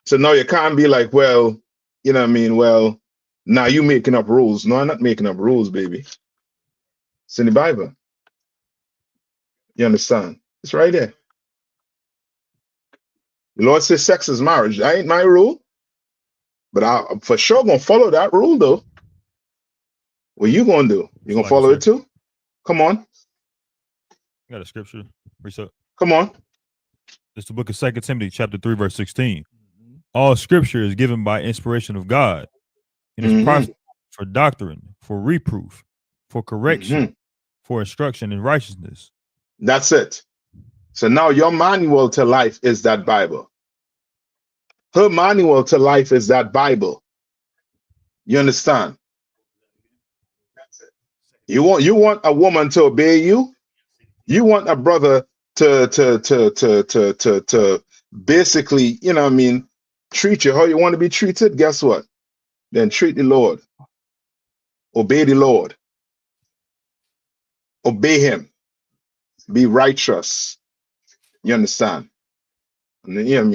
So now you can't be like, well, you know what I mean? Well, now you making up rules. No, I'm not making up rules, baby. It's in the Bible. You understand? It's right there. The Lord says sex is marriage. That ain't my rule. But I for sure gonna follow that rule though. What you gonna do? You gonna follow it too? Come on. You got a scripture. Reset. Come on. It's the book of 2 Timothy, chapter 3, verse 16. All scripture is given by inspiration of God. It is profitable for doctrine, for reproof, for correction, for instruction in righteousness. That's it. So now your manual to life is that Bible. Her manual to life is that Bible. You understand? You want a woman to obey you. You want a brother to basically, you know what I mean, treat you how you want to be treated. Guess what? Then treat the Lord. Obey the Lord. Obey him. Be righteous. You understand? And then, you know what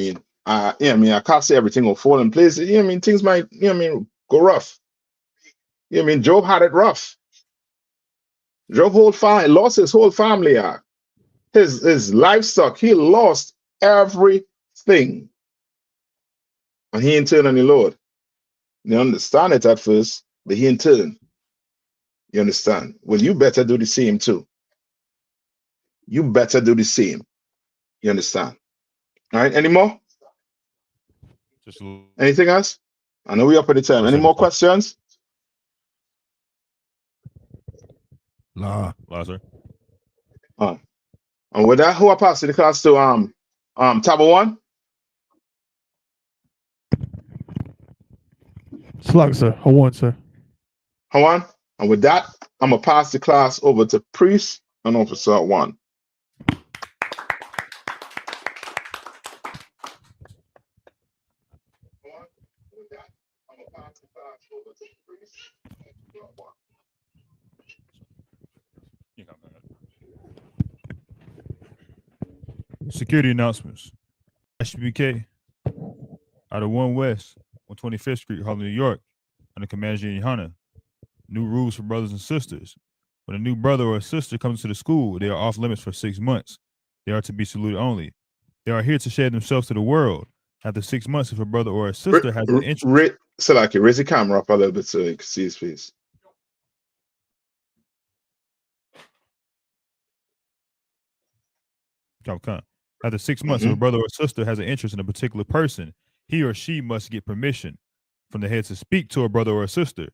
I mean? I can't say everything will fall in place. You know what I mean? Things might, you know what I mean, go rough. You know what I mean? Job had it rough. Job lost his whole family. His livestock, he lost everything. And he in turn on the Lord. You understand it at first, but he in turn. You understand? Well, you better do the same too. You better do the same. You understand? All right, any more? Just anything else? I know we're up at the time. Any more questions? Nah, sir. And with that, who I pass the class to Tabo 1? Slug, sir. Hold on, sir. Hold on. And with that, I'm gonna pass the class over to Priest and Officer 1. Security announcements. I.S.U.P.K. out of 1 West, 125th Street, Harlem, New York, under Commander YAHANNA. New rules for brothers and sisters. When a new brother or a sister comes to the school, they are off limits for 6 months. They are to be saluted only. They are here to share themselves to the world. After 6 months, if a brother or a sister has an interest. Salaki, raise the camera up a little bit so you can see his face. After 6 months, if a brother or sister has an interest in a particular person, he or she must get permission from the head to speak to a brother or a sister.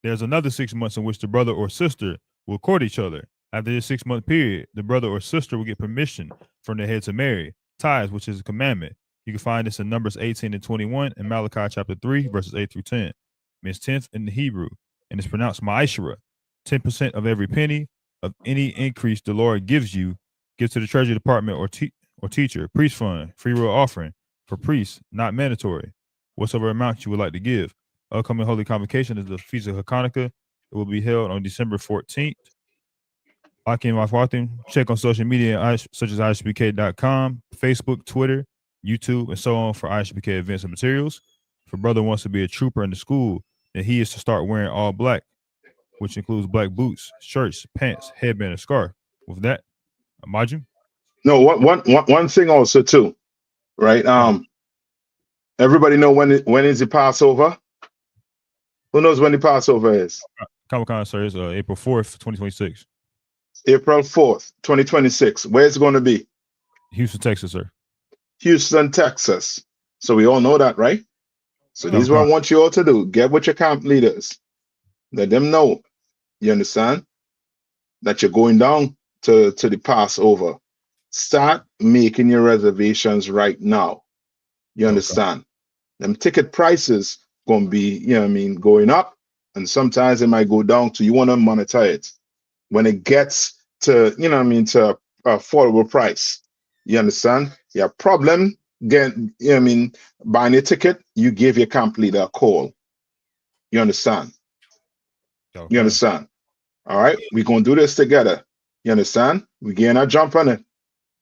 There's another 6 months in which the brother or sister will court each other. After this 6-month period, the brother or sister will get permission from the head to marry. Tithes, which is a commandment. You can find this in Numbers 18 and 21 and Malachi chapter 3, verses 8 through 10. Means 10th in the Hebrew, and it's pronounced ma'ishra. 10% of every penny of any increase the Lord gives you, give to the treasury department or teacher, priest fund, free will offering for priests, not mandatory. Whatsoever amount you would like to give. Upcoming holy convocation is the Feast of Hanukkah. It will be held on December 14th. Check on social media such as I.S.U.P.K.com, Facebook, Twitter, YouTube, and so on for I.S.U.P.K. events and materials. If a brother wants to be a trooper in the school, then he is to start wearing all black, which includes black boots, shirts, pants, headband, and scarf. With that, Majum? No, one thing also too, right? Everybody know when is the Passover? Who knows when the Passover is? Comic-Con, sir, is April 4th, 2026. April 4th, 2026. Where's it going to be? Houston, Texas, sir. Houston, Texas. So we all know that, right? So this is what I want you all to do. Get with your camp leaders. Let them know. You understand? That you're going down to the Passover. Start making your reservations right now. You understand? Them ticket prices gonna be, you know what I mean, going up, and sometimes it might go down to you want to monitor it. When it gets to, you know what I mean, to affordable price. You understand? Your problem getting, you know what I mean, buying a ticket, you give your camp leader a call. You understand? You understand? All right, we're gonna do this together. You understand? We're getting a jump on it.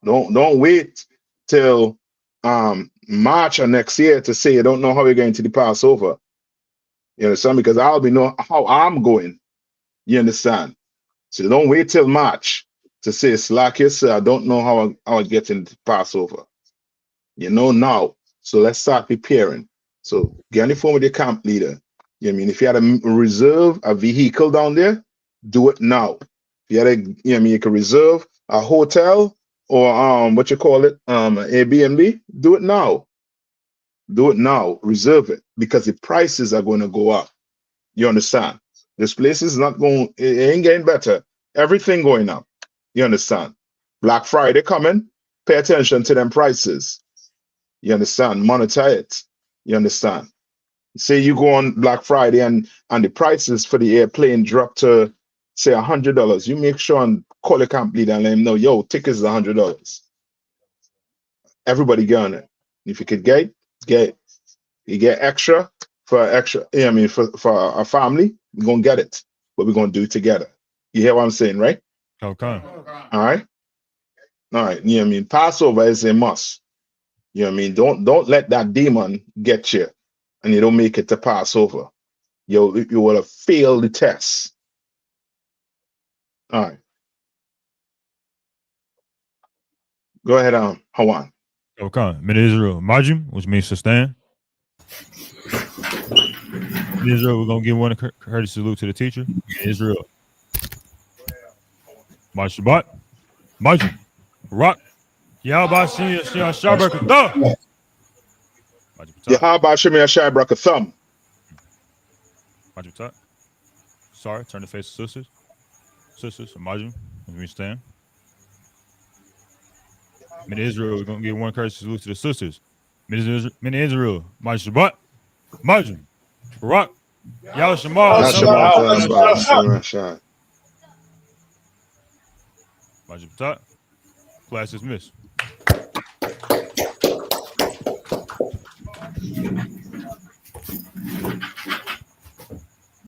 Don't wait till March or next year to say you don't know how you're going to the Passover. You understand? Because I'll be know how I'm going. You understand? So don't wait till March to say slack yes, I don't know how I get into Passover. You know now. So let's start preparing. So get on the phone with your camp leader. You know what I mean? If you had a reserve a vehicle down there, do it now. If you had a, you know what I mean, you can reserve a hotel or what you call it, Airbnb, do it now. Do it now. Reserve it because the prices are going to go up. You understand? This place is not going, it ain't getting better. Everything going up. You understand? Black Friday coming, pay attention to them prices. You understand? Monitor it. You understand? Say you go on Black Friday and the prices for the airplane drop to say $100. You make sure and call the camp leader and let him know, yo, tickets is $100. Everybody get on it. If you could get it. You get extra for extra. Yeah, I mean for a family, we're gonna get it, but we're gonna do it together. You hear what I'm saying, right? Okay. All right. All right. You know what I mean? Passover is a must. You know what I mean? Don't let that demon get you and you don't make it to Passover. You will have failed the test. All right. Go ahead, Hawan. Okay. Mid Israel, Majim, which means sustain. Mid Israel, we're gonna give one courtesy salute to the teacher. Mid Israel. Maj Shabbat. Majim. Rock. Yahweh Shem Shabbat. Yahweh Shem Shabbat. Majim. Sorry, turn to face the sisters. Sisters, Majim, as we stand. Mid Israel, we're gonna give one courtesy salute to the sisters. Mid Israel, Maj Shabbat. Majim. Rock. Yahweh Shabbat. Majim. Class dismissed.